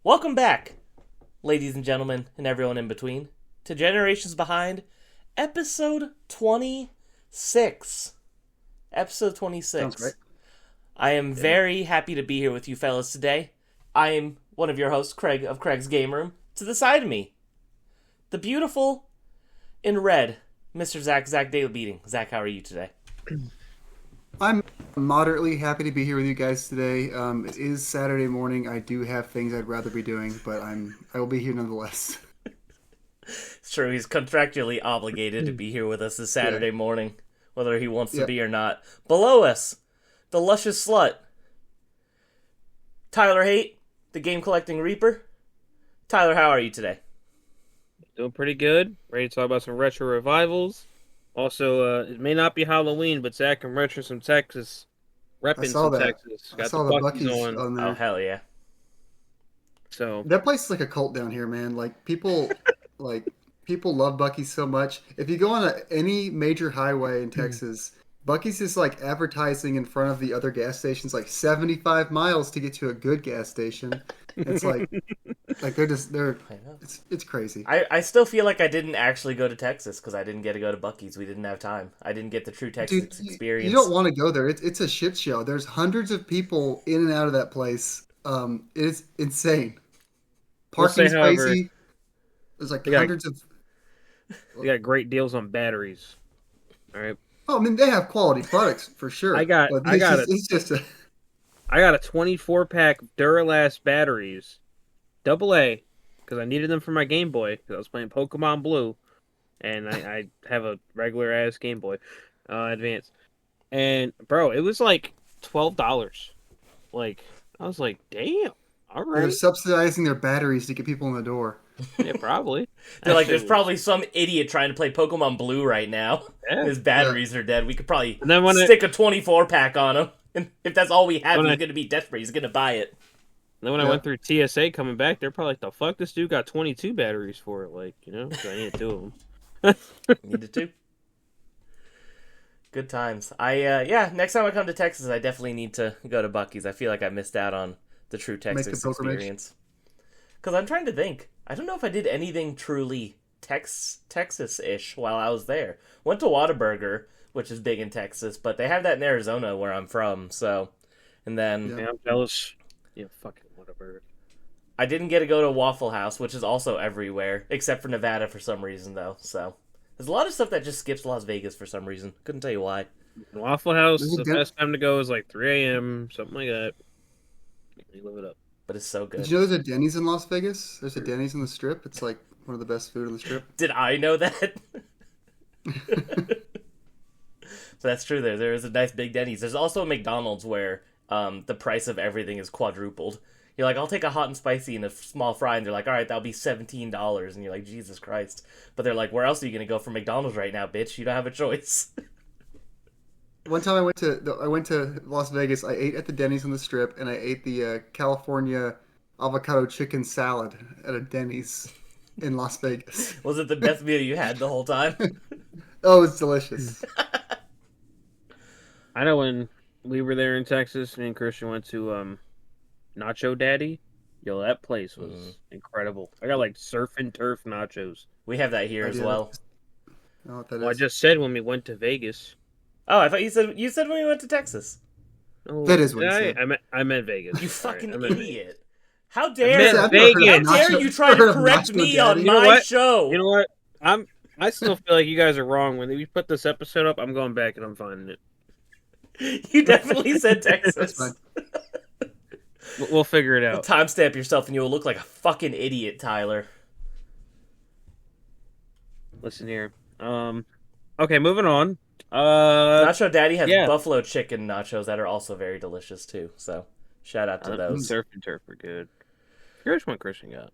Welcome back, ladies and gentlemen, and everyone in between, to Generations Behind, episode 26. Episode 26. Sounds right. I am very happy to be here with you fellas today. I am one of your hosts, Craig of Craig's Game Room. To the side of me, the beautiful, in red, Mr. Zach Daily Beating. Zach, how are you today? I'm moderately happy to be here with you guys today. It is Saturday morning. I do have things I'd rather be doing, but I will be here nonetheless. It's true, he's contractually obligated to be here with us this Saturday morning, whether he wants to be or not. Below us, the luscious slut, Tyler Haight, the game collecting Reaper. Tyler, how are you today? Doing pretty good. Ready to talk about some retro revivals. Also, it may not be Halloween, but Zach can retro some Texas. Repping some that. Texas. I Got saw the the Buc-ee's Buc-ee's on there. Oh, hell yeah. So That place is like a cult down here, man. Like people love Buc-ee's so much. If you go on any major highway in Texas, Buc-ee's is like advertising in front of the other gas stations, like 75 miles to get to a good gas station. It's like it's crazy. I still feel like I didn't actually go to Texas because I didn't get to go to Buc-ee's. We didn't have time. I didn't get the true Texas experience. You don't want to go there. It's a shit show. There's hundreds of people in and out of that place. It's insane. Parking's crazy. There's like hundreds of. they got great deals on batteries. All right. Oh, I mean, they have quality products for sure. I got a 24-pack Duralast batteries, AA, because I needed them for my Game Boy because I was playing Pokemon Blue, and I have a regular ass Game Boy Advance, and bro, it was like $12. Like I was like, damn, all right. They're subsidizing their batteries to get people in the door. Yeah, probably. They're like, there's probably some idiot trying to play Pokemon Blue right now. Yeah. His batteries are dead. We could probably And then when stick a 24-pack on him. And if that's all we have, When he's going to be desperate. He's going to buy it. Then when I went through TSA coming back, they're probably like, the fuck, this dude got 22 batteries for it. Like, you know, so I needed 2 of them. Needed to. Good times. Next time I come to Texas, I definitely need to go to Buc-ee's. I feel like I missed out on the true Texas experience. Because I'm trying to think. I don't know if I did anything truly Texas-ish while I was there. Went to Whataburger, which is big in Texas, but they have that in Arizona where I'm from, so. And then... Yeah, I'm jealous. Yeah, fucking Whataburger. I didn't get to go to Waffle House, which is also everywhere, except for Nevada for some reason, though, so. There's a lot of stuff that just skips Las Vegas for some reason. Couldn't tell you why. Waffle House, the best time to go is like 3 a.m., something like that. You live it up. But it's so good. Did you know there's a Denny's in Las Vegas? There's a Denny's on the Strip. It's like one of the best food on the Strip. Did I know that? So that's true there. There is a nice big Denny's. There's also a McDonald's where the price of everything is quadrupled. You're like, I'll take a hot and spicy and a small fry, and they're like, all right, that'll be $17. And you're like, Jesus Christ. But they're like, where else are you going to go for McDonald's right now, bitch? You don't have a choice. One time I went to Las Vegas. I ate at the Denny's on the Strip, and I ate the California avocado chicken salad at a Denny's in Las Vegas. Was it the best meal you had the whole time? Oh, it's delicious. I know when we were there in Texas, me and Christian went to Nacho Daddy. Yo, that place was incredible. I got like surf and turf nachos. We have that here as well. I don't know what that Well, I is. just said when we went to Vegas. Oh, I thought you said when we went to Texas. Oh, That is what did he I? said. I meant Vegas. You Sorry, fucking I meant idiot. How meant dare Vegas. How dare you try to correct me on You know my what? show? You know what? I still feel like you guys are wrong. When we put this episode up, I'm going back and I'm finding it. You definitely said That's Texas. fine. We'll figure it out. Timestamp yourself and you will look like a fucking idiot, Tyler. Listen here. Okay, moving on. Nacho Daddy has yeah. buffalo chicken nachos that are also very delicious too. So shout out to those. Surf and turf are good. Here's one Christian got.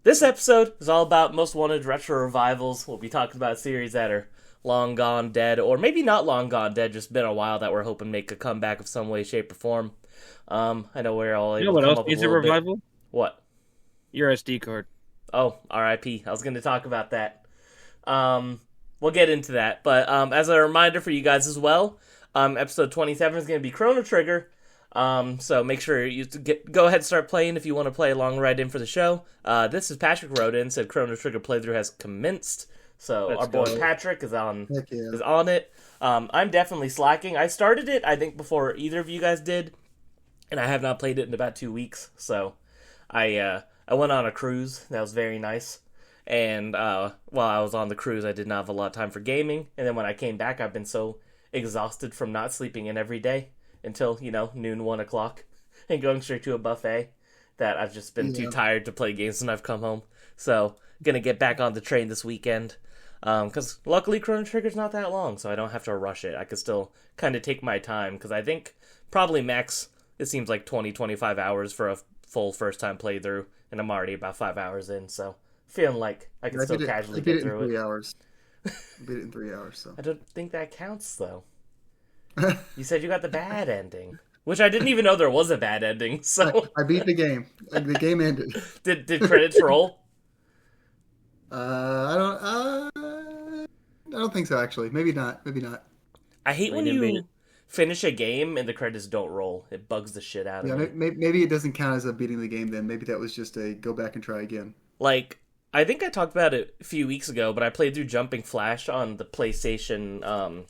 This episode is all about most wanted retro revivals. We'll be talking about series that are long gone dead, or maybe not long gone dead, just been a while that we're hoping make a comeback of some way, shape, or form. I know we're all able You know what to come else up with needs a a little bit. revival? What? Your SD card. Oh, R.I.P. I was going to talk about that. We'll get into that. But as a reminder for you guys as well, episode 27 is going to be Chrono Trigger. So make sure you go ahead and start playing if you want to play along right in for the show. This is Patrick wrote in, said Chrono Trigger playthrough has commenced. So our boy Patrick is on it. I'm definitely slacking. I started it, I think, before either of you guys did, and I have not played it in about 2 weeks. So I went on a cruise. That was very nice. And while I was on the cruise, I did not have a lot of time for gaming. And then when I came back, I've been so exhausted from not sleeping in every day until, noon, 1 o'clock, and going straight to a buffet that I've just been too tired to play games when I've come home. So, gonna get back on the train this weekend. Because luckily Chrono Trigger's not that long, so I don't have to rush it. I could still kind of take my time, because I think probably max, it seems like 20-25 hours for a full first-time playthrough, and I'm already about 5 hours in, so feeling like I can still casually get through it. I beat it in 3 hours. I beat it in 3 hours, so. I don't think that counts, though. You said you got the bad ending, which I didn't even know there was a bad ending, so... I beat the game. The game ended. Did credits roll? I don't think so, actually. Maybe not. I hate when you finish a game and the credits don't roll. It bugs the shit out of me. Maybe it doesn't count as a beating the game then. Maybe that was just a go back and try again. Like, I think I talked about it a few weeks ago, but I played through Jumping Flash on the PlayStation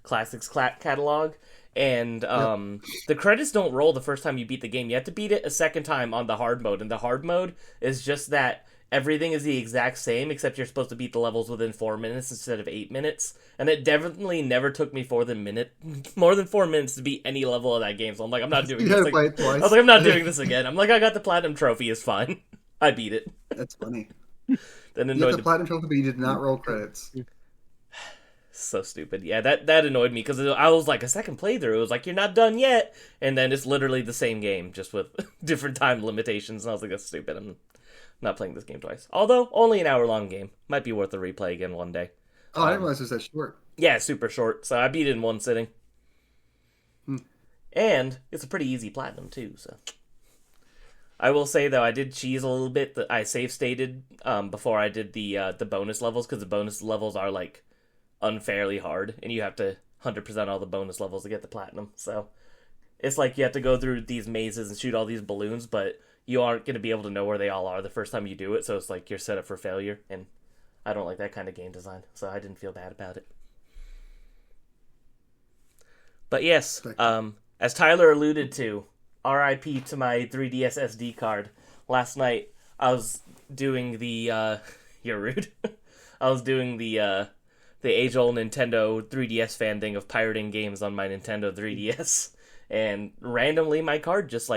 Classics catalog, and the credits don't roll the first time you beat the game. You have to beat it a second time on the hard mode, and the hard mode is just that everything is the exact same, except you're supposed to beat the levels within 4 minutes instead of 8 minutes. And it definitely never took me more than 4 minutes to beat any level of that game. So I'm like, I'm not doing this. I was like, I'm not doing this again. I'm like, I got the platinum trophy. It's fine. I beat it. That's funny. Then you got the platinum trophy, but you did not roll credits. So stupid. Yeah, that annoyed me because I was like, a second playthrough. It was like, you're not done yet. And then it's literally the same game, just with different time limitations. And I was like, that's stupid. I'm not playing this game twice. Although, only an hour-long game. Might be worth a replay again one day. Oh, I didn't realize it was that short. Yeah, super short. So I beat it in one sitting. And it's a pretty easy platinum, too. So I will say, though, I did cheese a little bit. That I save stated before I did the bonus levels, because the bonus levels are, like, unfairly hard. And you have to 100% all the bonus levels to get the platinum. So it's like you have to go through these mazes and shoot all these balloons, but you aren't going to be able to know where they all are the first time you do it, so it's like you're set up for failure, and I don't like that kind of game design, so I didn't feel bad about it. But yes, as Tyler alluded to, RIP to my 3DS SD card. Last night, I was doing the, you're rude. I was doing the age-old Nintendo 3DS fan thing of pirating games on my Nintendo 3DS, and randomly my card just,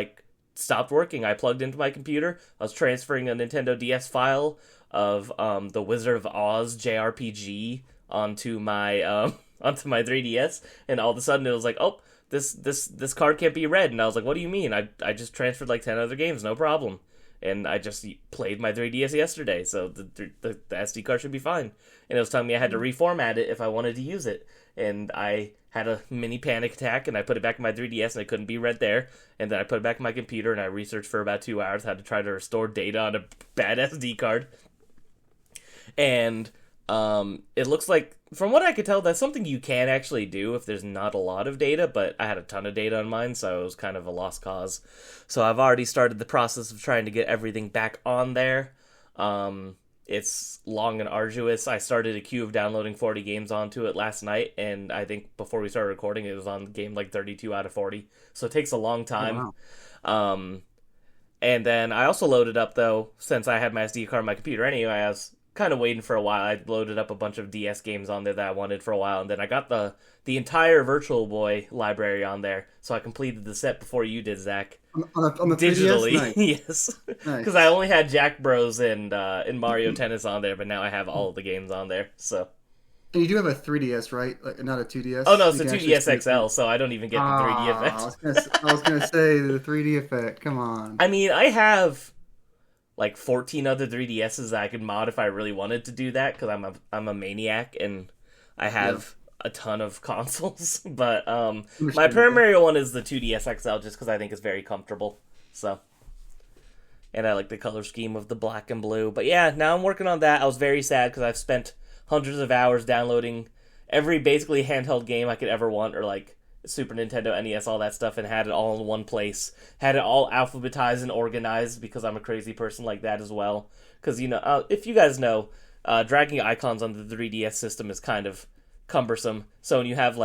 stopped working. I plugged into my computer. I was transferring a Nintendo DS file of the Wizard of Oz JRPG onto my 3DS, and all of a sudden it was like, oh, this card can't be read. And I was like, what do you mean? I just transferred 10 other games, no problem. And I just played my 3DS yesterday, so the SD card should be fine. And it was telling me I had to reformat it if I wanted to use it. And I had a mini panic attack, and I put it back in my 3DS, and it couldn't be read there. And then I put it back in my computer, and I researched for about 2 hours how to try to restore data on a bad SD card. And it looks like, from what I could tell, that's something you can actually do if there's not a lot of data, but I had a ton of data on mine, so it was kind of a lost cause. So I've already started the process of trying to get everything back on there. It's long and arduous. I started a queue of downloading 40 games onto it last night, and I think before we started recording, it was on game 32 out of 40. So it takes a long time. Oh, wow. And then I also loaded up, though, since I had my SD card on my computer anyway, I was kind of waiting for a while. I loaded up a bunch of DS games on there that I wanted for a while, and then I got the entire Virtual Boy library on there, so I completed the set before you did, Zach. On the digitally, 3DS? Nice. Yes, because I only had Jack Bros and Mario Tennis on there, but now I have all of the games on there. So, and you do have a 3DS, right? Not a 2DS. Oh no, it's a 2DS XL, so I don't even get the 3D effect. I was gonna say the 3D effect. Come on. I mean, I have 14 other 3DSs that I could mod if I really wanted to do that, because I'm a maniac and I have a ton of consoles. But my primary one is the 2DS XL, just because I think it's very comfortable. So, and I like the color scheme of the black and blue. But yeah, now I'm working on that. I was very sad because I've spent hundreds of hours downloading every basically handheld game I could ever want, or Super Nintendo, NES, all that stuff, and had it all in one place. Had it all alphabetized and organized because I'm a crazy person like that as well. Because, if you guys know, dragging icons on the 3DS system is kind of cumbersome. So when you have,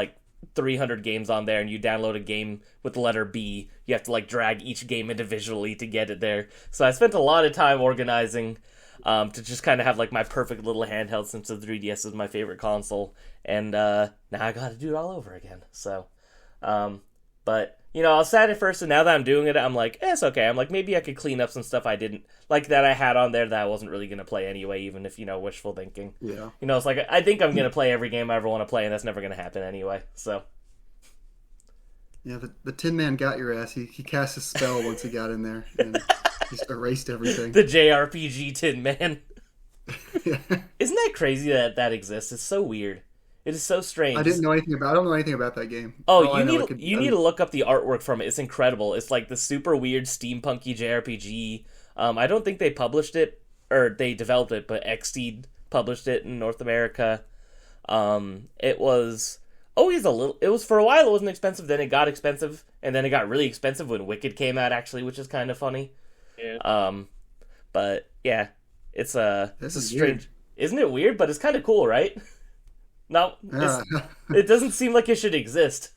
300 games on there and you download a game with the letter B, you have to, drag each game individually to get it there. So I spent a lot of time organizing to just kind of have, my perfect little handheld since the 3DS is my favorite console. And now I gotta do it all over again. So... but, I was sad at first, and now that I'm doing it, I'm like, it's okay. I'm like, maybe I could clean up some stuff I didn't, that I had on there that I wasn't really going to play anyway, even if, wishful thinking. Yeah. It's like, I think I'm going to play every game I ever want to play, and that's never going to happen anyway, so. Yeah, the Tin Man got your ass. He cast a spell once he got in there, and just erased everything. The JRPG Tin Man. Yeah. Isn't that crazy that exists? It's so weird. It is so strange. I don't know anything about that game. Oh, you need to look up the artwork from it. It's incredible. It's like the super weird steampunky JRPG. I don't think they published it or they developed it, but XD published it in North America. It was always it was for a while it wasn't expensive, then it got expensive, and then it got really expensive when Wicked came out actually, which is kind of funny. Yeah. But yeah, it's This is strange. weird. Isn't it weird? But it's kind of cool, right? No, it doesn't seem like it should exist.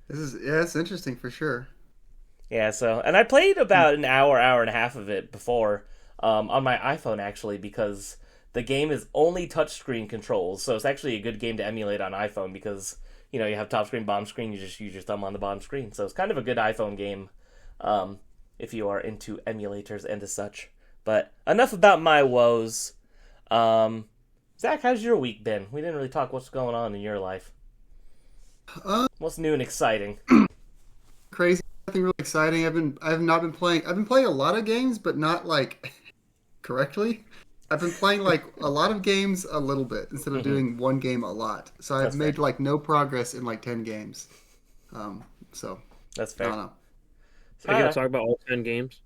It's interesting for sure. Yeah, and I played about an hour and a half of it before on my iPhone actually, because the game is only touchscreen controls, so it's actually a good game to emulate on iPhone because you have top screen, bottom screen, you just use your thumb on the bottom screen, so it's kind of a good iPhone game if you are into emulators and as such. But enough about my woes. Zach, how's your week been? We didn't really talk what's going on in your life. What's new and exciting? Crazy, nothing really exciting. I've not been playing. I've been playing a lot of games, but not correctly. I've been playing a lot of games a little bit instead of doing one game a lot. So I've made no progress in 10 games. So that's fair. I don't know. So you're gonna talk about all 10 games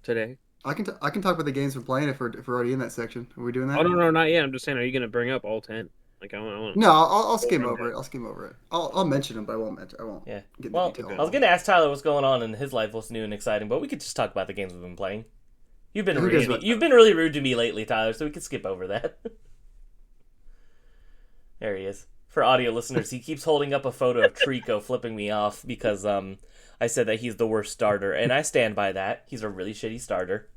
today? I can talk about the games we're playing if we're already in that section. Are we doing that? Oh no, not yet. I'm just saying, are you gonna bring up all 10? I want. No, I'll skim over it. I'll skim over it. I'll mention them, but I won't mention. I won't. Yeah. Get Well, detail. I was gonna ask Tyler what's going on in his life, what's new and exciting, but we could just talk about the games we've been playing. You've been really rude to me lately, Tyler, so we could skip over that. There he is. For audio listeners, he keeps holding up a photo of Trico flipping me off because I said that he's the worst starter, and I stand by that. He's a really shitty starter.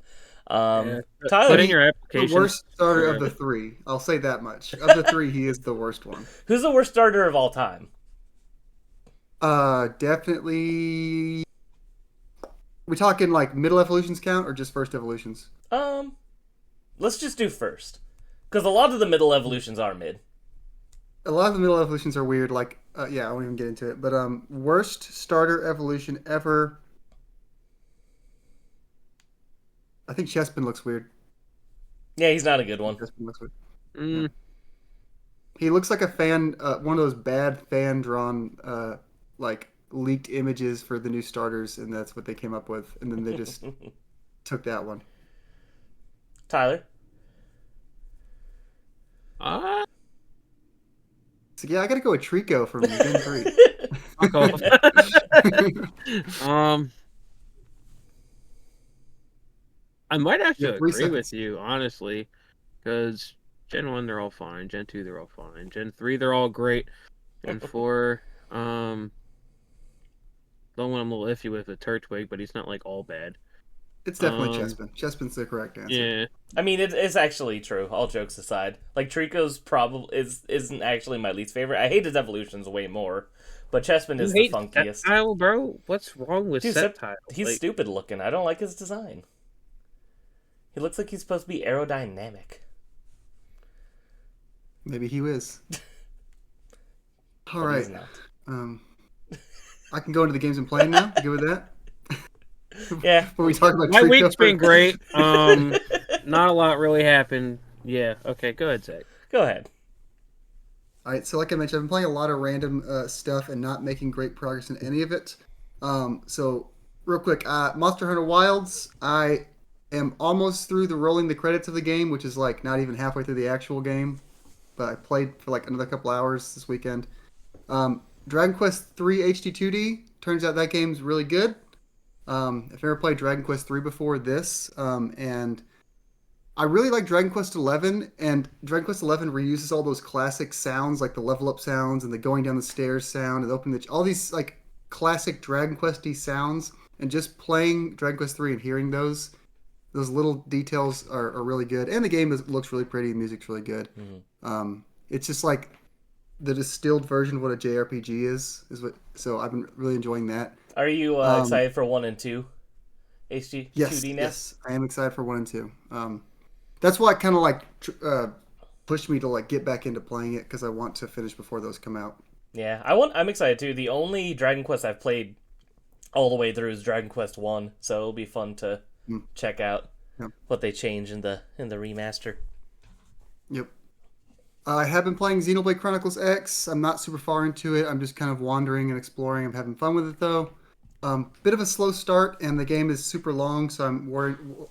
Tyler, put in your application. The worst starter of the three. I'll say that much. Of the three, he is the worst one. Who's the worst starter of all time? Definitely. We talking middle evolutions count or just first evolutions? Let's just do first, because a lot of the middle evolutions are mid. A lot of the middle evolutions are weird. I won't even get into it. But worst starter evolution ever. I think Chespin looks weird. Yeah, he's not a good one. Chespin looks weird. Mm. Yeah. He looks like a fan, one of those bad fan drawn, leaked images for the new starters, and that's what they came up with, and then they just took that one. Tyler? So yeah, I gotta go with Trico from Gen 3. I might have to agree with you, honestly, because Gen 1, they're all fine. Gen 2, they're all fine. Gen 3, they're all great. Gen 4, the one I'm a little iffy with is Turtwig, but he's not all bad. It's definitely Chespin. Chespin's the correct answer. Yeah. I mean, it's actually true, all jokes aside. Trico's isn't actually my least favorite. I hate his evolutions way more, but Chespin is the funkiest. Sceptile, bro? What's wrong with Sceptile? He's stupid looking. I don't like his design. He looks like he's supposed to be aerodynamic. Maybe he is. All right. I can go into the games I'm playing now. You good with that? Yeah. When we talk about my week's been great. Not a lot really happened. Yeah. Okay. Go ahead, Zach. Go ahead. All right. So, like I mentioned, I've been playing a lot of random stuff and not making great progress in any of it. So, real quick, Monster Hunter Wilds. I am almost through rolling the credits of the game, which is not even halfway through the actual game. But I played for another couple hours this weekend. Dragon Quest 3 HD 2D. Turns out that game's really good. I've never played Dragon Quest 3 before this, and I really like Dragon Quest 11. And Dragon Quest 11 reuses all those classic sounds, like the level up sounds and the going down the stairs sound and opening all these like classic Dragon Questy sounds. And just playing Dragon Quest 3 and hearing those little details are really good. And the game looks really pretty. The music's really good. It's just like the distilled version of what a JRPG is what. So I've been really enjoying that. Are you excited for 1 and 2 HD 2D now? Yes, I am excited for 1 and 2. That's why it kind of like pushed me to like get back into playing it because I want to finish before those come out. Yeah, I'm excited too. The only Dragon Quest I've played all the way through is Dragon Quest 1, so it'll be fun to check out what they change in the remaster. Yep. I have been playing Xenoblade Chronicles X. I'm not super far into it. I'm just kind of wandering and exploring. I'm having fun with it though. Bit of a slow start, and the game is super long, so I'm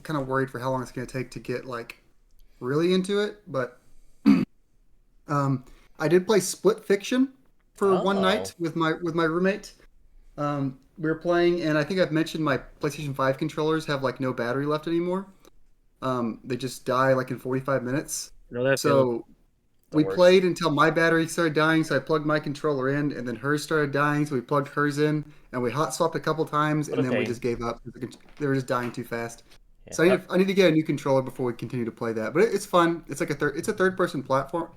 kind of worried for how long it's going to take to get like really into it. But I did play Split Fiction for one night with my roommate. We were playing, and I think I've mentioned my PlayStation 5 controllers have like no battery left anymore. They just die like in 45 minutes. No, that's so. We played until my battery started dying, so I plugged my controller in, and then hers started dying, so we plugged hers in, and we hot swapped a couple times, and then we just gave up. They were just dying too fast. Yeah. So I need to get a new controller before we continue to play that. But it's fun. It's like it's a third person platformer.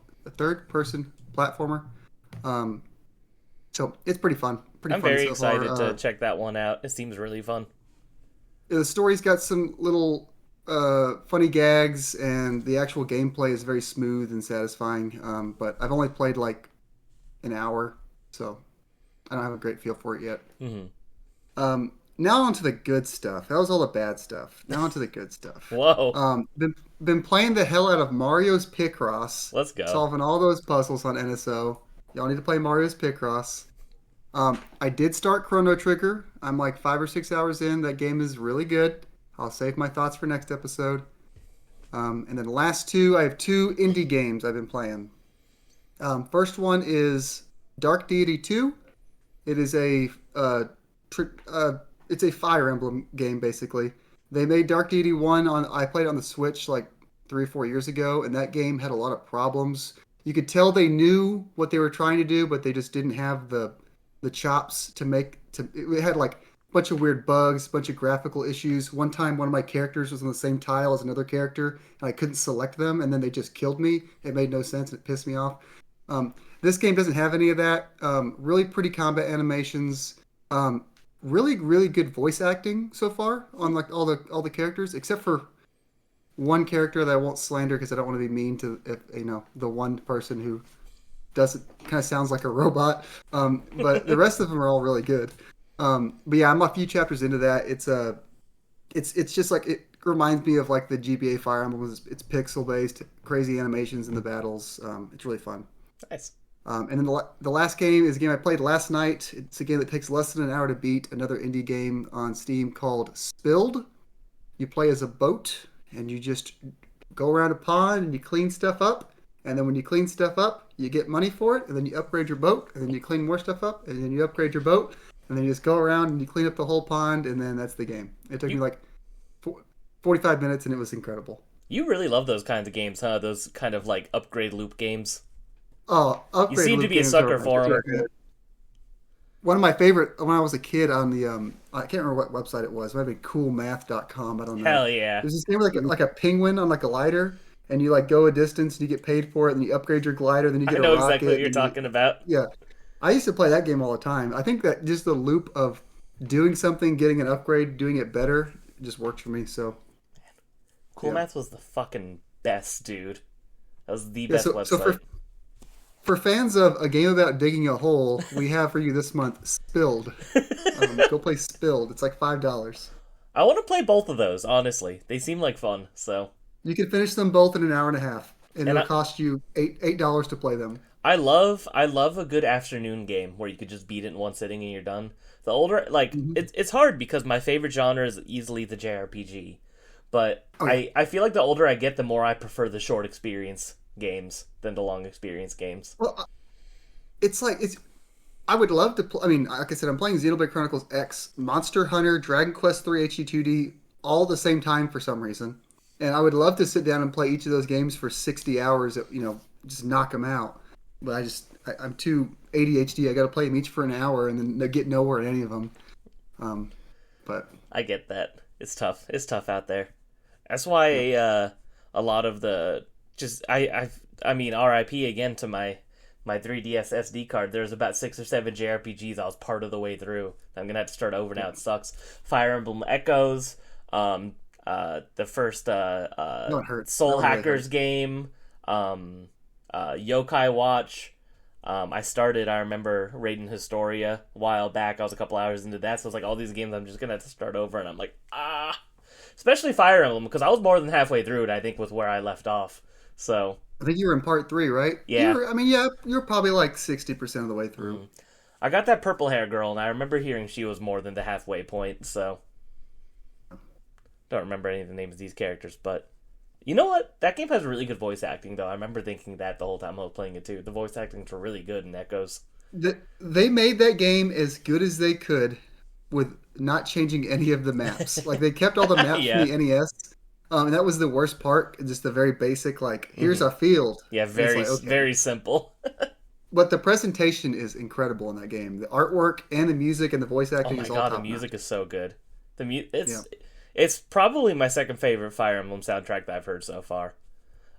So it's pretty fun. I'm very excited to check that one out. It seems really fun. The story's got some little funny gags, and the actual gameplay is very smooth and satisfying. But I've only played like an hour, so I don't have a great feel for it yet. Now on to the good stuff. That was all the bad stuff. Now on to the good stuff. Whoa. Been playing the hell out of Mario's Picross. Let's go. Solving all those puzzles on NSO. Y'all need to play Mario's Picross. I did start Chrono Trigger. I'm like 5 or 6 hours in. That game is really good. I'll save my thoughts for next episode. And then the last two, I have 2 indie games I've been playing. First one is Dark Deity 2. It is it's a Fire Emblem game, basically. They made Dark Deity 1 I played it on the Switch like 3 or 4 years ago, and that game had a lot of problems. You could tell they knew what they were trying to do, but they just didn't have the chops it had like a bunch of weird bugs, a bunch of graphical issues. One time one of my characters was on the same tile as another character, and I couldn't select them, and then they just killed me. It made no sense. It pissed me off. This game doesn't have any of that. Really pretty combat animations. Really, really good voice acting so far on like all the characters, except for one character that I won't slander because I don't want to be mean to the one person who kind of sounds like a robot. But the rest of them are all really good. But yeah, I'm a few chapters into that. It's just like it reminds me of like the GBA Fire Emblem. It's pixel based, crazy animations in the battles. It's really fun. Nice. And then the last game is a game I played last night. It's a game that takes less than an hour to beat. Another indie game on Steam called Spilled. You play as a boat, and you just go around a pond and you clean stuff up. And then when you clean stuff up, you get money for it. And then you upgrade your boat. And then you clean more stuff up. And then you upgrade your boat. And then you just go around and you clean up the whole pond. And then that's the game. It took me like 45 minutes, and it was incredible. You really love those kinds of games, huh? Those kind of like upgrade loop games. Oh, upgrade. You seem to be a sucker for them. One of my favorite when I was a kid on the I can't remember what website it was. It might have been coolmath.com. I don't know. Hell yeah. There's this game like a penguin on like a glider, and you like go a distance and you get paid for it, and you upgrade your glider, then you get a rocket. I know exactly what you're talking about. Yeah. I used to play that game all the time. I think that just the loop of doing something, getting an upgrade, doing it better, just worked for me. So Cool Math was the fucking best, dude. That was the best website. So for fans of a game about digging a hole, we have for you this month Spilled. Go play Spilled. It's like $5. I want to play both of those, honestly. They seem like fun, so. You can finish them both in an hour and a half, and it'll cost you $8 to play them. I love a good afternoon game where you could just beat it in one sitting and you're done. The older, it's hard because my favorite genre is easily the JRPG. But I feel like the older I get, the more I prefer the short experience games than the long experience games. Well, it's like I would love to play. I mean, like I said, I'm playing Xenoblade Chronicles X, Monster Hunter, Dragon Quest 3 HD2D, all at the same time for some reason. And I would love to sit down and play each of those games for 60 hours, just knock them out. But I'm too ADHD. I got to play them each for an hour and then get nowhere in any of them. But I get that. It's tough. It's tough out there. That's why a lot of the I mean, RIP again to my 3DS SD card. There's about 6 or 7 JRPGs I was part of the way through. I'm gonna have to start over now. It sucks. Fire Emblem Echoes, the first no, it hurts. Soul Really Hackers hurts. game, Yokai Watch. I remember Raiden Historia a while back. I was a couple hours into that, so it's like all these games I'm just gonna have to start over, and I'm like, especially Fire Emblem, because I was more than halfway through it, I think, with where I left off. So I think you were in part 3, right? Yeah. You're probably like 60% of the way through. I got that purple hair girl, and I remember hearing she was more than the halfway point, so don't remember any of the names of these characters, but you know what? That game has really good voice acting, though. I remember thinking that the whole time I was playing it, too. The voice acting's really good in Echoes. They made that game as good as they could with not changing any of the maps. Like, they kept all the maps Yeah. from the NES. And that was the worst part. Just the very basic, like, here's a field. Yeah, And it's very, like, okay. very simple. But the presentation is incredible in that game. The artwork and the music and the voice Oh acting my is all god, top the music notch. is so good. It's probably my second favorite Fire Emblem soundtrack that I've heard so far.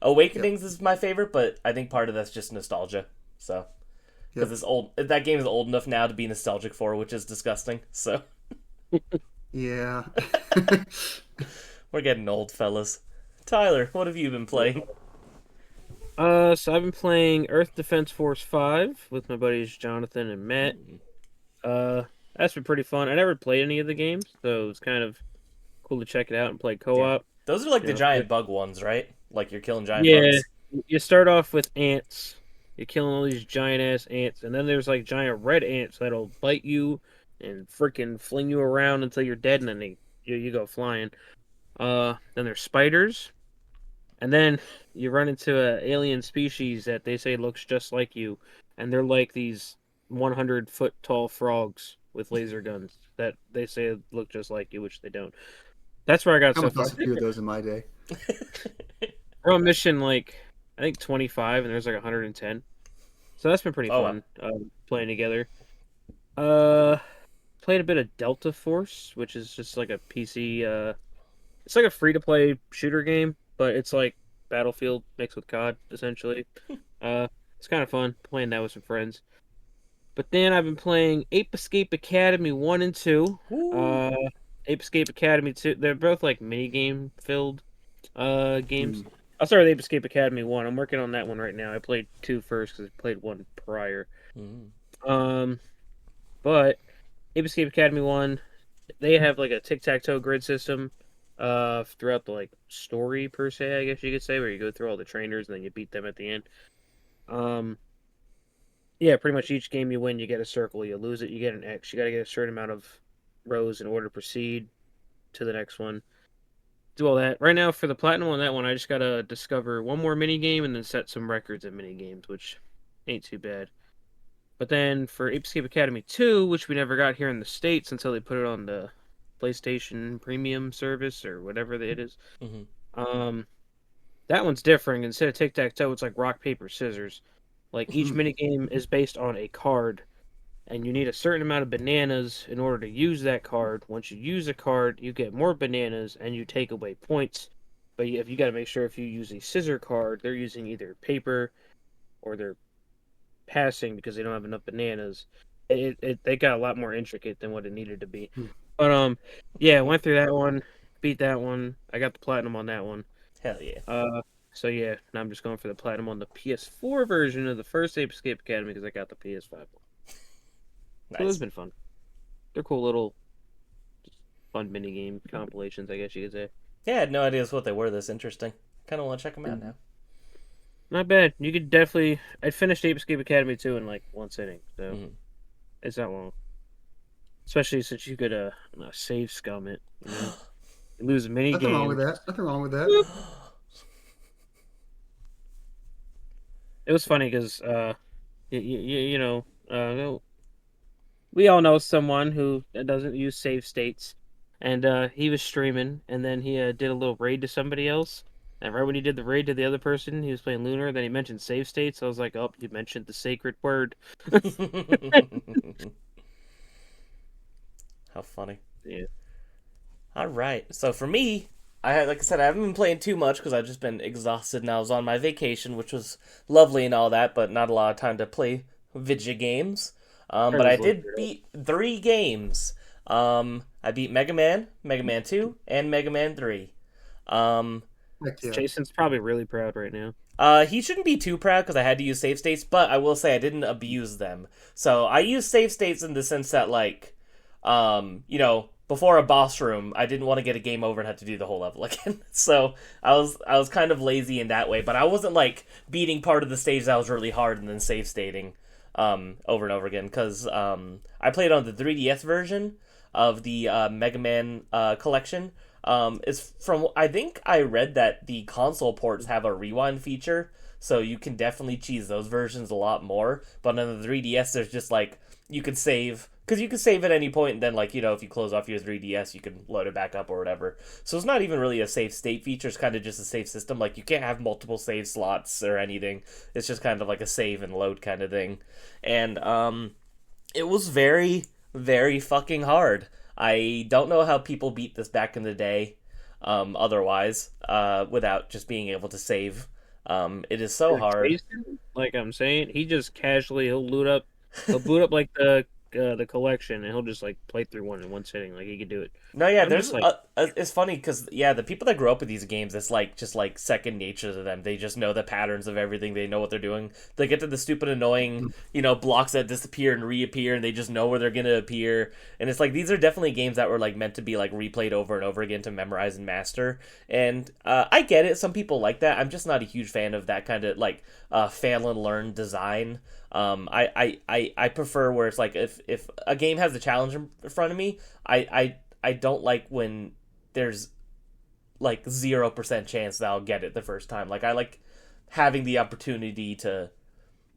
Awakenings is my favorite, but I think part of that's just nostalgia. So, because it's old, that game is old enough now to be nostalgic for, which is disgusting. So, Yeah. we're getting old, fellas. Tyler, what have you been playing? So I've been playing Earth Defense Force 5 with my buddies Jonathan and Matt. That's been pretty fun. I never played any of the games, so it's kind of cool to check it out and play co-op. Those are like the Yeah. giant bug ones, right? Like you're killing giant Yeah, bugs. you start off with ants. You're killing all these giant ass ants, and then there's like giant red ants that'll bite you and freaking fling you around until you're dead, and then you go flying. Then there's spiders, and then you run into an alien species that they say looks just like you, and they're like these 100-foot tall frogs with laser guns that they say look just like you, which they don't. That's where I got I so come far. across a few of those in my day. We're on mission like I think 25, and there's like 110. So that's been pretty Oh, fun playing together. Played a bit of Delta Force, which is just like a PC. It's like a free-to-play shooter game, but it's like Battlefield mixed with COD essentially. It's kind of fun playing that with some friends. But then I've been playing Ape Escape Academy 1 and 2. Ape Escape Academy 2, they're both like mini game filled games. I'll start with Ape Escape Academy 1. I'm working on that one right now. I played 2 first because I played 1 prior. But Ape Escape Academy 1, they have like a tic-tac-toe grid system throughout the like story per se, I guess you could say, where you go through all the trainers and then you beat them at the end. Yeah, pretty much each game you win, you get a circle. You lose it, you get an X. You got to get a certain amount of rows in order to proceed to the next one. Do all that. Right now, for the platinum on that one, I just got to discover one more mini game and then set some records at mini games, which ain't too bad. But then for Ape Escape Academy 2, which we never got here in the States until they put it on the PlayStation Premium service or whatever it is. That one's different. Instead of tic-tac-toe, it's like rock, paper, scissors. Like each minigame is based on a card, and you need a certain amount of bananas in order to use that card. Once you use a card, you get more bananas, and you take away points. But you got to make sure if you use a scissor card, they're using either paper or they're passing because they don't have enough bananas. They got a lot more intricate than what it needed to be. But yeah, went through that one, beat that one. I got the platinum on that one. Hell yeah. So yeah, now I'm just going for the platinum on the PS4 version of the first Ape Escape Academy because I got the PS5 one. Nice. So it's been fun. They're cool little, just fun mini game compilations, I guess you could say. Yeah, I had no idea what they were this interesting. Kind of want to check them out now. Not bad. You could definitely. I finished Ape Escape Academy 2 in like one sitting, so it's not long. Especially since you could save scum it. You know? You lose a mini Nothing game. wrong with that. Nothing wrong with that. It was funny because we all know someone who doesn't use save states, and he was streaming, and then he did a little raid to somebody else. And right when he did the raid to the other person, he was playing Lunar. Then he mentioned save states. I was like, "Oh, you mentioned the sacred word." How funny! Yeah. All right. So for me, like I said, I haven't been playing too much because I've just been exhausted. And I was on my vacation, which was lovely and all that, but not a lot of time to play video games. But I did beat 3 games. I beat Mega Man, Mega Man 2, and Mega Man 3. Jason's probably really proud right now. He shouldn't be too proud because I had to use save states, but I will say I didn't abuse them. So I used save states in the sense that, like, before a boss room, I didn't want to get a game over and have to do the whole level again. So I was kind of lazy in that way, but I wasn't like beating part of the stage that was really hard and then save stating over and over again because I played on the 3DS version of the Mega Man collection. Is from I think I read that the console ports have a rewind feature, so you can definitely cheese those versions a lot more. But on the 3DS, there's just like you could save because you can save at any point, and then like if you close off your 3DS, you can load it back up or whatever. So it's not even really a save state feature; it's kind of just a save system. Like you can't have multiple save slots or anything. It's just kind of like a save and load kind of thing, and it was very, very fucking hard. I don't know how people beat this back in the day, otherwise, without just being able to save. It is so hard. Jason, like I'm saying, he just casually he'll boot up like the collection, and he'll just like play through one in one sitting. Like he could do it. No, yeah, there's it's funny because the people that grow up with these games, it's like just like second nature to them. They just know the patterns of everything. They know what they're doing. They get to the stupid annoying blocks that disappear and reappear, and they just know where they're gonna appear. And it's like these are definitely games that were like meant to be like replayed over and over again to memorize and master. And I get it. Some people like that. I'm just not a huge fan of that kind of like fail and learn design. I prefer where it's like if a game has a challenge in front of me, I don't like when there's like 0% chance that I'll get it the first time. Like I like having the opportunity to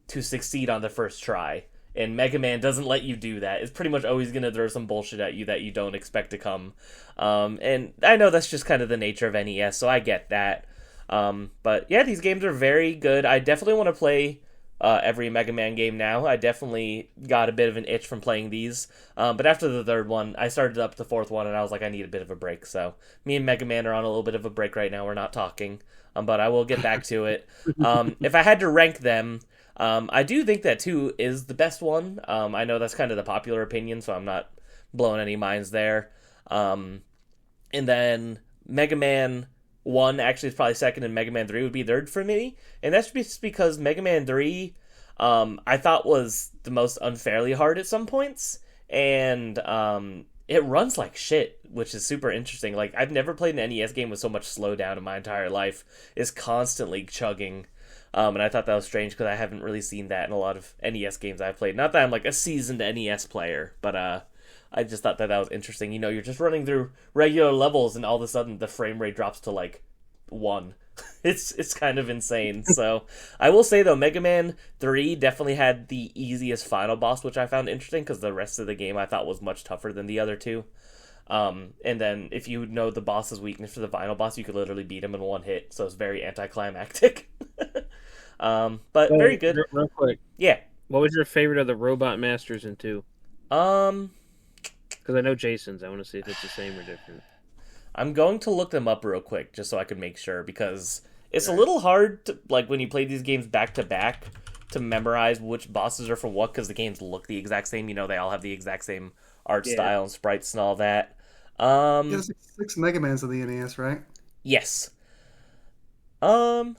succeed on the first try. And Mega Man doesn't let you do that. It's pretty much always going to throw some bullshit at you that you don't expect to come. And I know that's just kind of the nature of NES, so I get that. But yeah, these games are very good. I definitely want to play every Mega Man game now. I definitely got a bit of an itch from playing these. But after the 3rd one, I started up the 4th one, and I was like, I need a bit of a break. So me and Mega Man are on a little bit of a break right now. We're not talking, but I will get back to it. If I had to rank them, I do think that 2 is the best one. I know that's kind of the popular opinion, so I'm not blowing any minds there. And then Mega Man 1 actually is probably 2nd, and Mega Man 3 would be 3rd for me. And that's just because Mega Man 3, I thought was the most unfairly hard at some points. And it runs like shit, which is super interesting. Like, I've never played an NES game with so much slowdown in my entire life. It's constantly chugging. And I thought that was strange because I haven't really seen that in a lot of NES games I've played. Not that I'm like a seasoned NES player, but I just thought that was interesting. You're just running through regular levels, and all of a sudden the frame rate drops to like 1. It's kind of insane. So I will say though, Mega Man 3 definitely had the easiest final boss, which I found interesting because the rest of the game I thought was much tougher than the other 2. And then if you know the boss's weakness for the final boss, you could literally beat him in 1 hit. So it's very anticlimactic. But very good. Real quick. Yeah. What was your favorite of the Robot Masters in 2? Because I know Jason's. I want to see if it's the same or different. I'm going to look them up real quick just so I can make sure, because it's a little hard to, like, when you play these games back to back to memorize which bosses are from what, because the games look the exact same. They all have the exact same art style and sprites and all that. There's 6 Mega Mans on the NES, right? Yes. Let's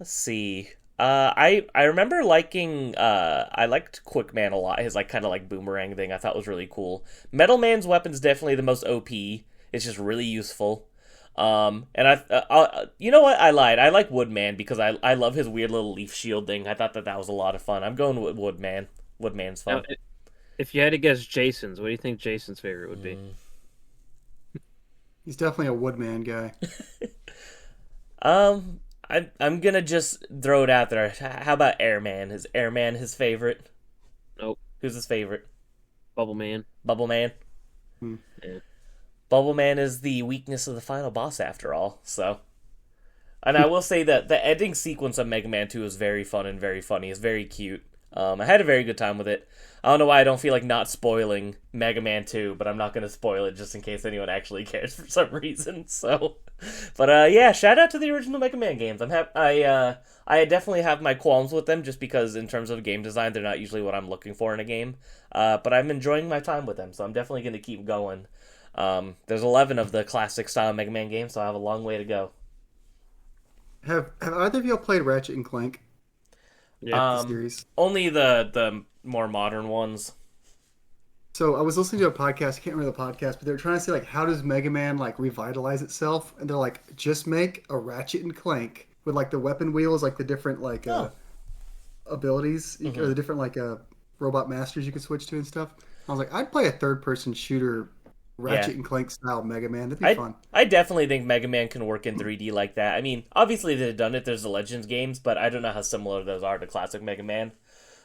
see. I remember liking I liked Quick Man a lot. His like kind of like boomerang thing I thought was really cool. Metal Man's weapon's definitely the most OP. It's just really useful. And I you know what? I lied. I like Woodman because I love his weird little leaf shield thing. I thought that was a lot of fun. I'm going with Woodman. Woodman's fun. Now, if you had to guess Jason's, what do you think Jason's favorite would be? He's definitely a Woodman guy. I'm gonna just throw it out there. How about Airman? Is Airman his favorite? Nope. Who's his favorite? Bubble Man. Bubble Man. Yeah. Bubble Man is the weakness of the final boss, after all. So, and I will say that the ending sequence of Mega Man 2 is very fun and very funny. It's very cute. I had a very good time with it. I don't know why I don't feel like not spoiling Mega Man 2, but I'm not going to spoil it just in case anyone actually cares for some reason. So, but yeah, shout out to the original Mega Man games. I definitely have my qualms with them just because in terms of game design, they're not usually what I'm looking for in a game. But I'm enjoying my time with them, so I'm definitely going to keep going. There's 11 of the classic style Mega Man games, so I have a long way to go. Have either of you played Ratchet and Clank? Yeah. Series? Only the more modern ones. So I was listening to a podcast. I can't remember the podcast, but they're trying to say like, how does Mega Man like revitalize itself? And they're like, just make a Ratchet and Clank with like the weapon wheels, like the different like abilities, or the different like robot masters you could switch to and stuff. I was like, I'd play a third-person shooter Ratchet and Clank style Mega Man. That'd be fun. I definitely think Mega Man can work in 3D like that. I mean, obviously they've done it. There's the Legends games, but I don't know how similar those are to classic Mega Man.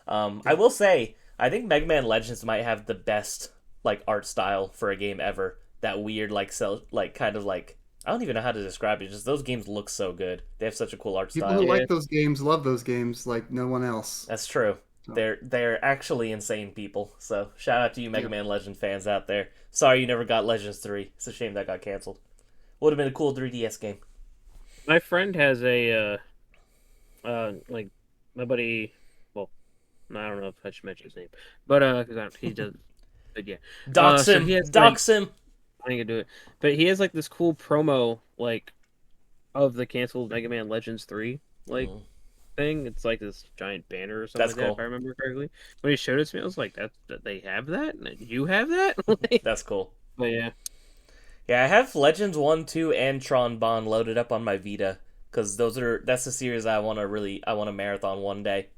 I will say, I think Mega Man Legends might have the best like art style for a game ever. That weird kind of like I don't even know how to describe it. Just those games look so good. They have such a cool art style. People who like those games love those games like no one else. That's true. They're actually insane people. So shout out to you Mega Man Legend fans out there. Sorry you never got Legends 3. It's a shame that got canceled. Would have been a cool 3DS game. My friend has a like my buddy. Well, I don't know if I should mention his name, but because he does. But yeah, dox him. Dox him. I ain't gonna do it. But he has like this cool promo like of the canceled Mega Man Legends 3 like. Thing. It's like this giant banner or something. That's like cool. That, if I remember correctly. When he showed it to me, I was like, "That they have that? You have that?" That's cool. But yeah, I have Legends 1, 2, and Tron Bonne loaded up on my Vita because that's the series I want to marathon one day.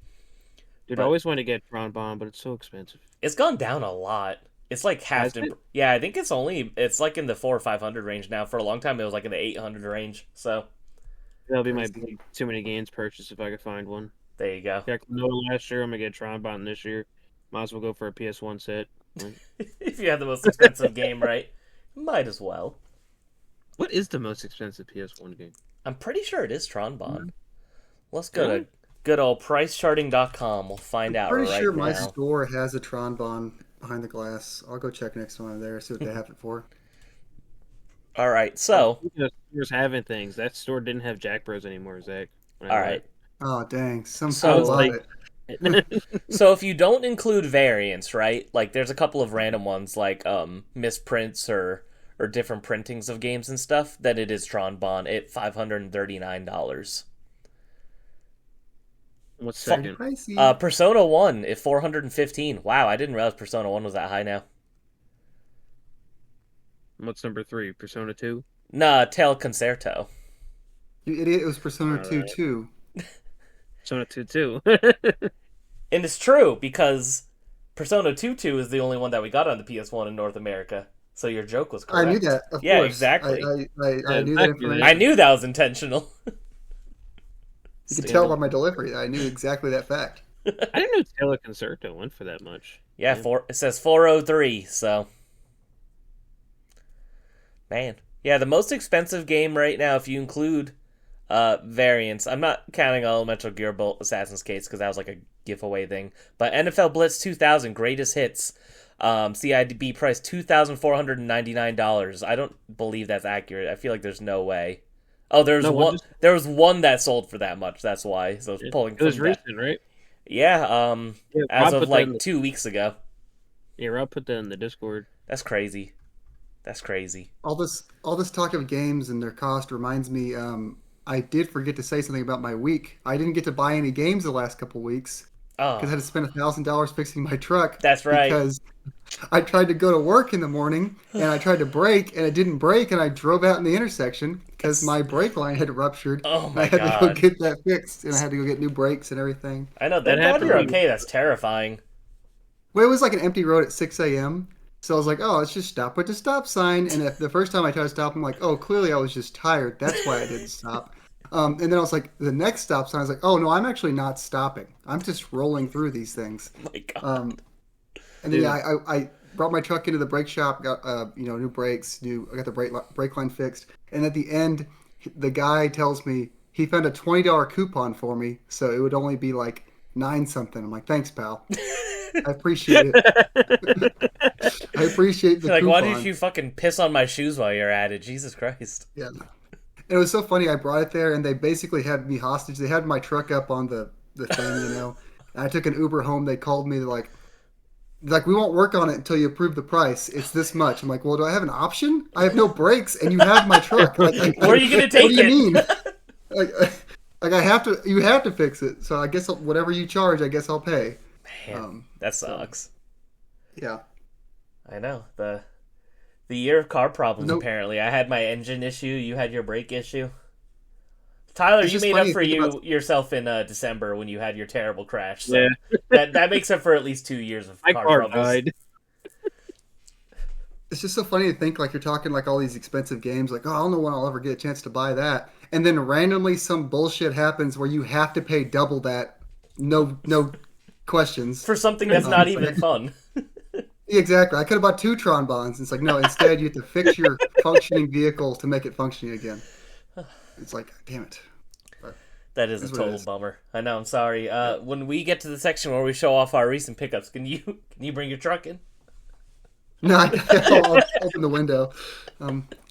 Dude, I always want to get Tron Bonne, but it's so expensive. It's gone down a lot. It's like half. Yeah, I think it's like in the 400 or 500 range now. For a long time, it was like in the 800 range. So. That'll be my too many games purchase if I could find one. There you go. Got Konoha last year. I'm gonna get Tron Bonne this year. Might as well go for a PS1 set. If you have the most expensive game, right? Might as well. What is the most expensive PS1 game? I'm pretty sure it is Tron Bonne. Let's go to good old pricecharting.com. We'll find out right now. Pretty sure my store has a Tron Bonne behind the glass. I'll go check next time I'm there, see what they have it for. All right, so stores having things. That store didn't have Jack Bros anymore, Zach. All right. Oh dang! So if you don't include variants, right? Like there's a couple of random ones, like misprints or different printings of games and stuff. Then it is Tron Bonne at $539. What's second? Persona 1 at $415. Wow, I didn't realize Persona 1 was that high now. What's number 3? Persona 2? Nah, Tail Concerto. You idiot, it was Persona 2 too. Persona 2 too. And it's true, because Persona 2 is the only one that we got on the PS1 in North America. So your joke was correct. I knew that, of yeah, course. Exactly. I knew that information. I knew that was intentional. You could tell by my delivery. I knew exactly that fact. I didn't know Tail Concerto went for that much. Yeah, it says 403, so... Man. Yeah, the most expensive game right now, if you include variants, I'm not counting Elemental Gearbolt Assassin's Case because that was like a giveaway thing, but NFL Blitz 2000 Greatest Hits, CIB price $2,499. I don't believe that's accurate. I feel like there's no way. Oh, there was one that sold for that much. That's why. So it's pulling. It was recent, right? Yeah. As of like 2 weeks ago. Yeah, Rob put that in the Discord. That's crazy. That's crazy. All this talk of games and their cost reminds me. I did forget to say something about my week. I didn't get to buy any games the last couple weeks because I had to spend $1,000 fixing my truck. That's right. Because I tried to go to work in the morning and I tried to brake and it didn't brake and I drove out in the intersection because my brake line had ruptured. Oh my God! I had to go get that fixed and I had to go get new brakes and everything. I know that happened. You're okay. That's terrifying. Well, it was like an empty road at 6 a.m. So I was like, oh, let's just stop at the stop sign. And the first time I tried to stop, I'm like, oh, clearly I was just tired. That's why I didn't stop. And then I was like, the next stop sign, I was like, oh, no, I'm actually not stopping. I'm just rolling through these things. Oh my God. And then brought my truck into the brake shop, got new brakes, I got the brake line fixed, and at the end, the guy tells me he found a $20 coupon for me, so it would only be like 9 something. I'm like, thanks, pal. I appreciate it. I appreciate the like, coupon. why did you fucking piss on my shoes while you're at it? Jesus Christ. Yeah. It was so funny. I brought it there, and they basically had me hostage. They had my truck up on the thing, And I took an Uber home. They called me, like, we won't work on it until you approve the price. It's this much. I'm like, well, do I have an option? I have no brakes, and you have my truck. Where are you going to take it? What do you mean? Like I have to. You have to fix it. So I guess whatever you charge, I guess I'll pay. Man, that sucks. So, yeah. I know. The year of car problems, apparently. I had my engine issue. You had your brake issue. Tyler, you made up for yourself in December when you had your terrible crash. So yeah. that makes up for at least 2 years of car troubles. Died. It's just so funny to think, like, you're talking, like, all these expensive games. Like, oh, I don't know when I'll ever get a chance to buy that. And then randomly some bullshit happens where you have to pay double that. No questions. For something that's not even fun. Exactly. I could have bought 2 Tron bonds. It's like, no, instead you have to fix your functioning vehicle to make it functioning again. It's like, damn it. But that is a total bummer. I know, I'm sorry. When we get to the section where we show off our recent pickups, can you bring your truck in? No, I'll open the window.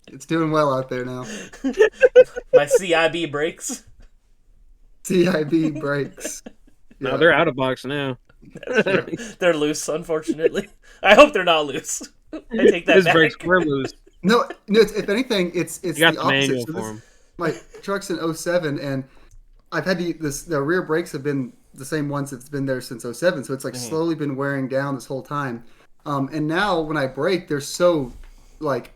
It's doing well out there now. My CIB brakes. CIB brakes. Yeah. No, they're out of box now. They're loose, unfortunately. I hope they're not loose. I take that His back. brakes were loose. No, if anything, it's you got the manual opposite. For him. My truck's in 07, and I've had the rear brakes have been the same ones that's been there since 07, so it's like slowly been wearing down this whole time. And now when I brake, they're so like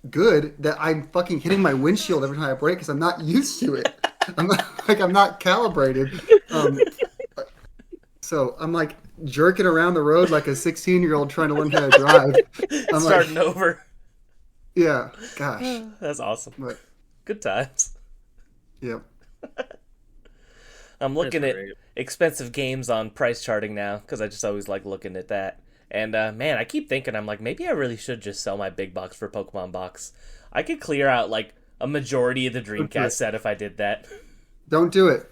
good that I'm fucking hitting my windshield every time I brake because I'm not used to it. I'm not calibrated. So I'm like jerking around the road like a 16-year-old trying to learn how to drive. I'm starting over. Yeah, gosh, that's awesome. But, good times. Yep. I'm looking at expensive games on price charting now because I just always like looking at that. And man, I keep thinking, I'm like, maybe I really should just sell my big box for Pokemon box. I could clear out like a majority of the Dreamcast set if I did that. Don't do it.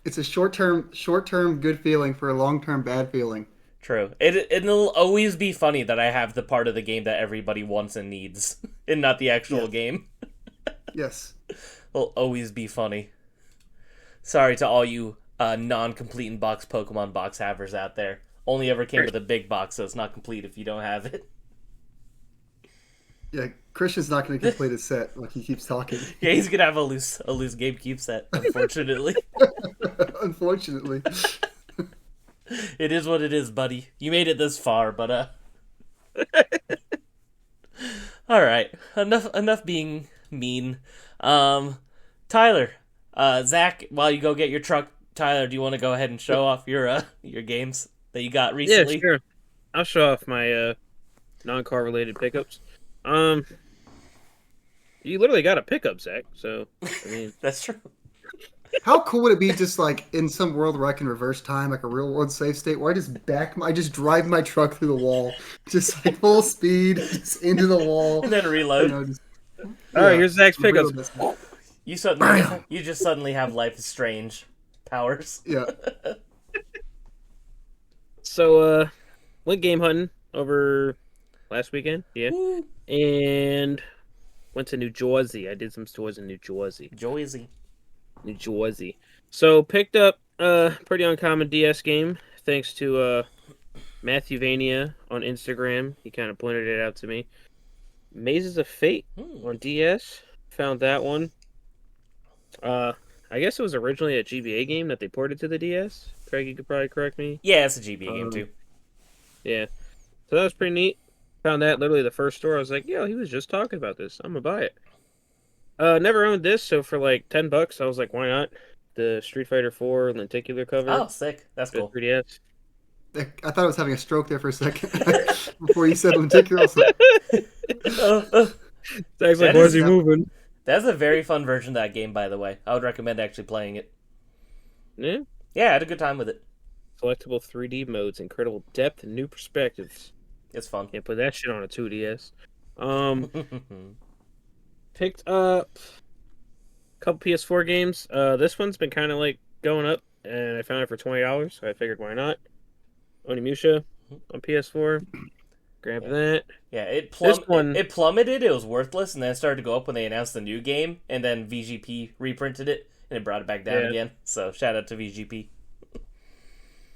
It's a short-term good feeling for a long-term bad feeling. True. It'll always be funny that I have the part of the game that everybody wants and needs, and not the actual game. Yes. It'll always be funny. Sorry to all you non-complete in box Pokemon box havers out there. Only ever came with a big box, so it's not complete if you don't have it. Yeah, Christian's not going to complete his set like he keeps talking. Yeah, he's going to have a loose GameCube set, unfortunately. Unfortunately. It is what it is, buddy. You made it this far, but all right. Enough being mean. Tyler, Zach, while you go get your truck, Tyler, do you want to go ahead and show off your games that you got recently? Yeah, sure. I'll show off my non-car related pickups. You literally got a pickup, Zach. So I mean, that's true. How cool would it be just like in some world where I can reverse time, like a real world safe state, where I just drive my truck through the wall, just like full speed, just into the wall, and then reload. All right, here's Zach's pickups. You just suddenly have Life is Strange powers. Yeah. So, went game hunting over last weekend, yeah, and went to New Jersey. I did some stores in New Jersey. New Jersey. So picked up a pretty uncommon DS game thanks to Matthew Vania on Instagram. He kind of pointed it out to me. Mazes of Fate on DS. Found that one. I guess it was originally a GBA game that they ported to the DS. Craig, you could probably correct me. Yeah, it's a GBA game too. Yeah. So that was pretty neat. Found that literally the first store. I was like, yo, he was just talking about this. I'm gonna buy it. Never owned this, so for like $10, I was like, why not? The Street Fighter 4 lenticular cover. Oh, sick. That's cool. 3DS. I thought I was having a stroke there for a second before you said lenticular. Zach's like, why is he moving? That's a very fun version of that game, by the way. I would recommend actually playing it. Yeah? Yeah, I had a good time with it. Selectable 3D modes, incredible depth, and new perspectives. It's fun. Can't put that shit on a 2DS. Picked up a couple PS4 games. This one's been kind of like going up, and I found it for $20, so I figured why not. Onimusha on PS4. Grab that. Yeah, it plummeted. It was worthless, and then it started to go up when they announced the new game, and then VGP reprinted it, and it brought it back down again. So shout out to VGP.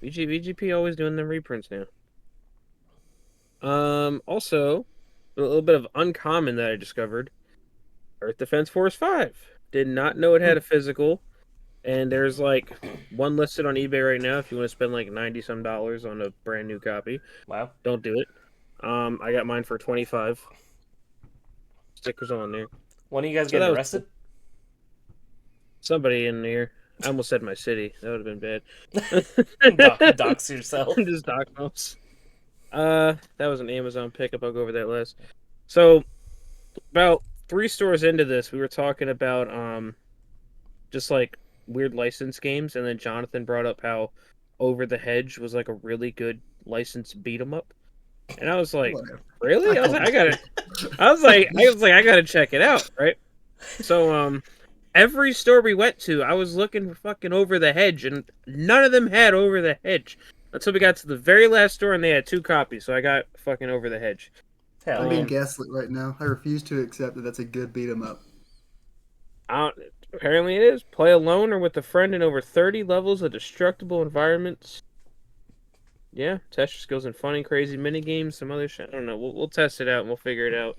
VGP always doing the reprints now. Also, a little bit of uncommon that I discovered. Earth Defense Force 5. Did not know it had a physical. And there's like one listed on eBay right now if you want to spend like $90-some on a brand new copy. Wow. Don't do it. I got mine for $25. Stickers on there. When are you guys getting arrested? Somebody in here. I almost said my city. That would have been bad. Dox yourself. Just dox us. That was an Amazon pickup. I'll go over that last. So, about 3 stores into this, we were talking about just like weird license games, and then Jonathan brought up how Over the Hedge was like a really good licensed beat 'em up. And I was like, really? I was like, I gotta check it out, right? So, every store we went to, I was looking for fucking Over the Hedge, and none of them had Over the Hedge. Until we got to the very last store, and they had 2 copies, so I got fucking Over the Hedge. I'm being gaslit right now. I refuse to accept that that's a good beat 'em up. Apparently it is. Play alone or with a friend in over 30 levels of destructible environments. Yeah, test your skills in funny, crazy minigames, some other shit. I don't know. We'll test it out and we'll figure it out.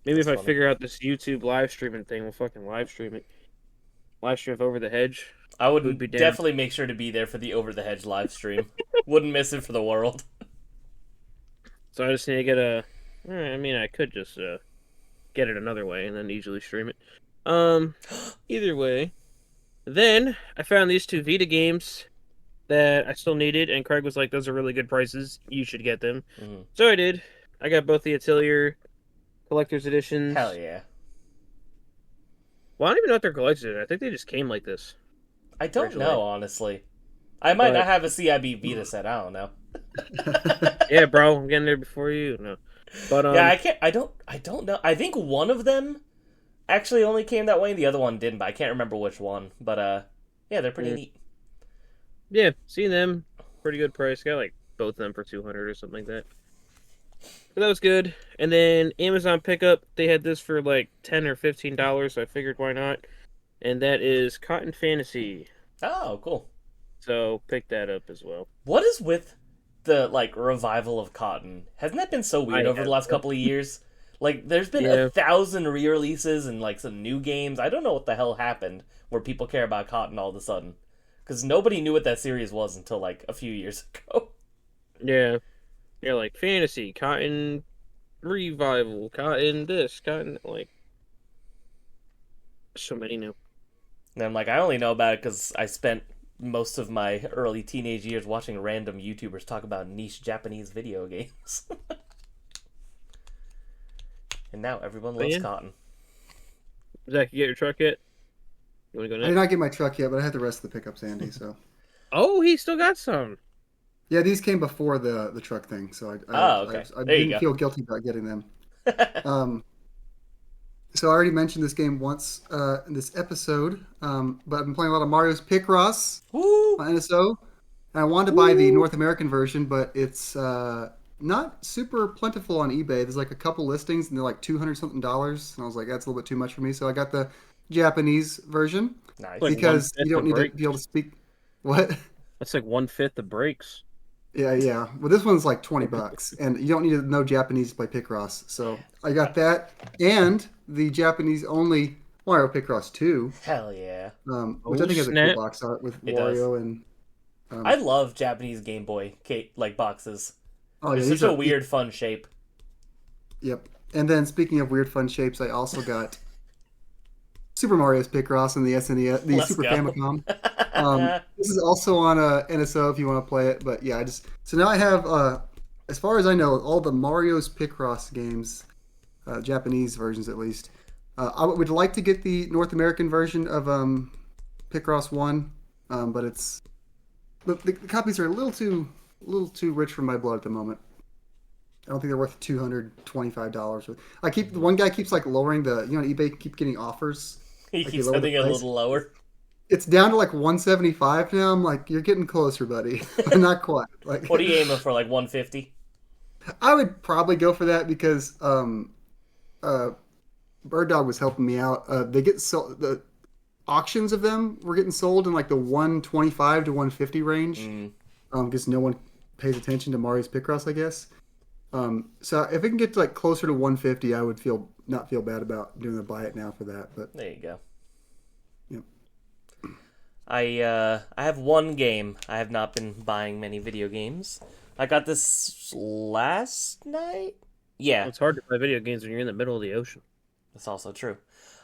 Maybe if I figure out this YouTube live streaming thing, we'll fucking live stream it. Live stream Over the Hedge. I would definitely make sure to be there for the Over the Hedge live stream. Wouldn't miss it for the world. So I just need to get a... I mean, I could just get it another way and then easily stream it. Either way. Then I found these 2 Vita games that I still needed, and Craig was like, those are really good prices. You should get them. Mm-hmm. So I did. I got both the Atelier Collector's Editions. Hell yeah. Well, I don't even know if they're Collector's Edition. I think they just came like this. I don't know, honestly. I might not have a CIB Vita set. I don't know. Yeah, bro. I'm getting there before you. No. But, yeah, I don't know. I think one of them actually only came that way, and the other one didn't, but I can't remember which one. But, yeah, they're pretty neat. Yeah, seeing them, pretty good price. Got like both of them for $200 or something like that. So that was good. And then Amazon pickup, they had this for like $10 or $15, so I figured why not. And that is Cotton Fantasy. Oh, cool. So pick that up as well. What is with the like revival of Cotton? Hasn't that been so weird over the last couple of years? Like, there's been 1,000 re-releases and like some new games. I don't know what the hell happened where people care about Cotton all of a sudden. Because nobody knew what that series was until, like, a few years ago. Yeah. Yeah, like, Fantasy, Cotton Revival, Cotton this, Cotton, like... So many new. And I'm like, I only know about it because I spent most of my early teenage years watching random YouTubers talk about niche Japanese video games. And now everyone loves Cotton. Zach, you get your truck yet? You want to go next? I did not get my truck yet, but I had the rest of the pickups handy, so... Oh, he still got some. Yeah, these came before the truck thing, so I didn't feel guilty about getting them. So I already mentioned this game once in this episode, but I've been playing a lot of Mario's Picross on NSO. And I wanted to buy the North American version, but it's not super plentiful on eBay. There's like a couple listings, and they're like $200-something. And I was like, that's a little bit too much for me. So I got the Japanese version. Nice. Because you don't need to be able to speak. What? That's like 1/5 the breaks. Yeah. Well, this one's like $20, and you don't need to know Japanese to play Picross. So I got that, and the Japanese-only Mario Picross 2. Hell yeah! Which I think has a cool box art with Wario and. I love Japanese Game Boy like boxes. Oh, yeah, it's such a weird, fun shape. Yep. And then speaking of weird, fun shapes, I also got Super Mario's Picross and the SNES, the Super Famicom. This is also on NSO if you want to play it. But yeah, so now I have, as far as I know, all the Mario's Picross games, Japanese versions at least. I would like to get the North American version of Picross 1, but the copies are a little too rich for my blood at the moment. I don't think they're worth $225. One guy keeps like lowering eBay keep getting offers. He like, keeps setting it a little lower. It's down to like 175 now. I'm like, you're getting closer, buddy. Not quite. Like, what are you aiming for? Like 150? I would probably go for that because Bird Dog was helping me out. They get sold. The auctions of them were getting sold in like the 125 to 150 range. Because no one pays attention to Mario's Picross, I guess. So if it can get to like closer to 150, I would not feel bad about doing a buy it now for that. But there you go. Yep. I have one game. I have not been buying many video games. I got this last night. Yeah, it's hard to play video games when you're in the middle of the ocean. That's also true.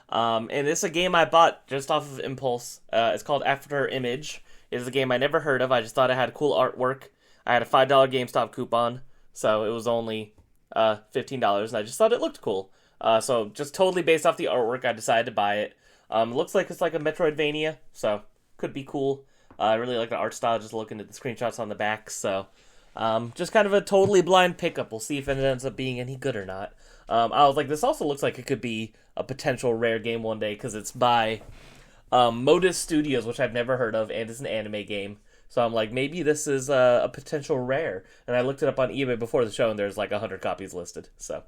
And it's a game I bought just off of impulse. It's called After Image. It is a game I never heard of. I just thought it had cool artwork. I had a $5 GameStop coupon, so it was only $15, and I just thought it looked cool. So just totally based off the artwork, I decided to buy it. It looks like it's like a Metroidvania, so could be cool. I really like the art style, just looking at the screenshots on the back, so just kind of a totally blind pickup. We'll see if it ends up being any good or not. I was like, this also looks like it could be a potential rare game one day, because it's by Modus Studios, which I've never heard of, and it's an anime game. So I'm like, maybe this is a potential rare. And I looked it up on eBay before the show, and there's like 100 copies listed. So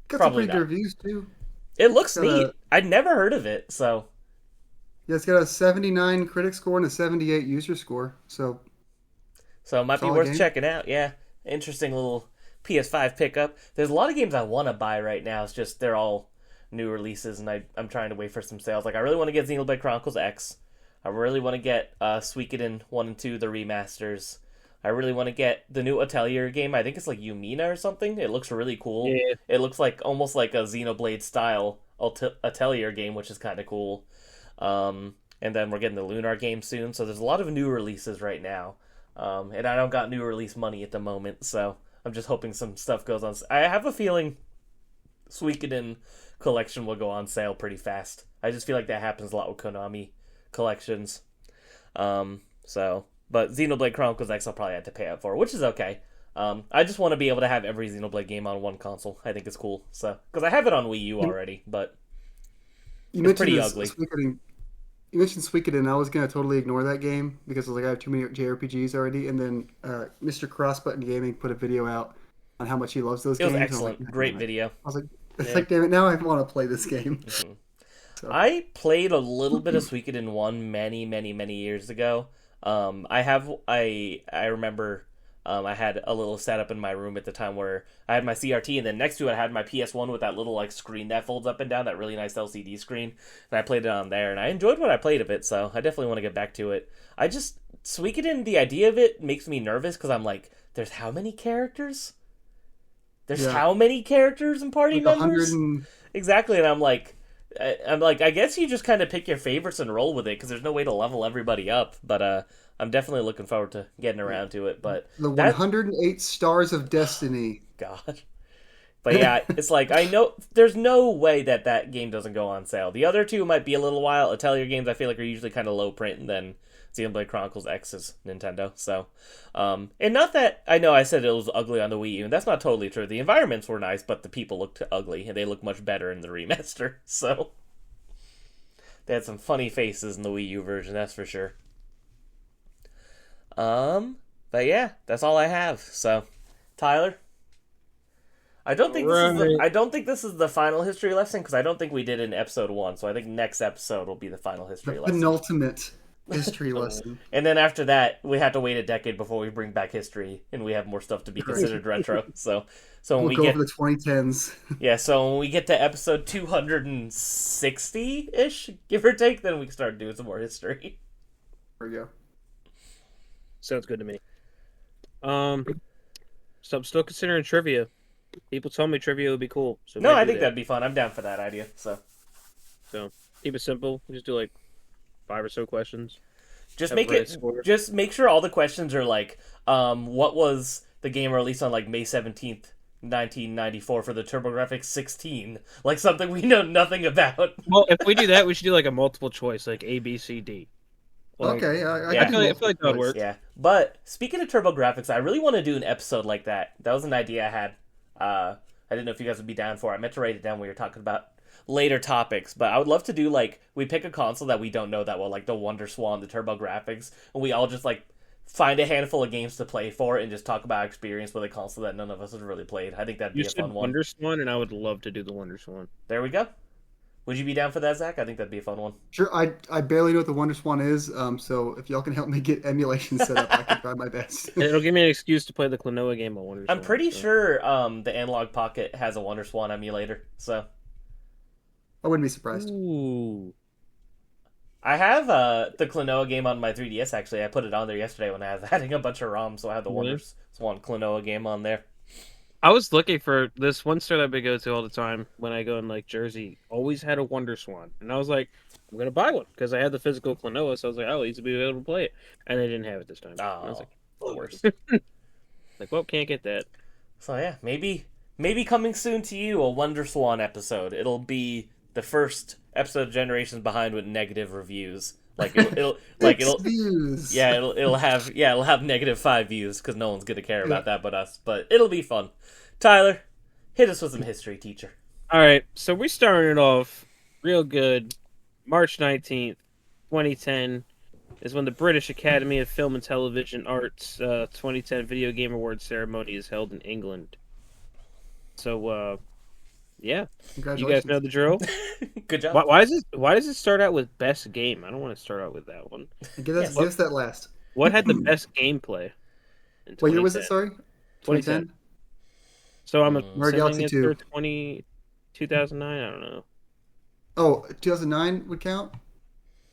got some pretty good reviews too. It looks neat. I'd never heard of it, so yeah, it's got a 79 critic score and a 78 user score. So it might be worth checking out. Yeah, interesting little PS5 pickup. There's a lot of games I want to buy right now. It's just they're all new releases, and I'm trying to wait for some sales. Like I really want to get Xenoblade Chronicles X. I really want to get Suikoden 1 and 2, the remasters. I really want to get the new Atelier game. I think it's like Yumina or something. It looks really cool. Yeah. It looks like almost like a Xenoblade style Atelier game, which is kind of cool. And then we're getting the Lunar game soon. So there's a lot of new releases right now. And I don't got new release money at the moment, so I'm just hoping some stuff goes on. I have a feeling Suikoden collection will go on sale pretty fast. I just feel like that happens a lot with Konami collections. But Xenoblade Chronicles X I'll probably have to pay up for, which is okay. I just want to be able to have every Xenoblade game on one console. I think it's cool. So because I have it on Wii U already, but it's pretty ugly. You mentioned Suikoden. I was going to totally ignore that game because I was like, I have too many JRPGs already. And then Mr. Crossbutton Gaming put a video out on how much he loves those games. It was excellent. Like, great video. I was like, damn it, now I want to play this game. Mm-hmm. So. I played a little bit of Suikoden 1 many, many, many years ago. I remember I had a little setup in my room at the time where I had my CRT, and then next to it I had my PS1 with that little like screen that folds up and down, that really nice LCD screen, and I played it on there, and I enjoyed what I played of it, so I definitely want to get back to it. Suikoden, the idea of it makes me nervous, because I'm like, there's how many characters? How many characters and party like members? Exactly, and I'm like, I guess you just kind of pick your favorites and roll with it, because there's no way to level everybody up, but I'm definitely looking forward to getting around to it. But the 108 Stars of Destiny. God. But yeah, it's like, I know there's no way that game doesn't go on sale. The other two might be a little while. Atelier games I feel like are usually kind of low print, and then Xenoblade Chronicles X is Nintendo. So, and not that, I know I said it was ugly on the Wii U, and that's not totally true. The environments were nice, but the people looked ugly, and they look much better in the remaster. So, they had some funny faces in the Wii U version, that's for sure. But yeah, that's all I have. So, Tyler, I don't think this is the final history lesson, because I don't think we did it in episode 1. So I think next episode will be the final history lesson. Penultimate history lesson. And then after that, we have to wait a decade before we bring back history, and we have more stuff to be considered retro. So when we go over the 2010s. Yeah, so when we get to episode 260-ish, give or take, then we can start doing some more history. There we go. Sounds good to me. So I'm still considering trivia. People told me trivia would be cool. So no, I think that'd be fun. I'm down for that idea. So keep it simple. Just do like 5 or so questions. Just make sure all the questions are like, what was the game released on like May 17th, 1994 for the TurboGrafx 16? Like something we know nothing about. Well, if we do that, we should do like a multiple choice, like A, B, C, D. Like, okay, I feel like that would work. Yeah, But speaking of TurboGrafx, I really want to do an episode like that. That was an idea I had. I didn't know if you guys would be down for it. I meant to write it down when we were talking about later topics, but I would love to do, like, we pick a console that we don't know that well, like the WonderSwan, the TurboGrafx, and we all just, like, find a handful of games to play for and just talk about our experience with a console that none of us have really played. I think that'd be a fun one. WonderSwan, and I would love to do the WonderSwan. There we go. Would you be down for that, Zach? I think that'd be a fun one. Sure. I barely know what the WonderSwan is, so if y'all can help me get emulation set up, I can try my best. And it'll give me an excuse to play the Klonoa game on WonderSwan. I'm pretty sure the Analog Pocket has a WonderSwan emulator, so I wouldn't be surprised. Ooh. I have the Klonoa game on my 3DS, actually. I put it on there yesterday when I was adding a bunch of ROMs, so I have the WonderSwan Klonoa game on there. I was looking for this one store that we go to all the time when I go in, like, Jersey. Always had a WonderSwan. And I was like, I'm going to buy one because I had the physical Klonoa, so I was like, I'll easily be able to play it. And they didn't have it this time. Oh, I was like, the worst. Like, well, can't get that. So yeah, maybe coming soon to you, a WonderSwan episode. It'll be the first episode of Generations Behind with negative reviews. Like it'll views. Yeah, it'll have -5 views because no one's gonna care about that but us. But it'll be fun. Tyler, hit us with some history, teacher. All right, so we started off real good. March 19th, 2010 is when the British Academy of Film and Television Arts 2010 Video Game Awards ceremony is held in England. So, yeah, you guys know the drill. Good job. Why does it start out with best game? I don't want to start out with that one. Give us that last. What had the best gameplay? What year was it? Sorry, 2010. So I'm Mario Galaxy 2. 2009. I don't know. Oh, 2009 would count.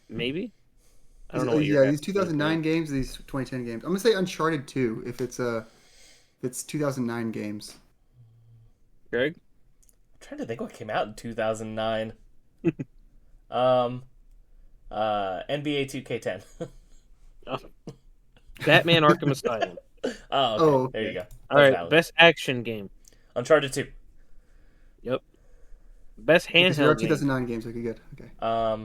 Maybe. I don't know. Yeah, these 2009 games, these 2010 games. I'm gonna say Uncharted 2 if it's 2009 games. Greg? I'm trying to think what came out in 2009. NBA 2K10. Batman Arkham Asylum. Oh, okay. There you go. All right, valid. Best action game. Uncharted 2. Yep. Best handheld game. 2009 games. Okay, good. Okay. I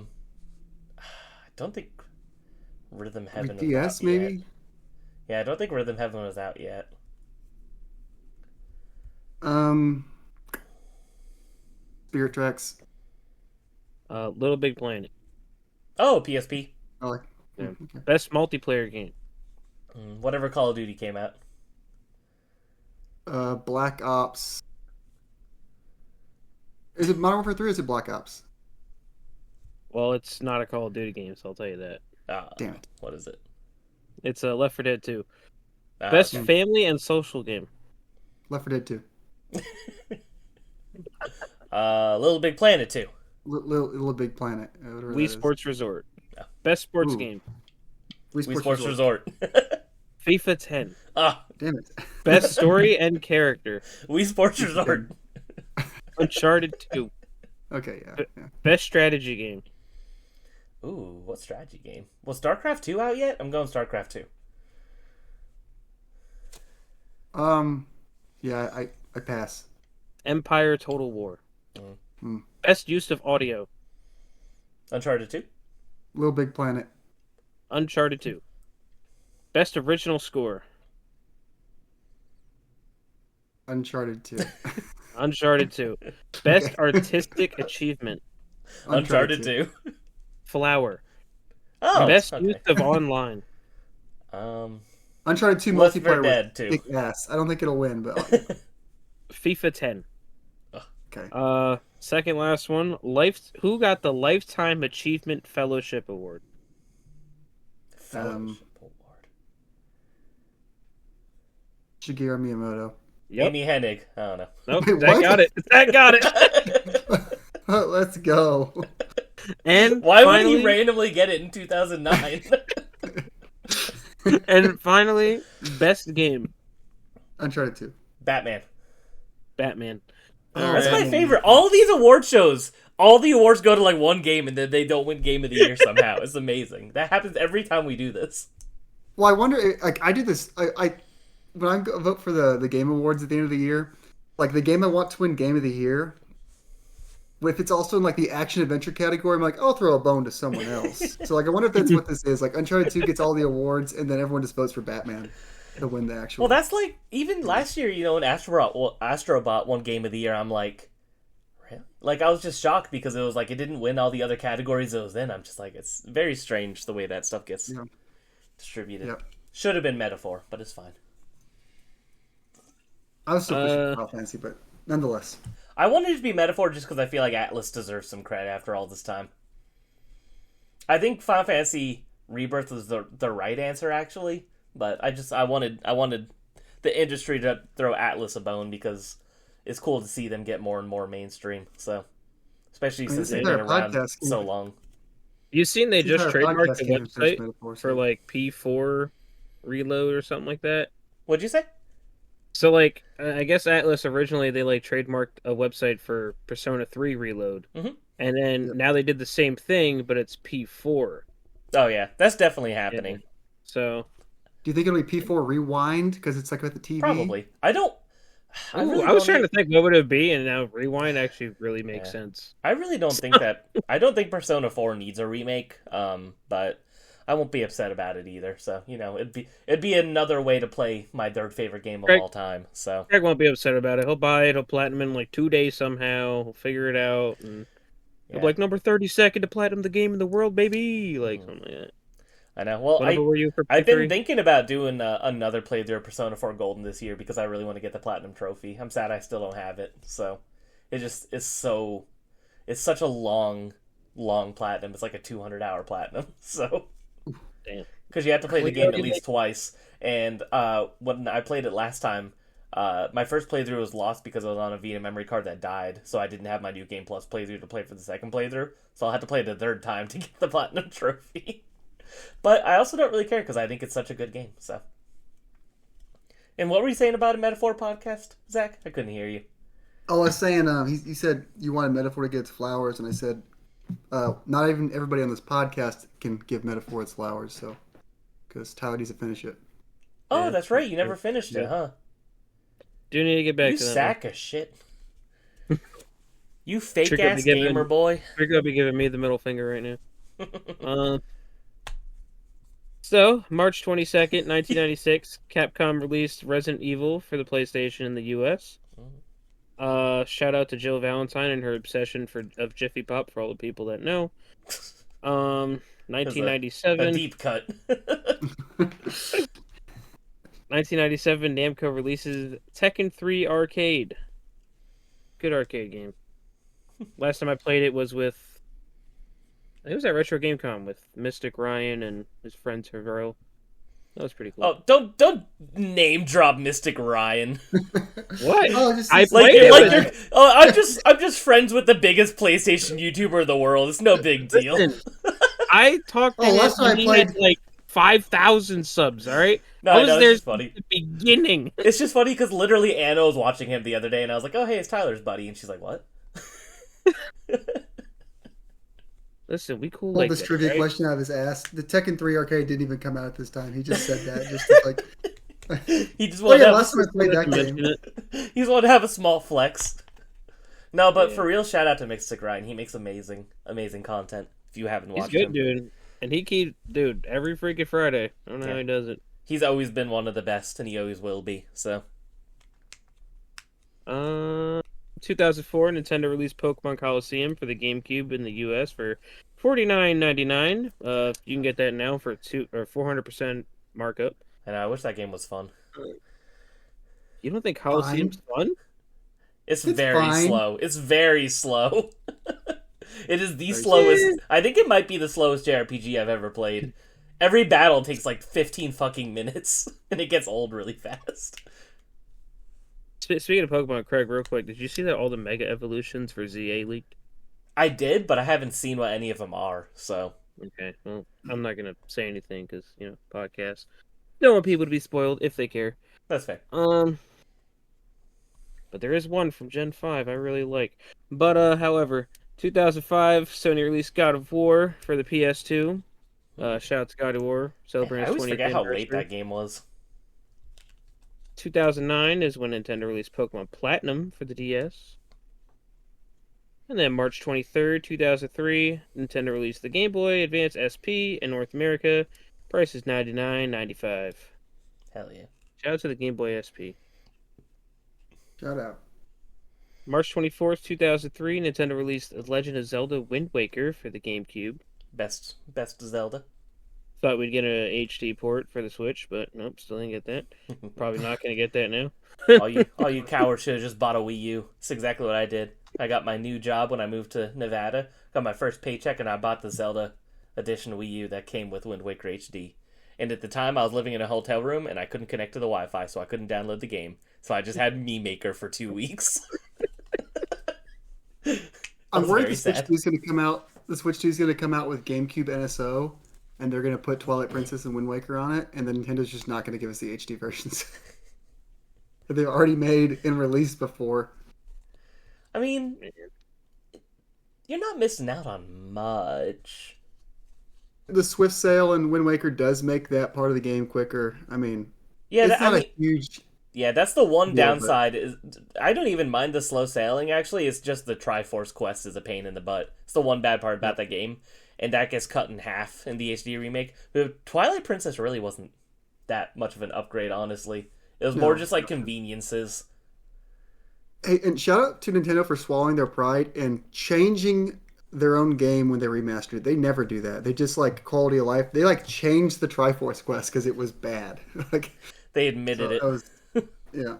don't think Rhythm Heaven. DS maybe. Yet. Yeah, I don't think Rhythm Heaven was out yet. Spirit Tracks. Little Big Planet. Oh, PSP. Oh, yeah. Okay. Best multiplayer game. Whatever Call of Duty came out. Black Ops. Is it Modern Warfare 3 or is it Black Ops? Well, it's not a Call of Duty game, so I'll tell you that. Damn it. What is it? It's Left 4 Dead 2. Best family and social game. Left 4 Dead 2. Little Big Planet 2. Little Big Planet. Wii Sports Resort. Yeah. Best sports game. Wii Sports Resort. FIFA 10. Damn it. Best story and character. Wii Sports Resort. Uncharted 2. Okay, yeah. Best strategy game. Ooh, what strategy game? Was StarCraft 2 out yet? I'm going StarCraft 2. Yeah, I pass. Empire Total War. Best use of audio. Uncharted 2. Little Big Planet. Uncharted 2. Best original score. Uncharted 2. Uncharted 2. Best artistic achievement. Uncharted 2. Flower. Oh, best use of online. Uncharted 2 multiplayer with big ass. I don't think it'll win, but FIFA 10. Okay. Second last one. Who got the Lifetime Achievement Fellowship Award? Fellowship Award. Shigeru Miyamoto. Yep. Amy Hennig. I don't know. Nope. That got it. That got it. Let's go. And why would he randomly get it in 2009? And finally, best game. Uncharted 2. Batman. That's my favorite. All these award shows, all the awards go to like one game and then they don't win Game of the Year somehow. It's amazing. That happens every time we do this. Well, I wonder, like, I do this, I when I vote for the Game Awards at the end of the year, like, the game I want to win Game of the Year, if it's also in like the action adventure category, I'm like, I'll throw a bone to someone else. So like, I wonder if that's what this is. Like, Uncharted 2 gets all the awards, and then everyone just votes for Batman to win the actual. Well, that's like even last year, when Astrobot won Game of the Year. I'm like, really? Like, I was just shocked because it was like it didn't win all the other categories it was in. I'm just like, it's very strange the way that stuff gets distributed. Yep. Should have been Metaphor, but it's fine. I was still pushing Final Fantasy, but nonetheless. I wanted it to be Metaphor just because I feel like Atlas deserves some credit after all this time. I think Final Fantasy Rebirth was the right answer, actually, but I wanted the industry to throw Atlas a bone because it's cool to see them get more and more mainstream. So, especially since they've been around so long. You seen they just trademarked the website for like P4 Reload or something like that? What'd you say? So, like, I guess Atlas originally they like trademarked a website for Persona 3 Reload, and then now they did the same thing, but it's P4. Oh yeah, that's definitely happening. Yeah. So, do you think it'll be P4 Rewind because it's like with the TV? Probably. I was trying to think what would it be, and now Rewind actually really makes sense. I really don't think that. I don't think Persona 4 needs a remake. But I won't be upset about it either. So, it'd be another way to play my third favorite game of all time. So Greg won't be upset about it. He'll buy it. He'll platinum in like 2 days somehow. He'll figure it out. And he'll be like, number 32nd to platinum the game in the world, baby. Like something like that. I know. Well, I've been thinking about doing another playthrough of Persona 4 Golden this year because I really want to get the platinum trophy. I'm sad I still don't have it. So it's such a long platinum. It's like a 200-hour platinum. So. Damn. Because you have to play the game at least twice. And when I played it last time, my first playthrough was lost because I was on a Vita memory card that died, so I didn't have my New Game Plus playthrough to play for the second playthrough, so I'll have to play it the third time to get the Platinum Trophy. But I also don't really care because I think it's such a good game, so. And what were you saying about a Metaphor podcast, Zach? I couldn't hear you. Oh, I was saying, he said you wanted Metaphor to get its flowers, and I said, not even everybody on this podcast can give Metaphor its flowers, so because Tyler needs to finish it. Oh, that's right. You never finished it, huh? Do need to get back to that. You sack of shit. You fake-ass gamer boy. You're going to be giving me the middle finger right now. So, March 22nd, 1996, Capcom released Resident Evil for the PlayStation in the U.S. Shout out to Jill Valentine and her obsession of Jiffy Pop for all the people that know. 1997. A deep cut. 1997, Namco releases Tekken 3 Arcade. Good arcade game. Last time I played it was with... I think it was at Retro GameCon with Mystic Ryan and his friend Terrell. That was pretty cool. Oh, don't name drop Mystic Ryan. What? I'm just friends with the biggest PlayStation YouTuber in the world. It's no big deal. Listen, I talked to him when he had like 5,000 subs. All right. No, it's just funny. At the beginning. It's just funny because literally Anna was watching him the other day, and I was like, "Oh, hey, it's Tyler's buddy," and she's like, "What?" Listen, we cool. Pulled this trivia question out of his ass. The Tekken 3 Arcade didn't even come out at this time. He just said that just to, like. He just wanted last time I played that game. He just wanted to have a small flex. No, but for real, shout out to Mystic Ryan. He makes amazing content. If you haven't watched him, he's good, dude. And he every freaking Friday. I don't know how he does it. He's always been one of the best, and he always will be. So. 2004, Nintendo released Pokemon Coliseum for the GameCube in the U.S. for $49.99. You can get that now for 400% markup. And I wish that game was fun. You don't think Coliseum's fun? It's very slow. It's very slow. It is the slowest. I think it might be the slowest JRPG I've ever played. Every battle takes like 15 fucking minutes, and it gets old really fast. Speaking of Pokemon, Craig, real quick, did you see that all the Mega Evolutions for ZA leaked? I did, but I haven't seen what any of them are, so... Okay, well, I'm not going to say anything, because, podcasts. Don't want people to be spoiled, if they care. That's fair. But there is one from Gen 5 I really like. But, however, 2005, Sony released God of War for the PS2. Shout out to God of War, celebrating its 20th anniversary. I always forget how late that game was. 2009 is when Nintendo released Pokemon Platinum for the DS. And then March 23rd, 2003, Nintendo released the Game Boy Advance SP in North America. Price is $99.95. Hell yeah. Shout out to the Game Boy SP. Shout out. March 24th, 2003, Nintendo released The Legend of Zelda Wind Waker for the GameCube. Best Zelda. Thought we'd get an HD port for the Switch, but nope, still didn't get that. Probably not going to get that now. all you cowards should have just bought a Wii U. It's exactly what I did. I got my new job when I moved to Nevada. Got my first paycheck, and I bought the Zelda edition Wii U that came with Wind Waker HD. And at the time, I was living in a hotel room, and I couldn't connect to the Wi-Fi, so I couldn't download the game. So I just had Mii Maker for 2 weeks. I'm worried the Switch 2 is going to come out. The Switch 2 is going to come out with GameCube NSO, and they're going to put Twilight Princess and Wind Waker on it, and then Nintendo's just not going to give us the HD versions. They've already made and released before. I mean, you're not missing out on much. The Swift Sale and Wind Waker does make that part of the game quicker. I mean, yeah, it's not a huge... Yeah, that's the one downside. Is I don't even mind the slow sailing, actually. It's just the Triforce quest is a pain in the butt. It's the one bad part about that game. And that gets cut in half in the HD remake. But Twilight Princess really wasn't that much of an upgrade, honestly. It was more just like conveniences. Hey, and shout out to Nintendo for swallowing their pride and changing their own game when they remastered. They never do that. They just like quality of life. They like changed the Triforce quest because it was bad. Like they admitted it. Yeah.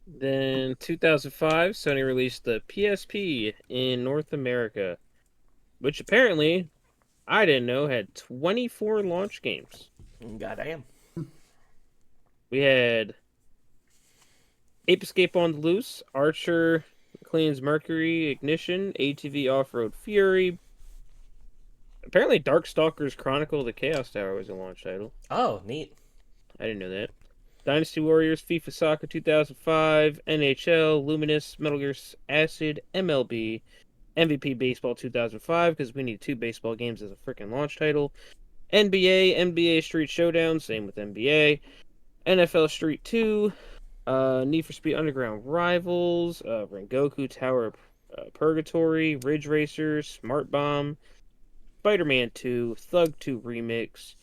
Then 2005, Sony released the PSP in North America, which apparently I didn't know had 24 launch games. Goddamn. We had Ape Escape on the Loose, Archer, Cleans Mercury, Ignition, ATV Off-Road Fury. Apparently Darkstalkers Chronicle of the Chaos Tower was a launch title. Oh, neat. I didn't know that. Dynasty Warriors, FIFA Soccer 2005, NHL, Luminous, Metal Gear Acid, MLB, MVP Baseball 2005, because we need 2 baseball games as a freaking launch title. NBA Street Showdown, same with NBA. NFL Street 2, Need for Speed Underground Rivals, Rengoku Tower Purgatory, Ridge Racer, Smart Bomb, Spider-Man 2, Thug 2 Remix,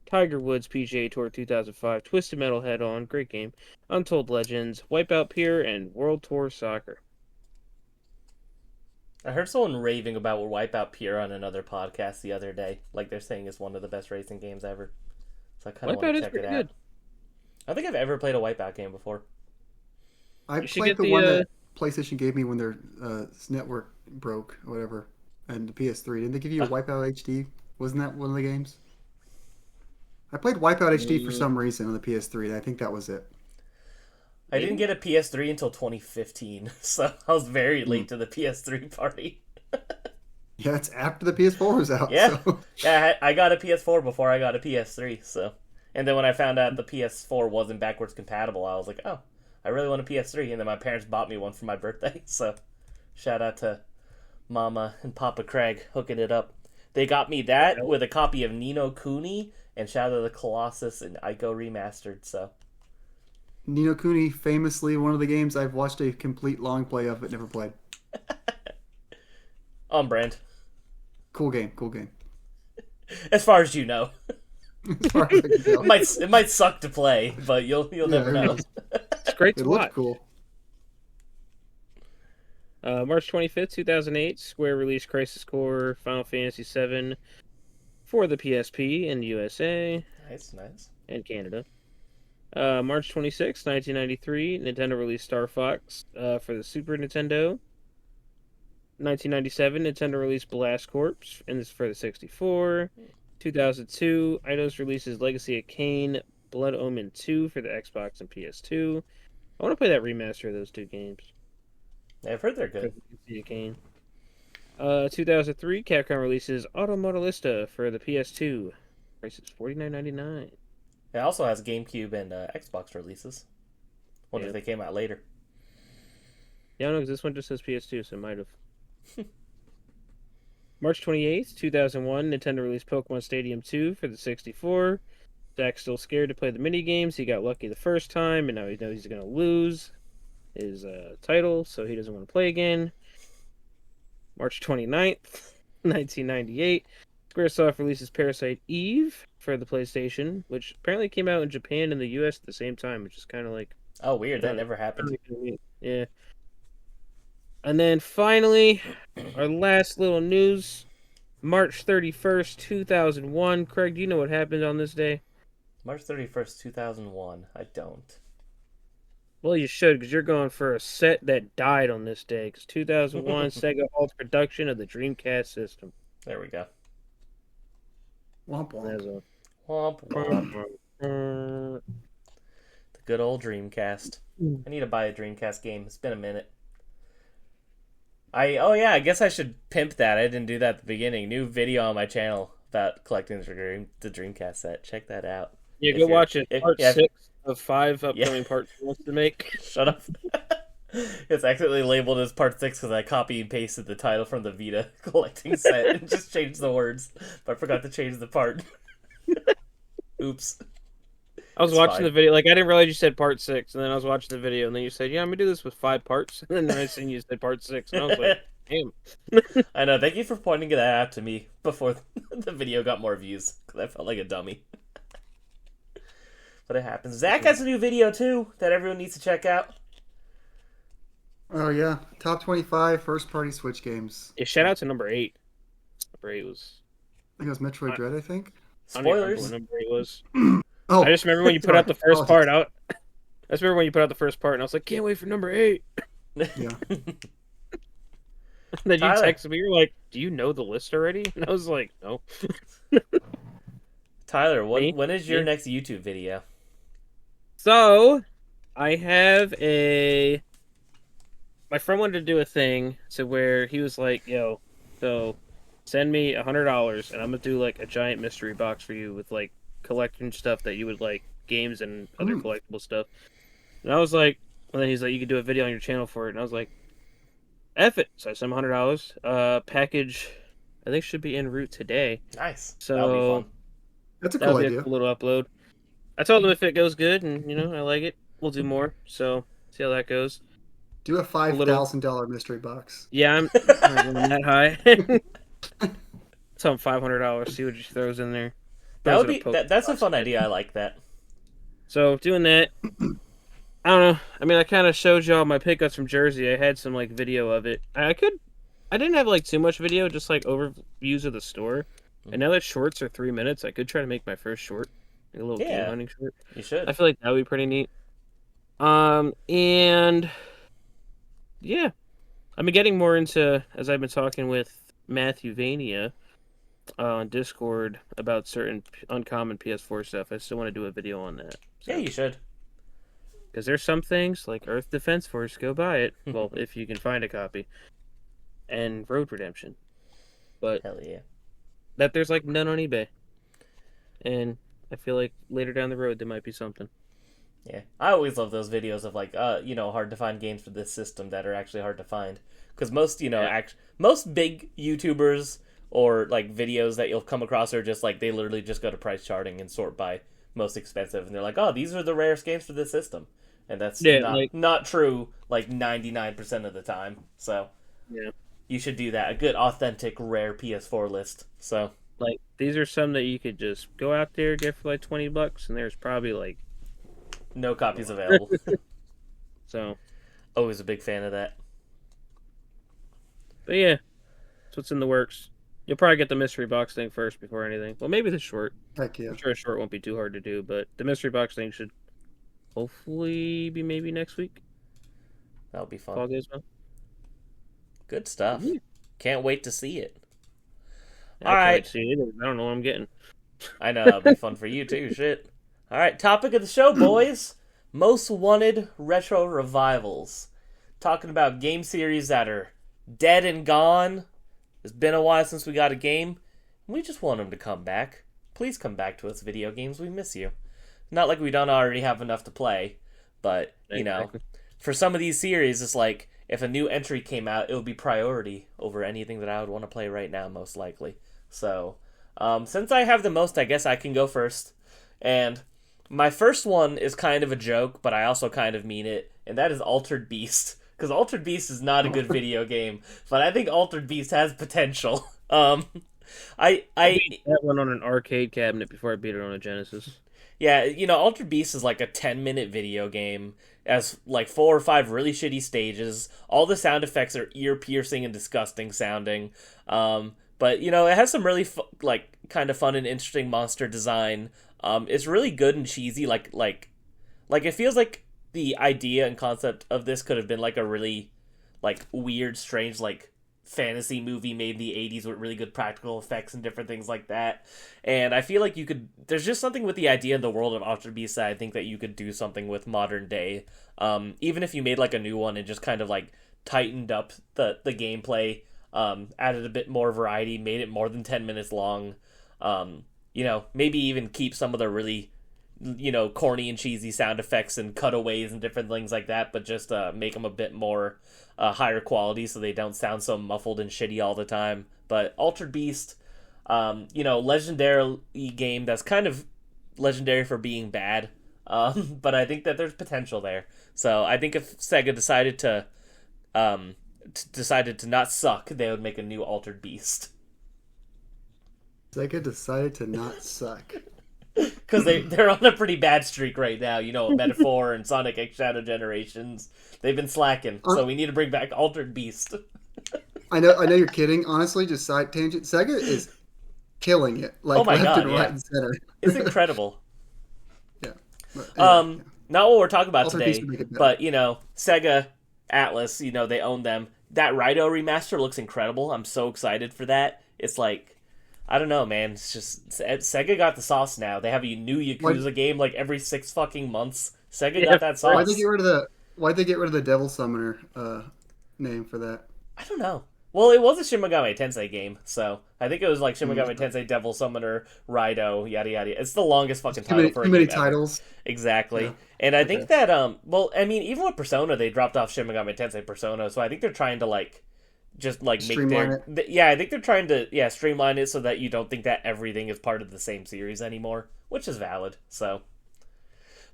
Tiger Woods PGA Tour 2005, Twisted Metal Head On, great game, Untold Legends, Wipeout Pier, and World Tour Soccer. I heard someone raving about Wipeout Pier on another podcast the other day. Like they're saying it's one of the best racing games ever. So I kind of want to check it out. Good. I don't think I've ever played a Wipeout game before. I played the one that PlayStation gave me when their network broke or whatever, and the PS3. Didn't they give you a Wipeout HD? Wasn't that one of the games? I played Wipeout HD for some reason on the PS3. I think that was it. I didn't get a PS3 until 2015, so I was very late to the PS3 party. Yeah, it's after the PS4 was out. Yeah, so. Yeah, I got a PS4 before I got a PS3, so... And then when I found out the PS4 wasn't backwards compatible, I was like, oh, I really want a PS3. And then my parents bought me one for my birthday, so shout out to Mama and Papa Craig hooking it up. They got me that with a copy of Ni no Kuni and Shadow of the Colossus and Ico Remastered, so... Ni no Kuni, famously one of the games I've watched a complete long play of but never played. On brand. Cool game. As far as you know. As far as I can tell. It might suck to play, but you'll never know. It's great to watch. It looked cool. March 25th, 2008, Square released Crisis Core Final Fantasy VII for the PSP in the USA. Nice. And Canada. March 26, 1993, Nintendo released Star Fox for the Super Nintendo. 1997, Nintendo released Blast Corps, and this is for the 64. 2002, Eidos releases Legacy of Kain, Blood Omen 2 for the Xbox and PS2. I want to play that remaster of those 2 games. Yeah, I've heard they're good. Legacy of Kain. 2003, Capcom releases Automodelista for the PS2. Price is $49.99. It also has GameCube and Xbox releases. Wonder if they came out later. Yeah, no, because this one just says PS2, so it might have. March 28th, 2001, Nintendo released Pokemon Stadium 2 for the 64. Zach's still scared to play the minigames. He got lucky the first time, and now he knows he's going to lose. his title, so he doesn't want to play again. March 29th, 1998, Squaresoft releases Parasite Eve for the PlayStation, which apparently came out in Japan and the US at the same time, which is kind of like... Oh, weird. That never happened. Yeah. And then finally, our last little news, March 31st, 2001. Craig, do you know what happened on this day? March 31st, 2001. I don't. Well, you should, because you're going for a set that died on this day. Because 2001, Sega halts production of the Dreamcast system. There we go. Womp womp. Womp womp. The good old Dreamcast. I need to buy a Dreamcast game. It's been a minute. I guess I should pimp that. I didn't do that at the beginning. New video on my channel about collecting the Dreamcast set. Check that out. Yeah, go watch it. Part 6 of 5 upcoming parts he wants to make. Shut up. It's accidentally labeled as part 6 because I copy and pasted the title from the Vita collecting set and just changed the words, but I forgot to change the part. Oops. I was watching the video, like, I didn't realize you said part 6, and then I was watching the video, and then you said, yeah, I'm gonna do this with 5 parts, and then I seen you said part 6, and I was like, damn. I know, thank you for pointing that out to me before the video got more views, because I felt like a dummy. But it happens. Zach has a new video, too, that everyone needs to check out. Oh, yeah. Top 25 first-party Switch games. Yeah, shout out to number 8. Number 8 was... I think it was Metroid Dread, I think. Spoilers. I don't even remember what number 8 was. Oh, I just remember when you put out the first part out. I just remember when you put out the first part, and I was like, can't wait for number 8. Yeah. And then you texted me, you're like, do you know the list already? And I was like, no. Tyler, when is your next YouTube video? So, I have my friend wanted to do a thing to where he was like, yo, so send me $100 and I'm going to do like a giant mystery box for you with like collecting stuff that you would like, games and other collectible stuff. And I was like, and then he's like, you could do a video on your channel for it. And I was like, F it. So I sent him $100. Package, I think, should be en route today. Nice. So that'll be fun. That's a cool idea. A cool little upload. I told him if it goes good and, you know, I like it, we'll do more. So, see how that goes. Do a $5,000 mystery box. Yeah, I'm not going that high. Tell him $500, see what he throws in there. That's a fun idea. I like that. So, doing that, I don't know. I mean, I kind of showed y'all my pickups from Jersey. I had some, like, video of it. I didn't have, like, too much video, just, like, overviews of the store. And now that shorts are 3 minutes, I could try to make my first short. Like a little game hunting short. You should. I feel like that would be pretty neat. And yeah, I've been getting more into, as I've been talking with Matthew Vania on Discord about certain uncommon PS4 stuff. I still want to do a video on that. So. Yeah, you should. Because there's some things like Earth Defense Force, go buy it. Well, if you can find a copy. And Road Redemption. But hell yeah. That there's like none on eBay. And I feel like later down the road there might be something. Yeah, I always love those videos of like, hard to find games for this system that are actually hard to find. Because most, most big YouTubers or like videos that you'll come across are just like they literally just go to price charting and sort by most expensive, and they're like, oh, these are the rarest games for this system, and that's not true like 99% of the time. So yeah, you should do that. A good authentic rare PS4 list. So. Like, these are some that you could just go out there, get for like $20, and there's probably like... no copies available. So... always a big fan of that. But yeah, that's what's in the works. You'll probably get the mystery box thing first before anything. Well, maybe the short. Heck yeah. I'm sure a short won't be too hard to do, but the mystery box thing should hopefully be maybe next week. That'll be fun. All goes well. Good stuff. Mm-hmm. Can't wait to see it. All right. I don't know what I'm getting. I know, that'll be fun for you too, shit. All right, topic of the show, boys. Most wanted retro revivals. Talking about game series that are dead and gone. It's been a while since we got a game. We just want them to come back. Please come back to us, video games. We miss you. Not like we don't already have enough to play, but, for some of these series, it's like, if a new entry came out, it would be priority over anything that I would want to play right now, most likely. So, since I have the most, I guess I can go first. And my first one is kind of a joke, but I also kind of mean it. and that is Altered Beast. Because Altered Beast is not a good video game, but I think Altered Beast has potential. I beat that one on an arcade cabinet before I beat it on a Genesis. Yeah, Altered Beast is like a 10-minute video game. Has like 4 or 5 really shitty stages. All the sound effects are ear-piercing and disgusting sounding. But it has some really kind of fun and interesting monster design. It's really good and cheesy. Like it feels like the idea and concept of this could have been like a really like weird, strange like fantasy movie made in the 80s with really good practical effects and different things like that. And I feel like there's just something with the idea in the world of Altered Beast that I think that you could do something with modern day. Even if you made like a new one and just kind of like tightened up the gameplay, added a bit more variety, made it more than 10 minutes long, maybe even keep some of the really corny and cheesy sound effects and cutaways and different things like that, but just make them a bit more higher quality so they don't sound so muffled and shitty all the time. But Altered Beast, legendary game that's kind of legendary for being bad, but I think that there's potential there. So I think if Sega decided to not suck, they would make a new Altered Beast. Sega decided to not suck. Because they're on a pretty bad streak right now. Metaphor and Sonic X Shadow Generations. They've been slacking, so we need to bring back Altered Beast. I know you're kidding. Honestly, just side tangent. Sega is killing it. Like, oh my left God, and right and center. It's incredible. Yeah. Anyway, Not what we're talking about Altered today, but, Sega, Atlas, they own them. That Raito remaster looks incredible. I'm so excited for that. It's like, I don't know, man. It's just Sega got the sauce now. They have a new Yakuza game like every 6 fucking months. Sega got that sauce. Why'd they get rid of the Devil Summoner name for that? I don't know. Well, it was a Shin Megami Tensei game, so I think it was like Shin Megami Tensei, Devil Summoner, Raito, yada yada. It's the longest fucking title for a game. Too many titles. Exactly. Yeah. And I think that even with Persona, they dropped off Shin Megami Tensei Persona, so I think they're trying to just make streamline it. Yeah, I think they're trying to streamline it so that you don't think that everything is part of the same series anymore, which is valid. So,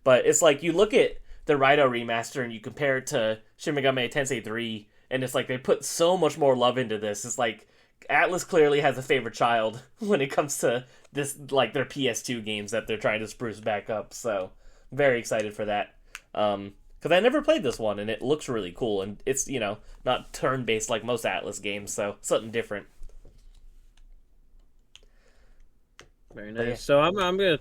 but it's like you look at the Raito remaster and you compare it to Shin Megami Tensei 3, and it's like they put so much more love into this. It's like Atlas clearly has a favorite child when it comes to this, like their PS2 games that they're trying to spruce back up. So, very excited for that. Because I never played this one, and it looks really cool, and it's, not turn-based like most Atlas games, so something different. Very nice. Yeah. So I'm gonna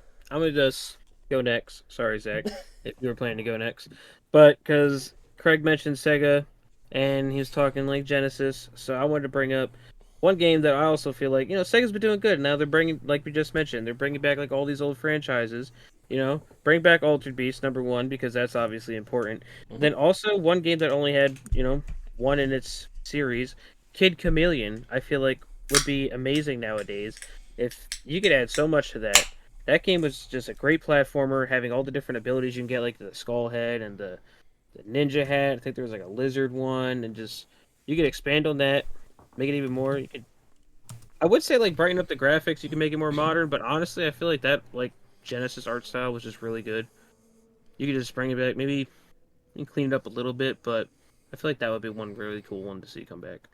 just go next. Sorry, Zach, if you were planning to go next. But, because Craig mentioned Sega, and he was talking like Genesis, so I wanted to bring up one game that I also feel like, Sega's been doing good. Now they're bringing, like we just mentioned, they're bringing back like all these old franchises. Bring back Altered Beast, number 1, because that's obviously important. Mm-hmm. Then also one game that only had, one in its series, Kid Chameleon, I feel like would be amazing nowadays. If you could add so much to that. That game was just a great platformer, having all the different abilities you can get, like the skull head and the ninja hat. I think there was like a lizard one, and just, you could expand on that, make it even more. I would say like brighten up the graphics, you can make it more modern, but honestly I feel like that Genesis art style was just really good. You could just bring it back, maybe you can clean it up a little bit, but I feel like that would be one really cool one to see come back.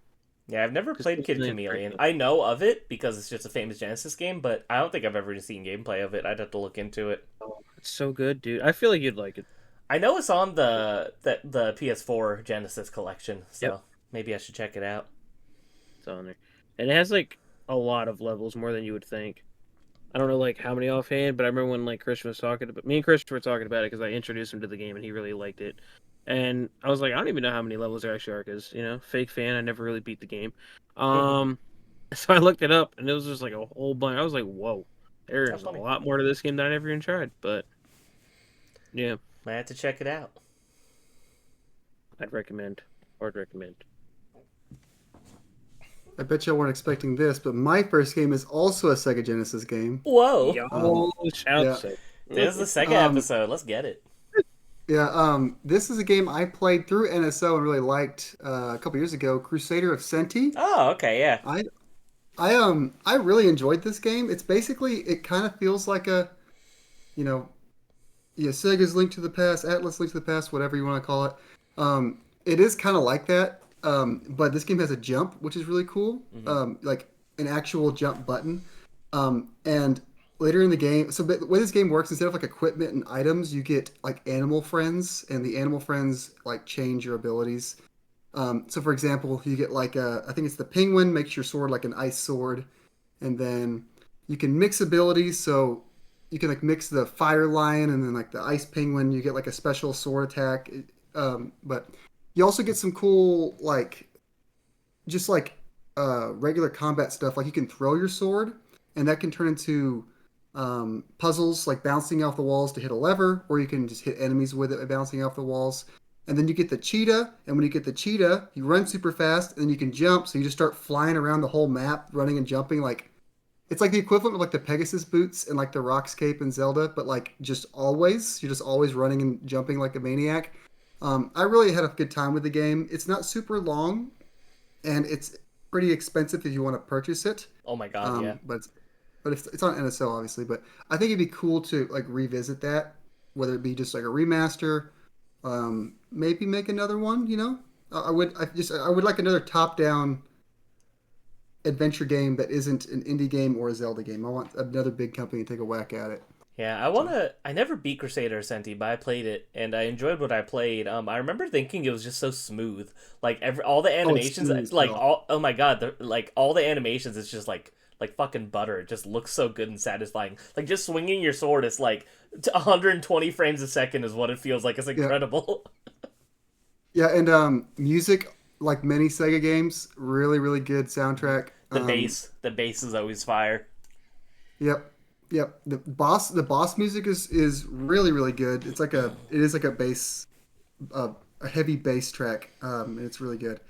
Yeah, I've never played Kid Chameleon. I know of it because it's just a famous Genesis game, but I don't think I've ever seen gameplay of it. I'd have to look into it. Oh, it's so good, dude. I feel like you'd like it. I know it's on the PS4 Genesis collection, so maybe I should check it out. It's on there. And it has a lot of levels, more than you would think. I don't know how many offhand, but I remember when Christian was talking about, me and Christian were talking about it because I introduced him to the game and he really liked it. And I was like, I don't even know how many levels there actually are because, fake fan, I never really beat the game. So I looked it up and it was just a whole bunch. I was like, whoa, there's a lot more to this game than I never even tried. But yeah, might have to check it out. I'd recommend. I bet y'all weren't expecting this, but my first game is also a Sega Genesis game. Whoa! Shout! This is the Sega episode. Let's get it. Yeah, this is a game I played through NSO and really liked a couple years ago. Crusader of Senti. Oh, okay, yeah. I really enjoyed this game. It's basically, it kind of feels like a, Yeah, Sega's Link to the Past, Atlas Link to the Past, whatever you want to call it. It is kind of like that, but this game has a jump, which is really cool. Mm-hmm. Like an actual jump button. And later in the game, so the way this game works, instead of like equipment and items, you get like animal friends, and the animal friends like change your abilities. So for example, you get like I think it's the penguin makes your sword like an ice sword, and then you can mix abilities. So you can like mix the fire lion and then like the ice penguin. You get like a special sword attack. But you also get some cool like just like regular combat stuff. Like you can throw your sword, and that can turn into puzzles like bouncing off the walls to hit a lever, or you can just hit enemies with it by bouncing off the walls. And then you get the cheetah, and when you get the cheetah, you run super fast, and then you can jump. So you just start flying around the whole map, running and jumping. Like it's like the equivalent of like the Pegasus boots and like the Rock's cape in Zelda, but like just always, you're just always running and jumping like a maniac. I really had a good time with the game. It's not super long, and it's pretty expensive if you want to purchase it. Oh my god, yeah. But it's on NSO obviously. But I think it'd be cool to like revisit that, whether it be just like a remaster, maybe make another one. You know, I would like another top-down adventure game that isn't an indie game or a Zelda game. I want another big company to take a whack at it. Yeah, I never beat Crusader Ascenti, but I played it and I enjoyed what I played. I remember thinking it was just so smooth. Like all the animations, oh my god, like all the animations, it's just like fucking butter. It just looks so good and satisfying. Like just swinging your sword is like 120 frames a second is what it feels like. It's incredible. Yeah, and music like many Sega games, really really good soundtrack. The bass is always fire. Yep. Yep, the boss music is really really good. It is like a bass, a heavy bass track, and it's really good.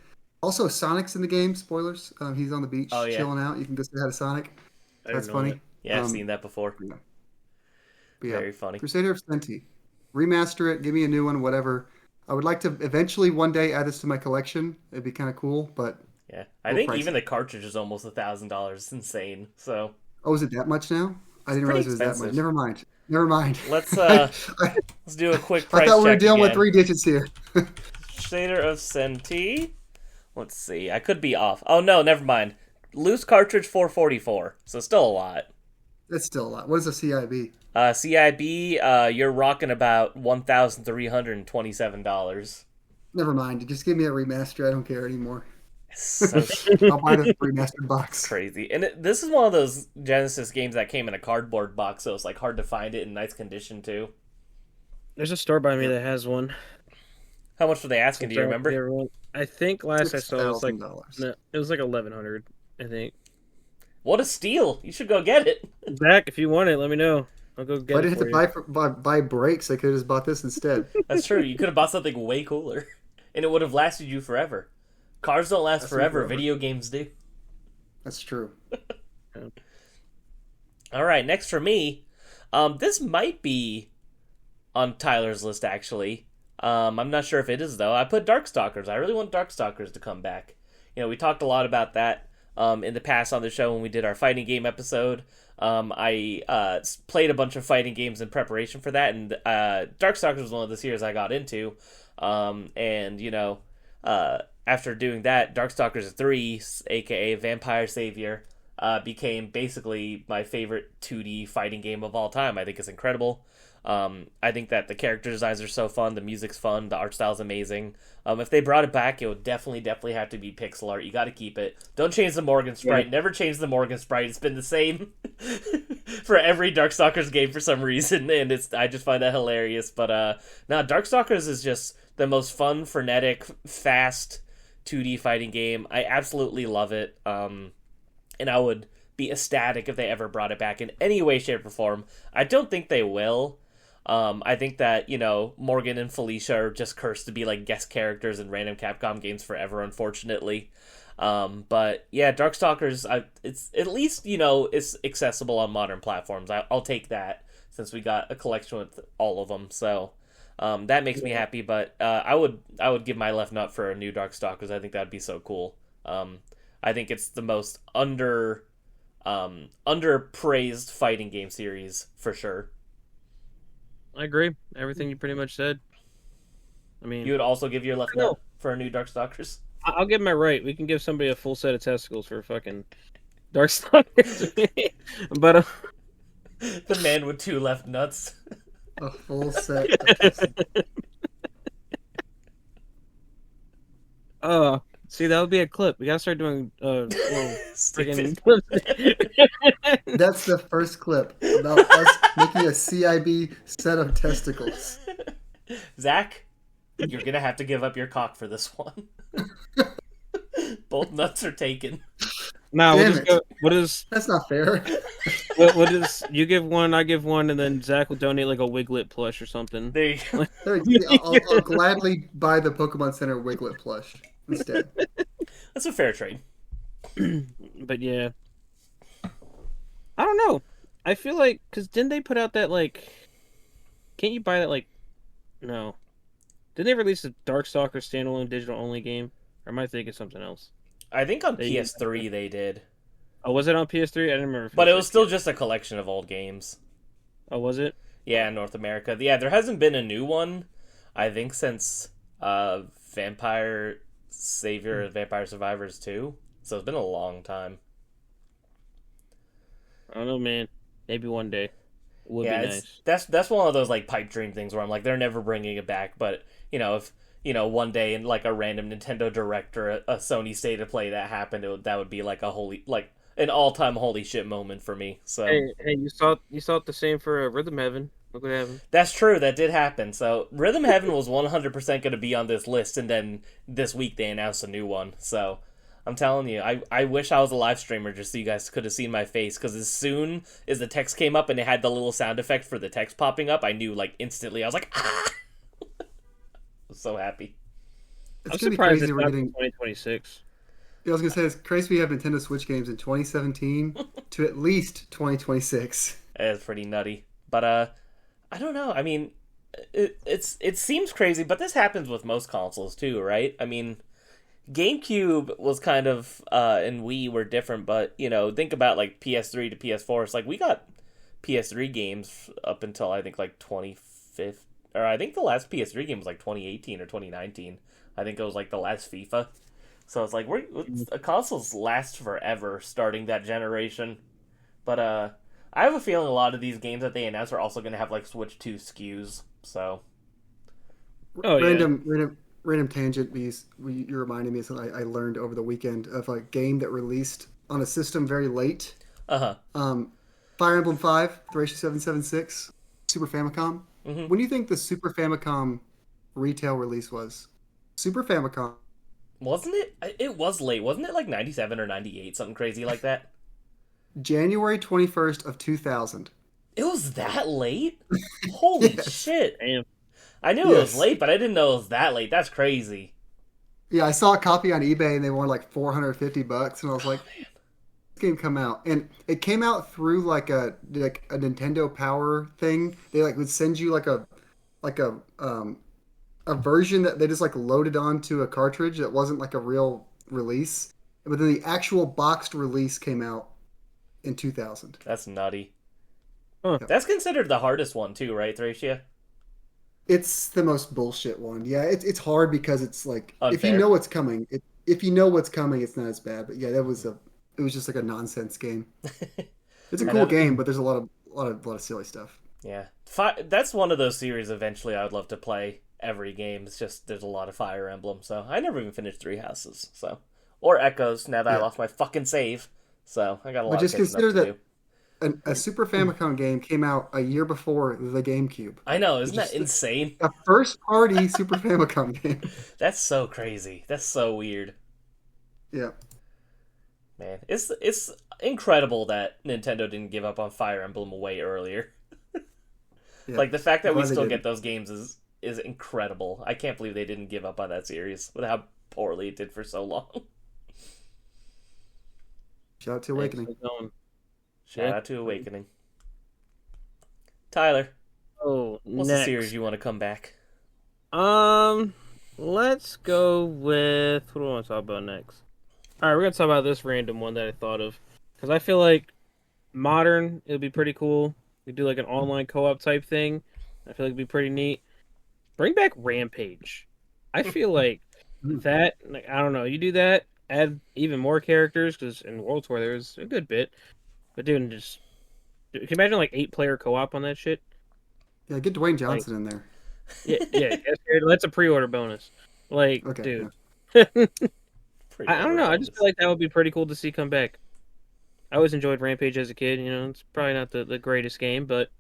Also, Sonic's in the game. Spoilers. He's on the beach chilling out. You can go say hi to Sonic. That's funny. That. Yeah, I've seen that before. Yeah. Very funny. Crusader of Senti. Remaster it. Give me a new one. Whatever. I would like to eventually one day add this to my collection. It'd be kind of cool, but yeah, I think even the cartridge is almost $1,000. It's insane. So. Oh, is it that much now? I didn't realize it was that much. Never mind. Let's do a quick price check. I thought we were dealing with 3 digits here. Crusader of Senti. Let's see. I could be off. Oh no, never mind. Loose cartridge $444. So still a lot. That's still a lot. What is a CIB? CIB, you're rocking about $1,327. Never mind. Just give me a remaster. I don't care anymore. So I'll buy the remastered box. Crazy. And this is one of those Genesis games that came in a cardboard box, so it's like hard to find it in nice condition too. There's a store by me that has one. How much were they asking? Do you remember? I think last I saw it was like it was like $1,100. I think. What a steal! You should go get it. Back if you want it. Let me know. I'll go get it. I didn't have to buy brakes. I could have just bought this instead. That's true. You could have bought something way cooler, and it would have lasted you forever. Cars don't last forever. Video games do. That's true. All right, next for me. This might be on Tyler's list, actually. I'm not sure if it is, though. I put Darkstalkers. I really want Darkstalkers to come back. You know, we talked a lot about that in the past on the show when we did our fighting game episode. I played a bunch of fighting games in preparation for that, and Darkstalkers was one of the series I got into. And, you know... after doing that, Darkstalkers 3, aka Vampire Savior, became basically my favorite 2D fighting game of all time. I think it's incredible. I think that the character designs are so fun, the music's fun, the art style's amazing. If they brought it back, it would definitely have to be pixel art. You gotta keep it. Don't change the Morgan sprite. Yeah. Never change the Morgan sprite. It's been the same for every Darkstalkers game for some reason, and I just find that hilarious. But no, Darkstalkers is just the most fun, frenetic, fast 2D fighting game. I absolutely love it. And I would be ecstatic if they ever brought it back in any way, shape, or form. I don't think they will. I think that, you know, Morgan and Felicia are just cursed to be like guest characters in random Capcom games forever, unfortunately. But yeah, Darkstalkers, it's at least, you know, it's accessible on modern platforms. I'll take that since we got a collection with all of them. So that makes me happy. But I would give my left nut for a new Darkstalkers. I think that'd be so cool. I think it's the most underpraised fighting game series for sure. I agree. Everything you pretty much said. I mean, You would also give your left no, nut for a new Darkstalkers? I'll give my right. We can give somebody a full set of testicles for fucking Darkstalkers. But The man with 2 left nuts. A full set of testicles. See, that would be a clip. We gotta start doing Stupid. That's the first clip about us making a CIB set of testicles. Zach, you're gonna have to give up your cock for this one. Both nuts are taken. No, Damn we'll just go. What is? That's not fair. What is? You give one, I give one, and then Zach will donate like a Wiglet plush or something. There you go. I'll gladly buy the Pokemon Center Wiglet plush instead. That's a fair trade. But yeah, I don't know. I feel like because didn't they put out that like? Can't you buy that like? No, didn't they release a Darkstalker standalone digital only game? Or am I thinking something else? I think on PS3 they did. Oh, was it on PS3? I didn't remember. But it was still just a collection of old games. Oh, was it? Yeah, in North America. Yeah, there hasn't been a new one, I think, since Vampire Savior, Vampire Survivors 2. So it's been a long time. I don't know, man. Maybe one day. Would be nice. That's one of those like pipe dream things where I'm like, they're never bringing it back. But if one day in like a random Nintendo Direct or a Sony State of Play that happened, that would be like an all-time holy shit moment for me. So hey, you saw it the same for Rhythm Heaven. Look what happened. That's true. That did happen. So Rhythm Heaven was 100% going to be on this list, and then this week they announced a new one. So I'm telling you, I wish I was a live streamer just so you guys could have seen my face, because as soon as the text came up and it had the little sound effect for the text popping up, I knew like instantly. I was like, ah! I was so happy. I'm surprised it's not 2026. I was gonna say it's crazy we have Nintendo Switch games in 2017 to at least 2026. It's pretty nutty, but I don't know. I mean, it seems crazy, but this happens with most consoles too, right? I mean, GameCube was kind of and Wii were different, but think about like PS3 to PS4. It's like we got PS3 games up until I think like 25th, or I think the last PS3 game was like 2018 or 2019. I think it was like the last FIFA. So it's like consoles last forever starting that generation. But I have a feeling a lot of these games that they announced are also going to have like Switch 2 SKUs. So random tangent. You reminded me of something I learned over the weekend of a game that released on a system very late. Fire Emblem 5, Thracia 776, Super Famicom. Mm-hmm. When do you think the Super Famicom retail release was? Super Famicom. Wasn't it? It was late. Wasn't it like 97 or 98, something crazy like that? January 21st of 2000. It was that late? Holy shit. Damn. I knew it was late, but I didn't know it was that late. That's crazy. Yeah, I saw a copy on eBay and they wanted like $450, and I was like, man. This game come out. And it came out through like a Nintendo Power thing. They like would send you like a version that they just like loaded onto a cartridge that wasn't like a real release. But then the actual boxed release came out in 2000. That's nutty. Huh. That's considered the hardest one too, right, Thracia? It's the most bullshit one. Yeah, it's hard because it's like Unfair. if you know what's coming, it's not as bad. But yeah, it was just like a nonsense game. It's a cool game, but there's a lot of silly stuff. Yeah, that's one of those series. Eventually, I would love to play every game. It's just there's a lot of Fire Emblem, so I never even finished Three Houses, or Echoes. Now that I lost my fucking save, so I got a lot. But just consider that a Super Famicom game came out a year before the GameCube. I know, isn't that insane? A first-party Super Famicom game. That's so crazy. That's so weird. Yeah. Man, it's incredible that Nintendo didn't give up on Fire Emblem way earlier. Yeah. Like the fact that we still get those games is incredible. I can't believe they didn't give up on that series with how poorly it did for so long. Shout out to Awakening. Shout out to Awakening. Tyler. What's the series you want to come back? Let's go with what do I want to talk about next? Alright, we're gonna talk about this random one that I thought of. Because I feel like modern, it would be pretty cool. We do like an online co-op type thing. I feel like it'd be pretty neat. Bring back Rampage. I feel like that. Like, I don't know. You do that, add even more characters because in World Tour there was a good bit. But dude, just can you imagine like 8-player co-op on that shit? Yeah, get Dwayne Johnson in there. Yeah. That's a pre-order bonus. Like, okay, dude. Yeah. I don't know. I just feel like that would be pretty cool to see come back. I always enjoyed Rampage as a kid. You know, it's probably not the greatest game, but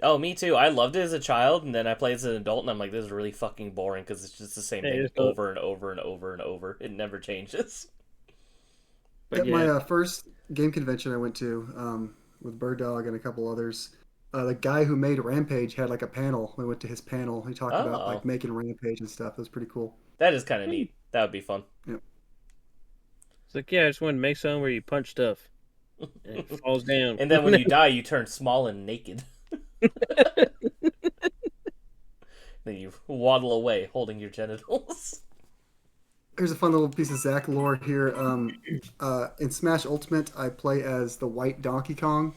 oh, me too. I loved it as a child, and then I played as an adult, and I'm like, this is really fucking boring because it's just the same thing over and over and over and over. It never changes. But my first game convention I went to with Bird Dog and a couple others, the guy who made Rampage had like a panel. We went to his panel. He talked about like making Rampage and stuff. It was pretty cool. That is kind of neat. That would be fun. Yep. It's like, I just wanted to make something where you punch stuff and it falls down. And then when you die, you turn small and naked. Then you waddle away holding your genitals. Here's a fun little piece of Zach lore here. In Smash Ultimate, I play as the White Donkey Kong,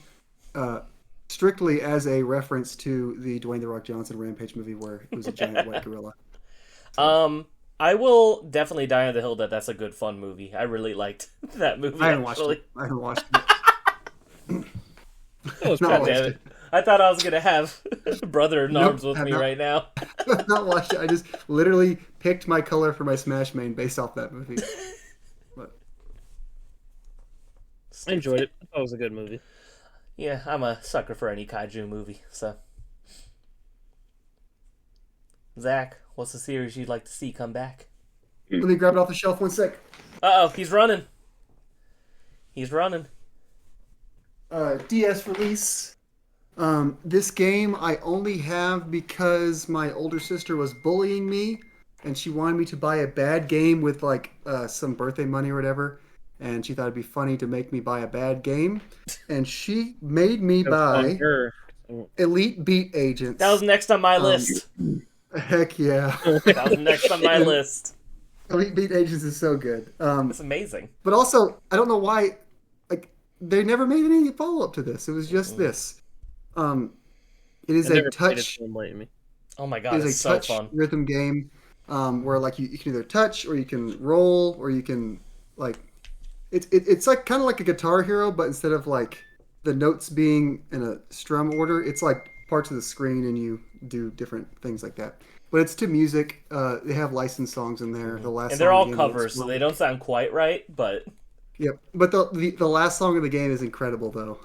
strictly as a reference to the Dwayne "The Rock" Johnson Rampage movie where it was a giant white gorilla. I will definitely die on the hill that that's a good fun movie. I really liked that movie. I haven't watched it. God damn it. I thought I was going to have brother in arms with me right now. I've not watched it. I just literally picked my color for my Smash main based off that movie. But... I enjoyed it. That was a good movie. Yeah, I'm a sucker for any kaiju movie, so. Zach, what's the series you'd like to see come back? Let me grab it off the shelf 1 sec. Uh-oh, he's running. He's running. DS release. This game I only have because my older sister was bullying me, and she wanted me to buy a bad game with like some birthday money or whatever, and she thought it'd be funny to make me buy a bad game, and she made me buy Elite Beat Agents. That was next on my list. Heck yeah. That was next on my list. Elite Beat Agents is so good. It's amazing. But also, I don't know why, like, they never made any follow-up to this. It was just this. It is a touch. Oh my god, it's so fun. Rhythm game where like you can either touch or you can roll or you can like it's like kind of like a Guitar Hero, but instead of like the notes being in a strum order, it's like parts of the screen and you do different things like that. But it's to music. They have licensed songs in there. The last and they're all covers, so they don't sound quite right, but yep. But the last song of the game is incredible though.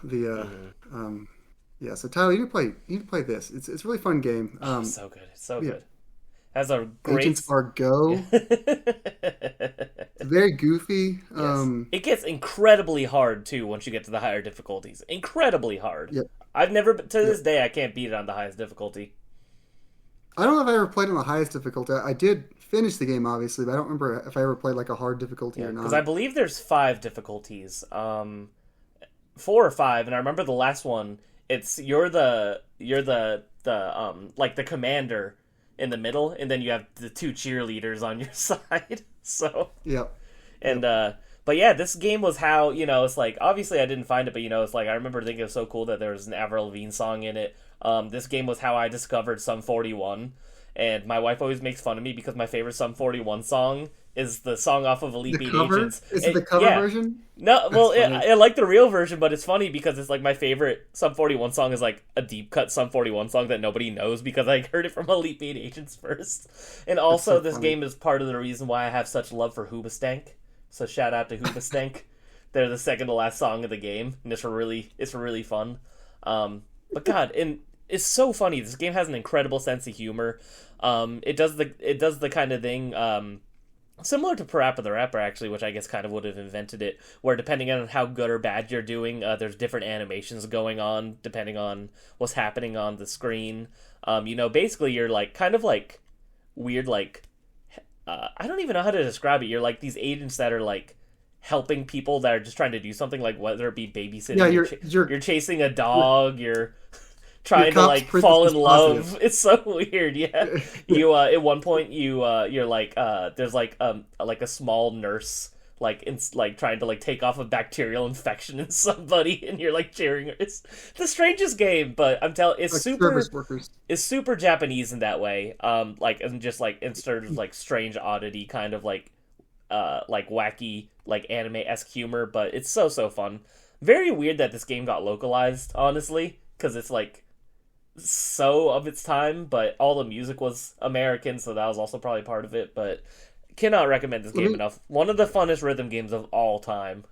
Yeah, so Tyler, you need to play this. It's a really fun game. It's so good. It's so good. Has a great Agents are Go. It's very goofy. Yes. It gets incredibly hard too once you get to the higher difficulties. Incredibly hard. Yep. I've never this day I can't beat it on the highest difficulty. I don't know if I ever played on the highest difficulty. I did finish the game obviously, but I don't remember if I ever played like a hard difficulty or not. Because I believe there's 5 difficulties. 4 or 5, and I remember the last one. It's you're the like the commander in the middle, and then you have the 2 cheerleaders on your side. So and but yeah, this game was how it's like obviously I didn't find it, but it's like I remember thinking it was so cool that there was an Avril Lavigne song in it. This game was how I discovered Sum 41, and my wife always makes fun of me because my favorite Sum 41 song is the song off of Elite Beat Agents. Is it the cover version? No, well, I like the real version, but it's funny because it's like my favorite Sum 41 song is like a deep cut Sum 41 song that nobody knows because I heard it from Elite Beat Agents first. And also, this game is part of the reason why I have such love for Hoobastank. So shout out to Hoobastank. They're the second to last song of the game, and it's really fun. But God, and it's so funny. This game has an incredible sense of humor. It does the kind of thing. Similar to Parappa the Rapper, actually, which I guess kind of would have invented it, where depending on how good or bad you're doing, there's different animations going on depending on what's happening on the screen. Basically you're like kind of like weird, like I don't even know how to describe it. You're like these agents that are like helping people that are just trying to do something, like whether it be babysitting. Yeah, you're chasing a dog. You're trying to like fall in love. Positive. It's so weird. Yeah, you at one point you're like there's like a small nurse like trying to like take off a bacterial infection in somebody, and you're like cheering. It's the strangest game, but I'm telling, it's super Japanese in that way. Like, and just like instead of like strange oddity, kind of like wacky like anime-esque humor, but it's so fun. Very weird that this game got localized, honestly, because it's like so of its time, but all the music was American, so that was also probably part of it. But cannot recommend this game enough. One of the funnest rhythm games of all time.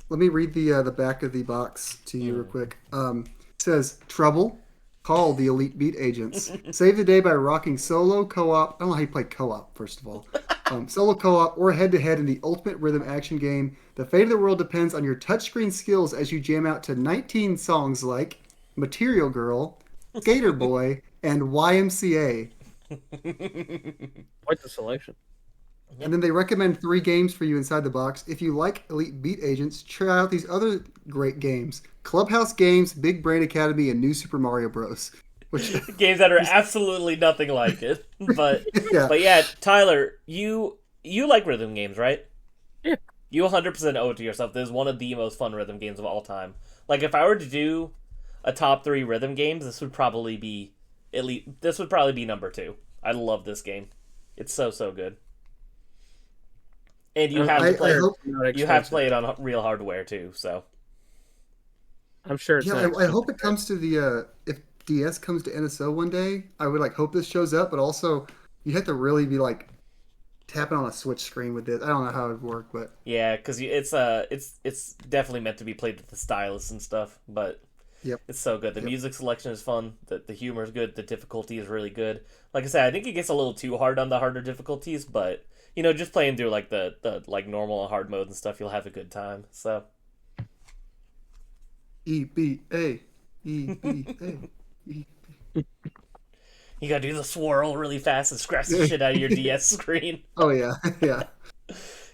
Let me read the back of the box to you real quick. It says, Trouble, call the Elite Beat Agents. Save the day by rocking solo, co-op. I don't know how you play co-op, first of all. Solo co-op or head-to-head in the ultimate rhythm action game. The fate of the world depends on your touchscreen skills as you jam out to 19 songs like Material Girl, Skater Boy, and YMCA. Quite the selection. And then they recommend 3 games for you inside the box. If you like Elite Beat Agents, try out these other great games. Clubhouse Games, Big Brain Academy, and New Super Mario Bros. Which games that are absolutely nothing like it. But yeah, Tyler, you like rhythm games, right? Yeah. You 100% owe it to yourself. This is one of the most fun rhythm games of all time. Like, if I were to do a top 3 rhythm games, this would probably be number 2. I love this game. It's so good. And you have to play it on real hardware too, so I'm sure it's I hope it comes to the if DS comes to NSO one day, I would like hope this shows up, but also you have to really be like tapping on a Switch screen with this. I don't know how it would work, but yeah, because it's definitely meant to be played with the stylus and stuff, but it's so good. The music selection is fun, the humor is good, the difficulty is really good. Like I said, I think it gets a little too hard on the harder difficulties, but you know, just playing through like the like normal and hard mode and stuff, you'll have a good time. So EBA. You gotta do the swirl really fast and scratch the shit out of your DS screen. Oh yeah.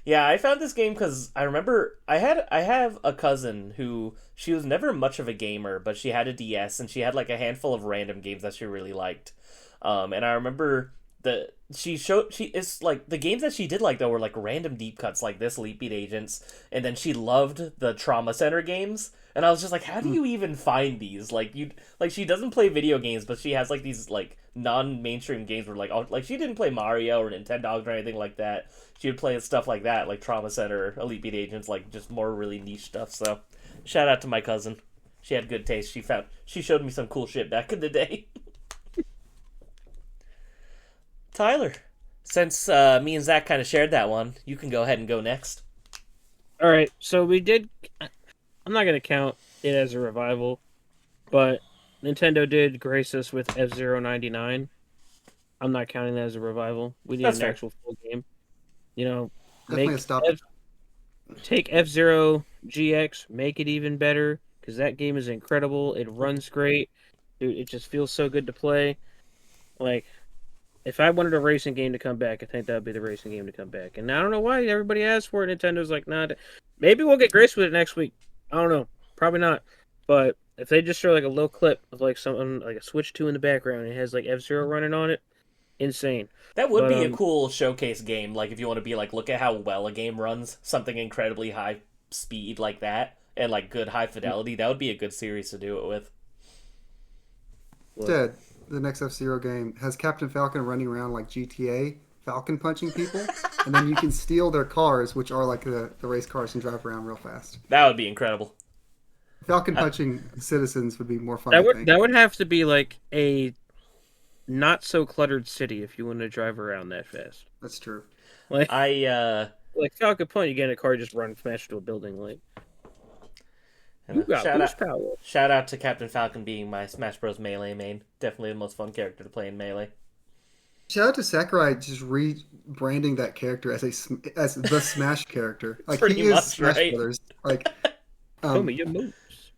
Yeah, I found this game because I remember I have a cousin who, she was never much of a gamer, but she had a DS and she had like a handful of random games that she really liked. And I remember it's like the games that she did like though were like random deep cuts like this Elite Beat Agents, and then she loved the Trauma Center games, and I was just like, how do you even find these? Like she doesn't play video games, but she has like these like non-mainstream games where like she didn't play Mario or Nintendogs or anything like that. She would play stuff like that, like Trauma Center, Elite Beat Agents, like just more really niche stuff. So shout out to my cousin. She had good taste. She showed me some cool shit back in the day. Tyler, since me and Zach kind of shared that one, you can go ahead and go next. All right, so we did. I'm not going to count it as a revival, but Nintendo did grace us with F-Zero 99. I'm not counting that as a revival. We need an actual full game. You know, take F-Zero GX, make it even better, because that game is incredible. It runs great. Dude, it just feels so good to play. Like, if I wanted a racing game to come back, I think that would be the racing game to come back. And I don't know why everybody asked for it. Nintendo's like, nah. Maybe we'll get grace with it next week. I don't know. Probably not. But if they just show like a low clip of like something like a Switch 2 in the background and it has like F-Zero running on it, insane. That would be a cool showcase game. Like if you want to be like, look at how well a game runs, something incredibly high speed like that, and like good high fidelity. That would be a good series to do it with. Dead. The next F-Zero game has Captain Falcon running around like GTA, Falcon punching people, and then you can steal their cars, which are like the race cars, and drive around real fast. That would be incredible. Falcon punching citizens would be more fun. That would have to be like a not so cluttered city if you want to drive around that fast. That's true. Like Falcon Punch, you get in a car, just run smash into a building. Like you got boost power. Shout out to Captain Falcon being my Smash Bros. Melee main. Definitely the most fun character to play in Melee. Shout out to Sakurai just rebranding that character as the Smash character. Like pretty he is much, Smash right? Brothers. Like show me your moves.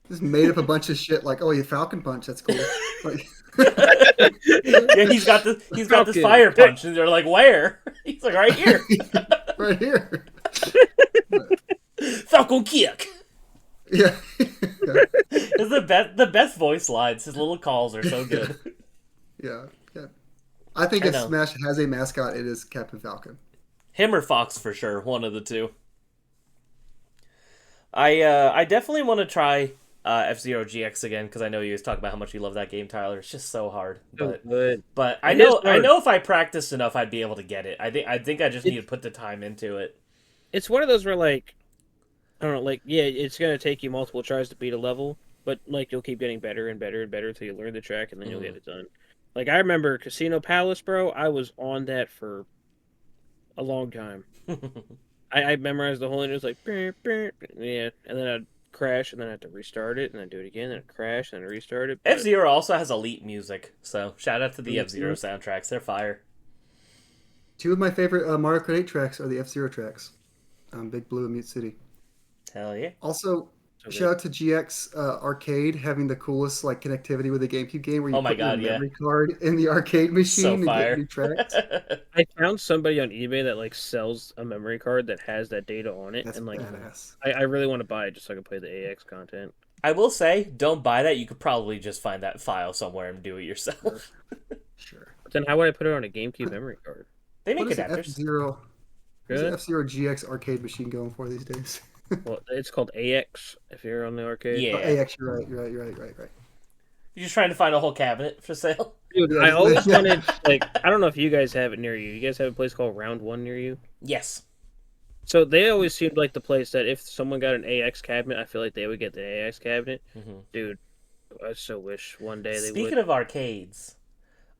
Just made up a bunch of shit like, oh, you Falcon Punch, that's cool. Like, yeah, he's got this fire punch, and they're like, where? He's like, right here. Right here. Falcon Kick. Yeah. It's the best voice lines. His little calls are so good. Yeah. I think if Smash has a mascot, it is Captain Falcon. Him or Fox for sure, one of the two. I definitely want to try F-Zero GX again because I know you guys talk about how much you love that game, Tyler. It's just so hard, but I know if I practiced enough, I'd be able to get it. I think I just need to put the time into it. It's one of those where like I don't know, like yeah, it's gonna take you multiple tries to beat a level, but like you'll keep getting better and better and better until you learn the track and then you'll get it done. Like I remember Casino Palace, bro. I was on that for a long time. I memorized the whole and it was like yeah, and then I'd crash and then I had to restart it and then do it again and then crash and then restart it. But... F-Zero also has elite music, so shout out to the F-Zero soundtracks. They're fire. Two of my favorite Mario Kart 8 tracks are the F-Zero tracks. Big Blue and Mute City. Hell yeah. Also, shout out to GX Arcade having the coolest like connectivity with the GameCube game where you put your memory card in the arcade machine and get new tracks. I found somebody on eBay that like sells a memory card that has that data on it. That's and like badass. I really want to buy it just so I can play the AX content. I will say, don't buy that. You could probably just find that file somewhere and do it yourself. Sure. But then how would I put it on a GameCube memory card? They make adapters. F-Zero. What's the F-Zero GX arcade machine going for these days? Well, it's called AX if you're on the arcade. Yeah, AX. You're right. You're just trying to find a whole cabinet for sale. Dude, I always wanted like I don't know if you guys have it near you. You guys have a place called Round One near you? Yes. So they always seemed like the place that if someone got an AX cabinet, I feel like they would get the AX cabinet. Dude, I so wish one day they would. Speaking of arcades,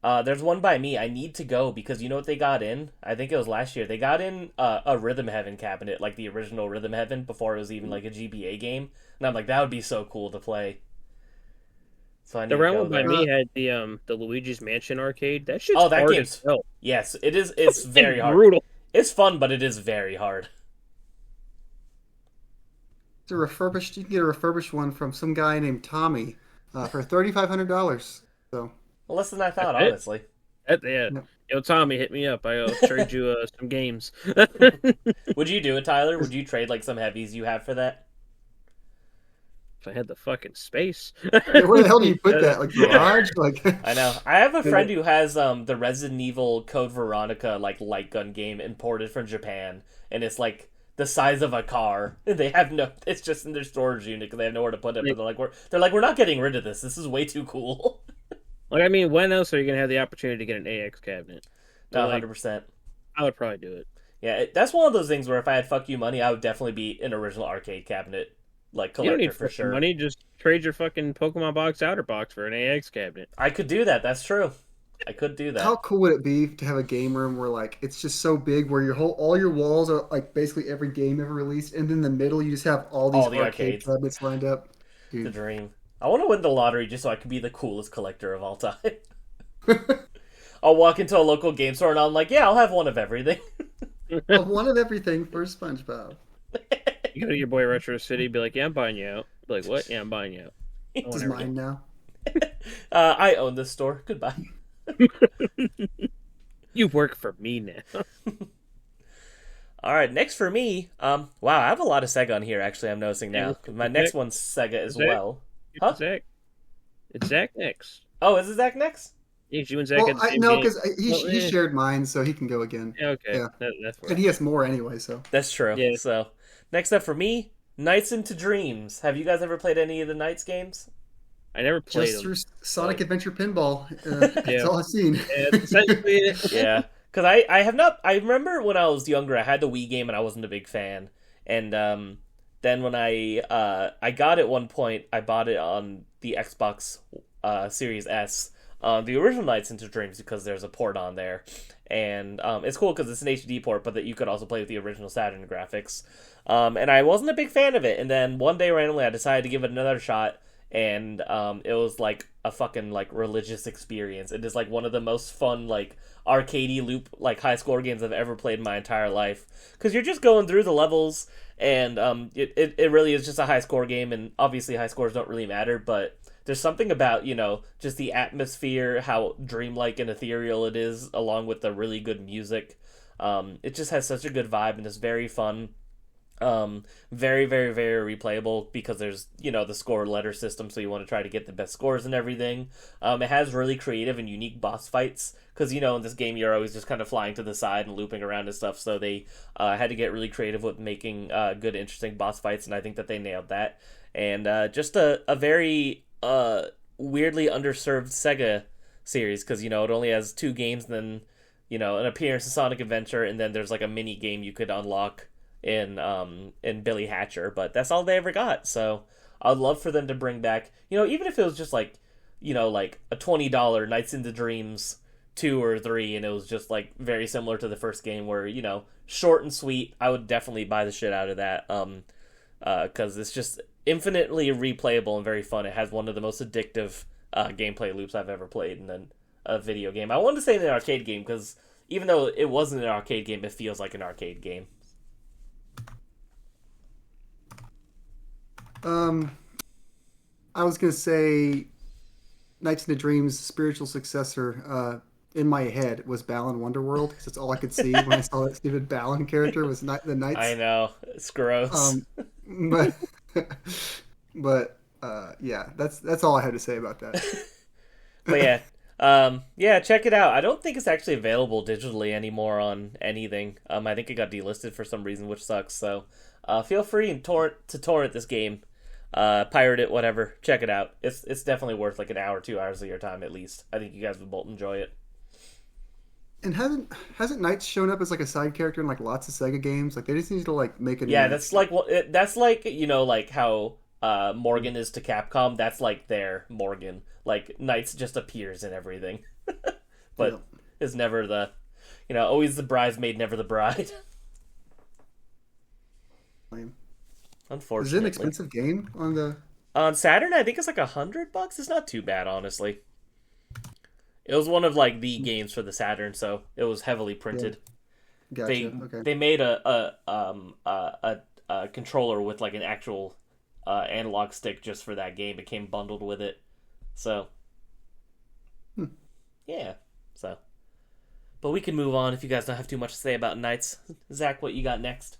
there's one by me. I need to go because you know what they got in? I think it was last year. They got in a Rhythm Heaven cabinet, like the original Rhythm Heaven before it was even like a GBA game. And I'm like, that would be so cool to play. So I need the round one by me had the Luigi's Mansion arcade. That shit's that hard game's as hell. Yes, it is. It's very hard. Brutal. It's fun, but it is very hard. It's a refurbished. You can get a refurbished one from some guy named Tommy for $3,500. So less than I thought, honestly. Yo, Tommy, hit me up. I'll trade you some games. Would you do it, Tyler? Would you trade like some heavies you have for that? If I had the fucking space. Where the hell do you put that? Like garage? Like I know. I have a friend who has the Resident Evil Code Veronica like light gun game imported from Japan, and it's like the size of a car. They have no. It's just in their storage unit because they have nowhere to put it. But they're like we're not getting rid of this. This is way too cool. Like I mean, when else are you gonna have the opportunity to get an AX cabinet? No, 100%. I would probably do it. Yeah, that's one of those things where if I had fuck you money, I would definitely be an original arcade cabinet like collector. You don't need for sure. Money, just trade your fucking Pokemon box outer box for an AX cabinet. I could do that. That's true. I could do that. How cool would it be to have a game room where like it's just so big where all your walls are like basically every game ever released, and in the middle you just have all these arcade cabinets lined up. Dude. The dream. I want to win the lottery just so I can be the coolest collector of all time. I'll walk into a local game store and I'm like, yeah, I'll have one of everything. One of everything for SpongeBob. You go to your boy Retro City, be like, yeah, I'm buying you out. Be like, what? Yeah, I'm buying you out. It's mine now. I own this store. Goodbye. You work for me now. All right, next for me. Wow, I have a lot of Sega on here. Actually, I'm noticing now. My next one's Sega as well. Huh? It's Zach next. Oh, is it Zach next? Yeah, you and Zach. Well, no, because he shared mine, so he can go again. Yeah, okay. Yeah. That's and he has more anyway, so. That's true. Yeah. So, next up for me, Nights into Dreams. Have you guys ever played any of the Nights games? I never played just through Sonic Adventure Pinball. That's all I've seen. Yeah, because I have not. I remember when I was younger, I had the Wii game and I wasn't a big fan. And then when I got it one point, I bought it on the Xbox Series S. The original Nights into Dreams because there's a port on there, and it's cool because it's an HD port, but that you could also play with the original Saturn graphics. And I wasn't a big fan of it, and then one day randomly I decided to give it another shot, and it was like a fucking like religious experience. It is like one of the most fun like arcadey loop like high score games I've ever played in my entire life, because you're just going through the levels, and it really is just a high score game, and obviously high scores don't really matter, but there's something about, just the atmosphere, how dreamlike and ethereal it is, along with the really good music. It just has such a good vibe and it's very fun. Very, very, very replayable because there's, the score letter system, so you want to try to get the best scores and everything. It has really creative and unique boss fights because, in this game you're always just kind of flying to the side and looping around and stuff, so they had to get really creative with making good, interesting boss fights, and I think that they nailed that. And just a very weirdly underserved Sega series because, it only has 2 games and then, an appearance in Sonic Adventure, and then there's like a mini game you could unlock in Billy Hatcher, but that's all they ever got. So I'd love for them to bring back, even if it was just like, like a $20 Nights into Dreams 2 or 3, and it was just like very similar to the first game where, short and sweet. I would definitely buy the shit out of that. Because it's just infinitely replayable and very fun. It has one of the most addictive gameplay loops I've ever played in a video game. I wanted to say in an arcade game because even though it wasn't an arcade game, it feels like an arcade game. I was gonna say, Nights into Dreams' spiritual successor, in my head was Balan Wonderworld because that's all I could see when I saw that stupid Balan character was the Knights. I know, it's gross. But yeah, that's all I had to say about that. But yeah, check it out. I don't think it's actually available digitally anymore on anything. I think it got delisted for some reason, which sucks. So feel free and torrent this game. Pirate it, whatever. Check it out. It's definitely worth like an hour, 2 hours of your time at least. I think you guys would both enjoy it. And hasn't Knights shown up as like a side character in like lots of Sega games? Like they just need to like make a new that's like that's like like how Morgan is to Capcom. That's like their Morgan. Like Knights just appears in everything, but is never the always the bridesmaid, never the bride. Unfortunately, is it an expensive game on Saturn? I think it's like $100. It's not too bad, honestly. It was one of like the games for the Saturn, so it was heavily printed. Yeah. Gotcha. They made a controller with like an actual analog stick just for that game. It came bundled with it, so yeah. So, but we can move on if you guys don't have too much to say about Knights. Zach, what you got next?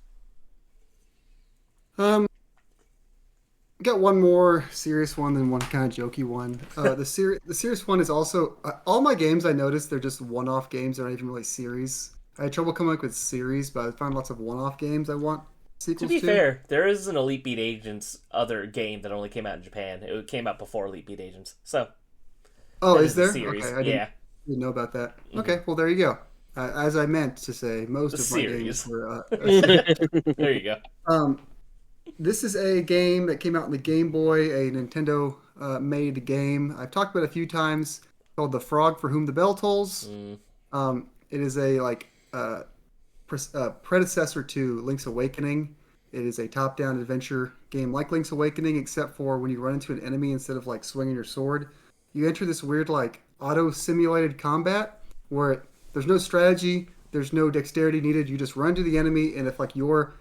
Got one more serious one than one kind of jokey one. The serious one is also all my games. I noticed they're just one-off games. They're not even really series. I had trouble coming up with series, but I found lots of one-off games I want sequels to. To be fair, there is an Elite Beat Agents other game that only came out in Japan. It came out before Elite Beat Agents. So, is there? Series. Okay, I didn't know about that. Mm-hmm. Okay, well there you go. As I meant to say, most of my games were. There you go. This is a game that came out on the Game Boy, a Nintendo made game. I've talked about it a few times, called The Frog for Whom the Bell Tolls. It is a predecessor to Link's Awakening. It is a top-down adventure game like Link's Awakening, except for when you run into an enemy, instead of like swinging your sword, you enter this weird like auto-simulated combat where there's no strategy, there's no dexterity needed. You just run to the enemy, and if like your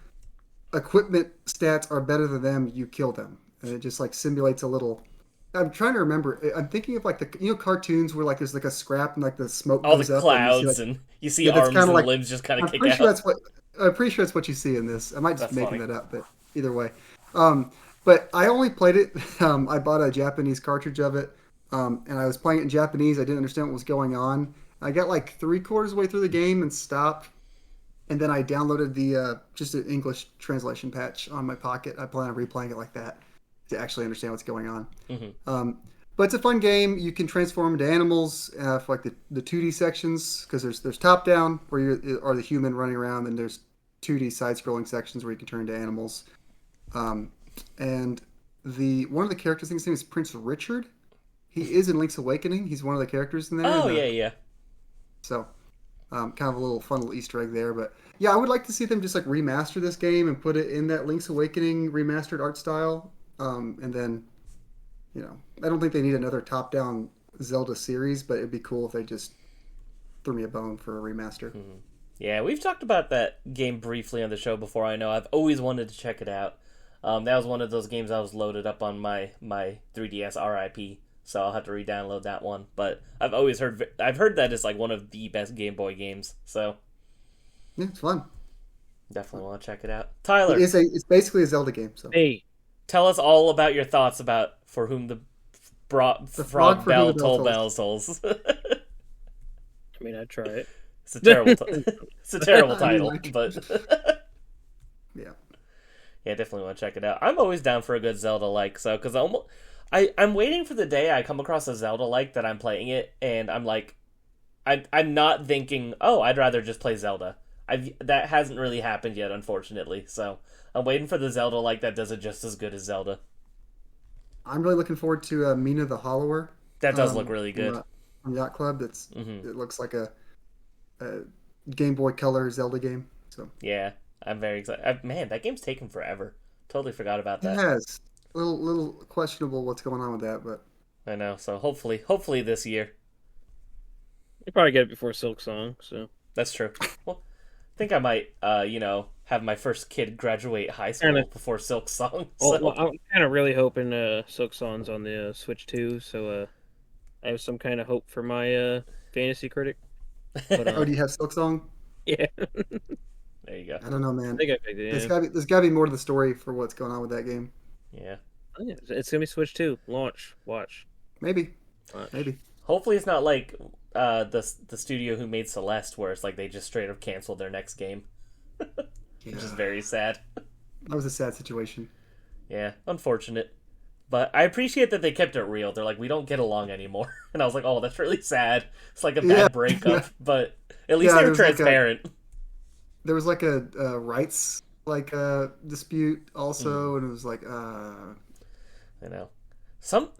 equipment stats are better than them, you kill them, and it just like simulates a little. I'm trying to remember. I'm thinking of like the cartoons where like there's like a scrap and like the smoke all goes the up clouds and you see arms and like, limbs just kind of kick out. I'm pretty sure that's what you see in this. I might just be making that up, but either way. But I only played it. I bought a Japanese cartridge of it, and I was playing it in Japanese. I didn't understand what was going on. I got like 3/4 of the way through the game and stopped. And then I downloaded the just an English translation patch on my Pocket. I plan on replaying it like that to actually understand what's going on. Mm-hmm. But it's a fun game. You can transform into animals for like the 2D sections, because there's top down where you are the human running around, and there's 2D side scrolling sections where you can turn into animals. And one of the characters, I think his name is Prince Richard. He is in Link's Awakening. He's one of the characters in there. Oh yeah. So. Kind of a little fun little Easter egg there, but yeah, I would like to see them just like remaster this game and put it in that Link's Awakening remastered art style. And then, I don't think they need another top-down Zelda series, but it'd be cool if they just threw me a bone for a remaster. Mm-hmm. Yeah, we've talked about that game briefly on the show before. I know I've always wanted to check it out. That was one of those games I was loaded up on my 3DS RIP. So I'll have to re-download that one. But I've heard that it's like one of the best Game Boy games. So yeah, it's fun. Definitely want to check it out. Tyler, it's basically a Zelda game. So Hey, tell us all about your thoughts about For Whom the Frog Bell Tolls. I mean, I'd try it. It's a terrible, it's a terrible title, but yeah, definitely want to check it out. I'm always down for a good Zelda-like, so because I'm waiting for the day I come across a Zelda-like that I'm playing it, and I'm like, I'm not thinking, oh, I'd rather just play Zelda. That hasn't really happened yet, unfortunately. So I'm waiting for the Zelda-like that does it just as good as Zelda. I'm really looking forward to Mina the Hollower. That does look really good. From Yacht Club, it looks like a Game Boy Color Zelda game. So yeah, I'm very excited. Man, that game's taken forever. Totally forgot about that. It has little questionable what's going on with that, but I know. So hopefully this year. You probably get it before Silk Song, so That's true. Well, I think I might, have my first kid graduate high school before Silk Song. So. Well, I'm kind of really hoping Silk Song's on the Switch too, so I have some kind of hope for my fantasy critic. But, do you have Silk Song? Yeah. There you go. I don't know, man. I think I picked it. Yeah. There's gotta be more to the story for what's going on with that game. Yeah. Oh, yeah. It's gonna be Switch 2 launch. Watch. Maybe. Watch. Maybe. Hopefully, it's not like the studio who made Celeste, where it's like they just straight up canceled their next game, which is very sad. That was a sad situation. Yeah, unfortunate. But I appreciate that they kept it real. They're like, we don't get along anymore. And I was like, oh, that's really sad. It's like a bad breakup. But at least they were transparent. There was like a rights dispute also, and it was like, I know.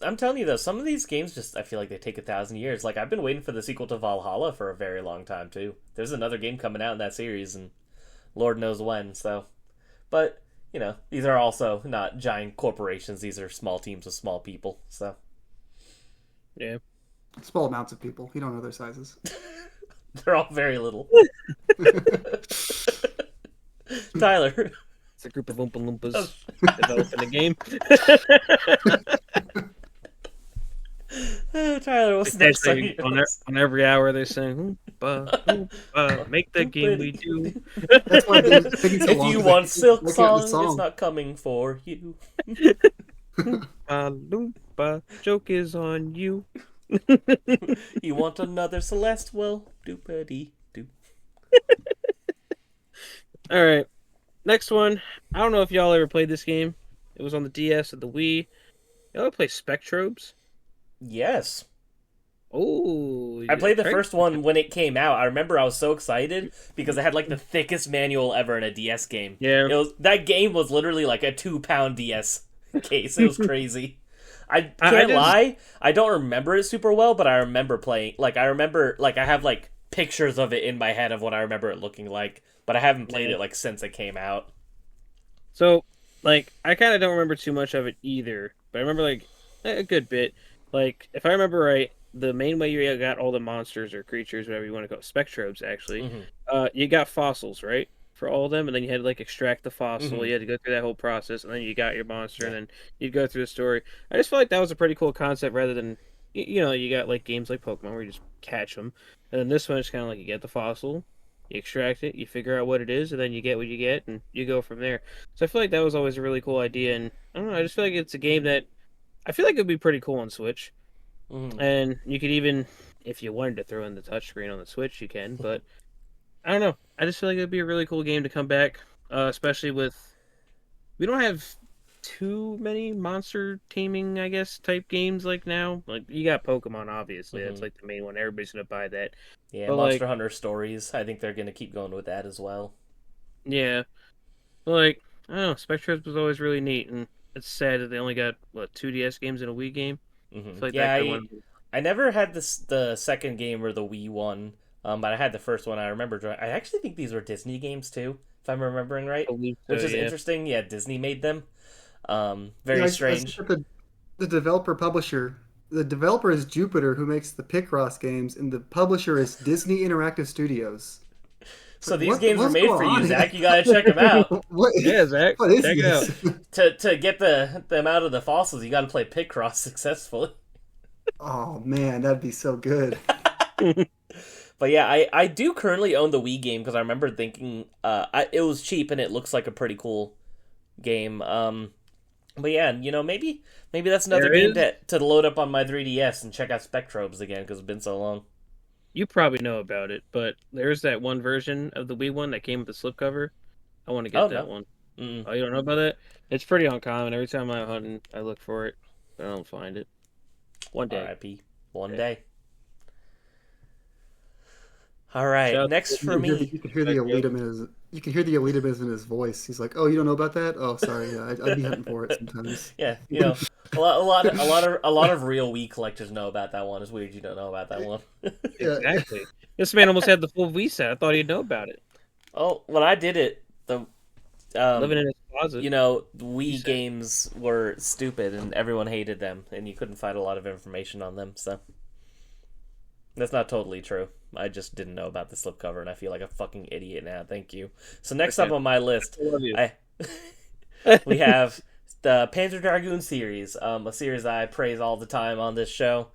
I'm telling you though, some of these games just, I feel like they take 1,000 years. Like, I've been waiting for the sequel to Valhalla for a very long time too. There's another game coming out in that series, and Lord knows when. So, but these are also not giant corporations. These are small teams of small people. So, yeah, small amounts of people. You don't know their sizes. They're all very little. Tyler. It's a group of Oompa Loompas developing a game. Tyler, what's next? On every hour they sing, Oompa, Oompa, make the game we do. That's why they're taking so long. If you want Silk Song, it's not coming for you. Oompa Loompa, joke is on you. You want another Celeste? Well, doopity-doo. All right. Next one. I don't know if y'all ever played this game. It was on the DS and the Wii. Y'all ever play Spectrobes? Yes. Oh. I played the first one when it came out. I remember I was so excited because it had like the thickest manual ever in a DS game. Yeah. That game was literally like a 2-pound DS case. It was crazy. I can't lie. I don't remember it super well, but I remember playing. I have like pictures of it in my head of what I remember it looking like, but I haven't played it since it came out. So, I kind of don't remember too much of it either, but I remember a good bit. If I remember right, the main way you got all the monsters or creatures, whatever you want to call it, Spectrobes actually, you got fossils, right? For all of them, and then you had to extract the fossil. You had to go through that whole process, and then you got your monster, and then you'd go through the story. I just feel like that was a pretty cool concept, rather than you got games like Pokemon where you just catch them, and then this one is kind of you get the fossil, you extract it, you figure out what it is, and then you get what you get, and you go from there. So I feel like that was always a really cool idea, and I don't know, I just feel like it's a game that I feel like it'd be pretty cool on Switch, and you could even, if you wanted to throw in the touchscreen on the Switch, you can, but. I don't know. I just feel like it'd be a really cool game to come back, especially with... We don't have too many monster taming, I guess, type games now. You got Pokemon, obviously. That's the main one. Everybody's going to buy that. Yeah, but Monster Hunter Stories. I think they're going to keep going with that as well. Yeah. But I don't know. Spectrobes was always really neat, and it's sad that they only got, 2 DS games and a Wii game? I never had the second game or the Wii one. But I had the first one. I remember. I actually think these were Disney games too, if I'm remembering right. Which is interesting. Yeah, Disney made them. Very strange. The developer publisher. The developer is Jupiter, who makes the Picross games, and the publisher is Disney Interactive Studios. So these games were made for you, Zach. You gotta check them out. Yeah, Zach. Check it out. To get them out of the fossils, you gotta play Picross successfully. Oh man, that'd be so good. But yeah, I do currently own the Wii game because I remember thinking it was cheap and it looks like a pretty cool game. But yeah, maybe that's another game to load up on my 3DS and check out Spectrobes again because it's been so long. You probably know about it, but there's that one version of the Wii one that came with the slipcover. I want to get that one. Mm-mm. Oh, you don't know about that? It's pretty uncommon. Every time I'm hunting, I look for it, but I don't find it. One day. R.I.P. One day. All right, next for me. You can hear the elitism in his voice. He's like, "Oh, you don't know about that? Oh, sorry. Yeah, I'd be hunting for it sometimes." Yeah, a lot of real Wii collectors know about that one. It's weird you don't know about that one. Exactly. This man almost had the full Wii set. I thought he'd know about it. Oh, when I did it, living in his closet. Wii games were stupid and everyone hated them, and you couldn't find a lot of information on them. So that's not totally true. I just didn't know about the slipcover, and I feel like a fucking idiot now. Thank you. So next up on my list, we have the Panzer Dragoon series, a series I praise all the time on this show.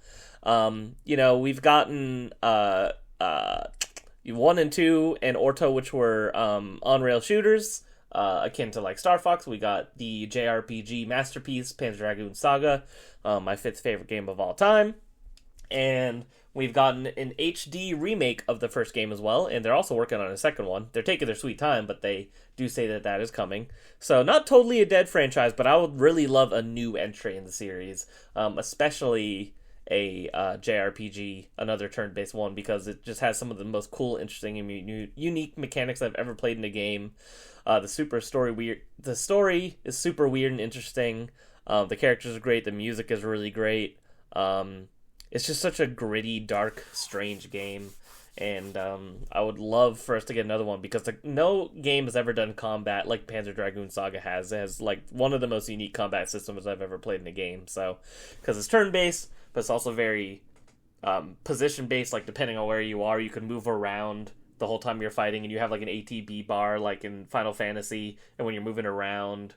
We've gotten 1 and 2 and Orto, which were on-rail shooters, akin to like Star Fox. We got the JRPG masterpiece, Panzer Dragoon Saga, my 5th favorite game of all time. And we've gotten an HD remake of the first game as well, and they're also working on a second one. They're taking their sweet time, but they do say that is coming. So not totally a dead franchise, but I would really love a new entry in the series, especially a JRPG, another turn-based one, because it just has some of the most cool, interesting, and unique mechanics I've ever played in a game. The story is super weird and interesting. The characters are great. The music is really great. It's just such a gritty, dark, strange game, and I would love for us to get another one because no game has ever done combat like Panzer Dragoon Saga has. It has like one of the most unique combat systems I've ever played in a game. So, because it's turn-based, but it's also very position-based. Like depending on where you are, you can move around the whole time you're fighting, and you have like an ATB bar like in Final Fantasy, and when you're moving around,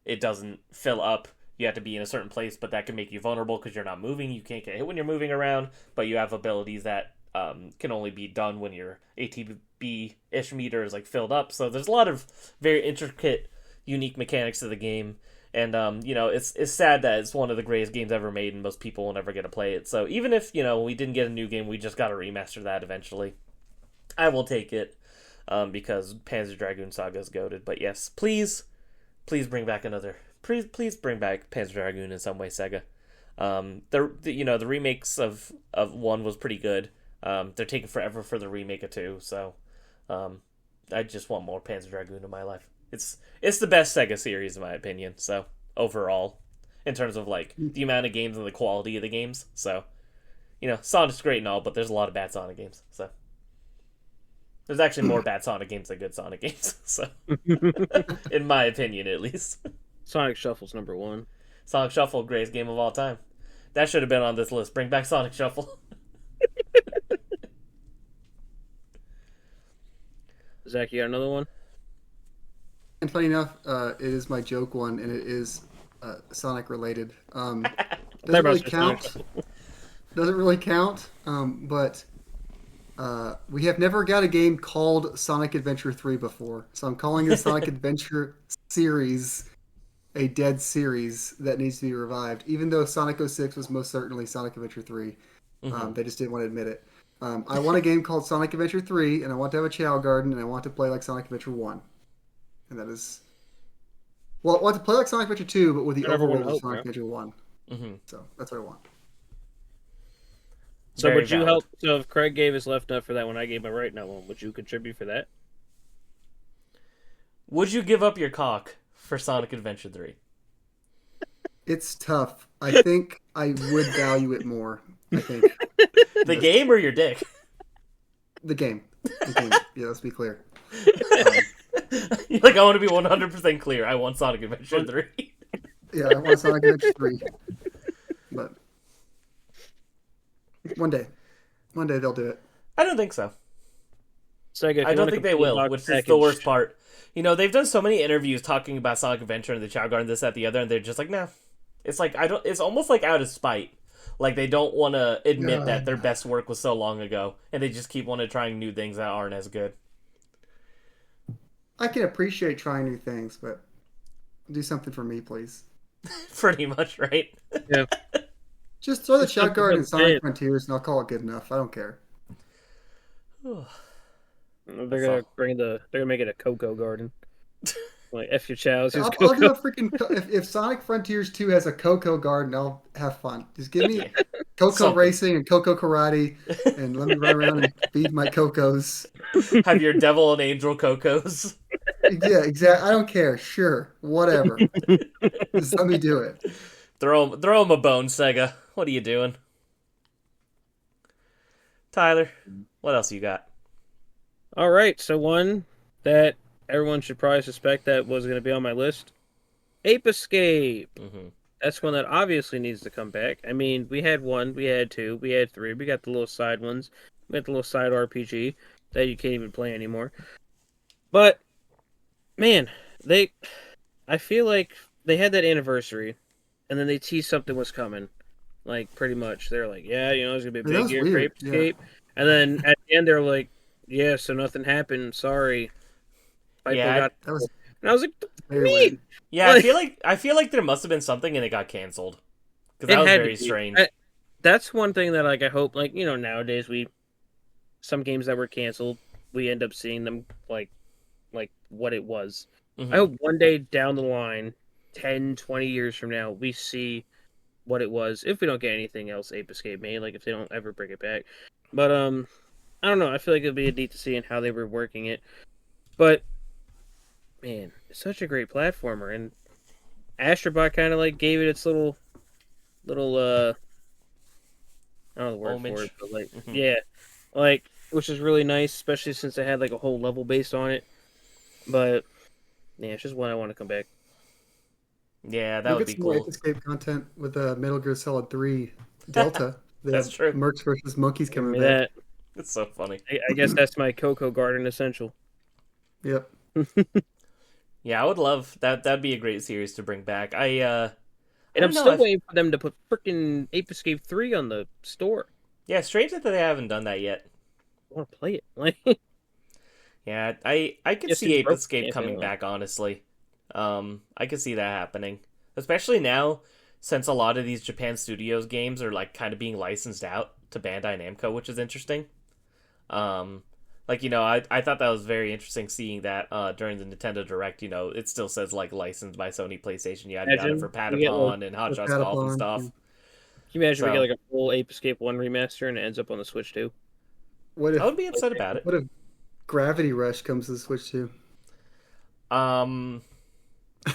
it doesn't fill up. You have to be in a certain place, but that can make you vulnerable because you're not moving. You can't get hit when you're moving around, but you have abilities that can only be done when your ATB-ish meter is like filled up. So there's a lot of very intricate, unique mechanics to the game, and it's sad that it's one of the greatest games ever made, and most people will never get to play it. So even if we didn't get a new game, we just got to remaster that eventually. I will take it because Panzer Dragoon Saga is goated. But yes, please bring back another. Please bring back Panzer Dragoon in some way, Sega. The remakes of 1 was pretty good. They're taking forever for the remake of 2, so I just want more Panzer Dragoon in my life. It's the best Sega series in my opinion. So overall, in terms of like the amount of games and the quality of the games. So Sonic's great and all, but there's a lot of bad Sonic games. So there's actually more bad Sonic games than good Sonic games. So in my opinion, at least. Sonic Shuffle's number 1. Sonic Shuffle, greatest game of all time. That should have been on this list. Bring back Sonic Shuffle. Zach, you got another one? And funny enough, it is my joke one, and it is Sonic related. Doesn't really count. Doesn't really count. But we have never got a game called Sonic Adventure 3 before, so I'm calling the Sonic Adventure series a dead series that needs to be revived, even though Sonic 06 was most certainly Sonic Adventure 3. They just didn't want to admit it. I want a game called Sonic Adventure 3, and I want to have a Chow Garden, and I want to play like Sonic Adventure 1. And that is... Well, I want to play like Sonic Adventure 2, but with the overworld of Sonic Adventure 1. So, that's what I want. So very would valid. You help... So if Craig gave his left nut for that one, I gave my right nut one, would you contribute for that? Would you give up your cock for Sonic Adventure 3? It's tough. I think I would value it more. I think. The game or your dick? The game. Yeah, let's be clear. I want to be 100% clear. I want Sonic Adventure 3. Yeah, I want Sonic Adventure 3. But one day they'll do it. I don't think so. Sega, I don't think they will, which is the worst part. They've done so many interviews talking about Sonic Adventure and the Chow Garden, this, that, the other, and they're just like, no. It's like it's almost like out of spite. Like they don't want to admit that their best work was so long ago, and they just keep wanting to trying new things that aren't as good. I can appreciate trying new things, but do something for me, please. Pretty much, right? Yeah. Just throw the Shout Garden in Sonic Frontiers, and I'll call it good enough. I don't care. They're gonna make it a Cocoa Garden. Like F your chows. I'll do a freaking if Sonic Frontiers 2 has a Cocoa Garden, I'll have fun. Just give me Cocoa Racing and Cocoa Karate, and let me run around and feed my Cocos. Have your Devil and Angel Cocos. Yeah, exactly. I don't care. Sure, whatever. Just let me do it. Throw him a bone, Sega. What are you doing, Tyler? What else you got? All right, so one that everyone should probably suspect that was going to be on my list, Ape Escape. Mm-hmm. That's one that obviously needs to come back. I mean, we had 1, we had 2, we had 3. We got the little side ones. We got the little side RPG that you can't even play anymore. But man, I feel like they had that anniversary, and then they teased something was coming. Like pretty much, they're like, yeah, it's gonna be a big year for Ape Escape, and then at the end they're like, yeah, so nothing happened. Sorry. And I was like, me. Yeah, I feel like there must have been something and it got canceled because that was very strange. That's one thing that I hope nowadays some games that were canceled we end up seeing them like what it was. Mm-hmm. I hope one day down the line, 10, 20 years from now, we see what it was. If we don't get anything else Ape Escape made, like if they don't ever bring it back, but I don't know. I feel like it'd be neat to see in how they were working it, but. Man, it's such a great platformer, and Astrobot kind of gave it its little I don't know the word homage for it, but which is really nice, especially since it had a whole level based on it. But yeah, it's just one I want to come back. Yeah, that would be cool. Ape Escape content with Metal Gear Solid 3 Delta. That's true. Mercs versus Monkeys coming back. It's so funny. I guess that's my Cocoa Garden essential. Yep. Yeah, I would love that. That'd be a great series to bring back. I'm still waiting for them to put freaking Ape Escape 3 on the store. Yeah, strange that they haven't done that yet. I want to play it. Yeah, I could see Ape Escape coming back. Honestly, I could see that happening, especially now since a lot of these Japan Studios games are kind of being licensed out to Bandai Namco, which is interesting. I thought that was very interesting seeing that during the Nintendo Direct. It still says licensed by Sony PlayStation. Yada yada for Patapon and Hot Shots Golf and stuff. Can you imagine we get a full Ape Escape 1 remaster and it ends up on the Switch too? I would be upset about it. What if Gravity Rush comes to the Switch too? I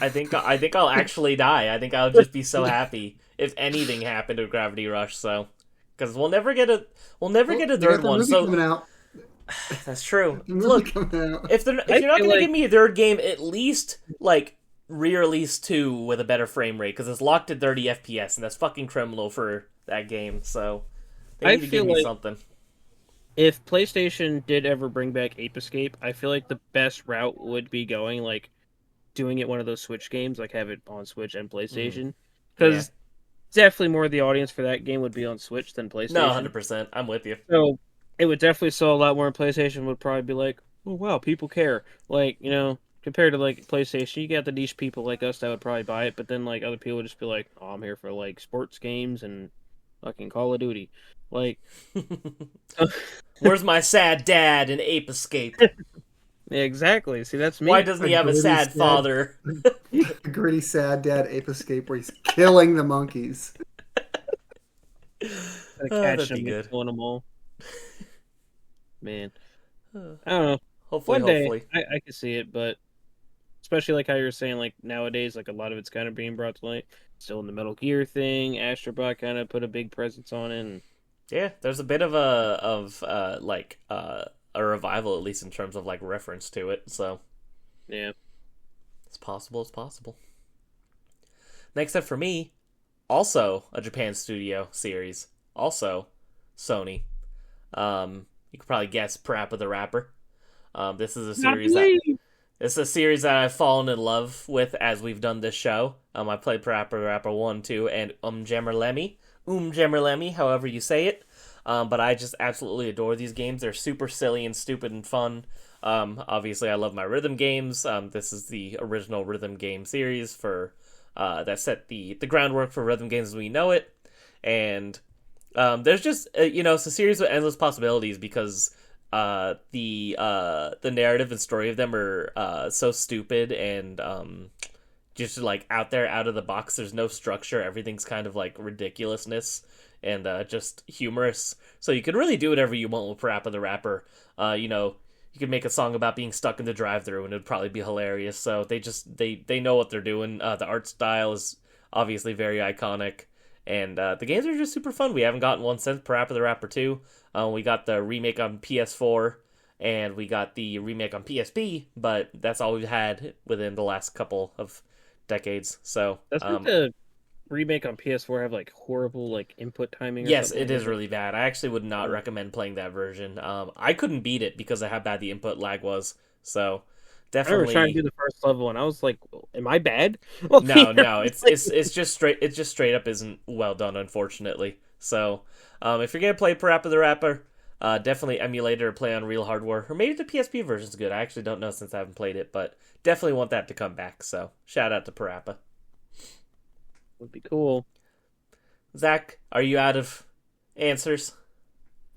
think I'll actually die. I think I'll just be so happy if anything happened to Gravity Rush. So, because we'll never get a third one. So coming out. That's true. Look, if you're not going to give me a third game, at least re-release 2 with a better frame rate, because it's locked at 30 FPS, and that's fucking criminal for that game. So they need to give me something. If PlayStation did ever bring back Ape Escape, I feel like the best route would be going doing it one of those Switch games, have it on Switch and PlayStation, because definitely more of the audience for that game would be on Switch than PlayStation. No, 100%. I'm with you. So. It would definitely sell a lot more, and PlayStation would probably be like, oh, wow, people care. Compared to, PlayStation, you got the niche people like us that would probably buy it, but then, other people would just be like, oh, I'm here for, sports games and fucking Call of Duty. Where's my sad dad in Ape Escape? Yeah, exactly. See, that's me. Why doesn't he have a sad father? A gritty, sad dad Ape Escape where he's killing the monkeys. That'd be good. Killing them all. Man, I don't know. Hopefully, one day I can see it, but especially how you were saying, nowadays, a lot of it's kind of being brought to light. Still in the Metal Gear thing, Astrobot kind of put a big presence on it. And... Yeah, there's a bit of a revival, at least in terms of reference to it. So yeah, it's possible. It's possible. Next up for me, also a Japan Studio series, also Sony. You could probably guess Parappa the Rapper. This is a series that I've fallen in love with as we've done this show. I played Parappa the Rapper 1, 2, and Jammer Lemmy, Gemmerlemi, however you say it. But I just absolutely adore these games. They're super silly and stupid and fun. Obviously, I love my rhythm games. This is the original rhythm game series for that set the groundwork for rhythm games as we know it. And there's just it's a series with endless possibilities because the narrative and story of them are so stupid and just like out there, out of the box. There's no structure. Everything's kind of like ridiculousness and just humorous. So you could really do whatever you want with Parappa the Rapper. You could make a song about being stuck in the drive-thru and it'd probably be hilarious. So they know what they're doing. The art style is obviously very iconic. And the games are just super fun. We haven't gotten one since Parappa the Rapper 2. We got the remake on PS4 and we got the remake on PSP, but that's all we've had within the last couple of decades. So doesn't the remake on PS4 have like horrible like input timing? Yes, it is really bad. I actually would not recommend playing that version. I couldn't beat it because of how bad the input lag was. So definitely. I was trying to do the first level and I was like, "Am I bad?" No. It's just straight up isn't well done, unfortunately. So if you're gonna play Parappa the Rapper, definitely emulate it or play on real hardware, or maybe the PSP version's good. I actually don't know since I haven't played it, but definitely want that to come back. So shout out to Parappa. Would be cool. Zach, are you out of answers?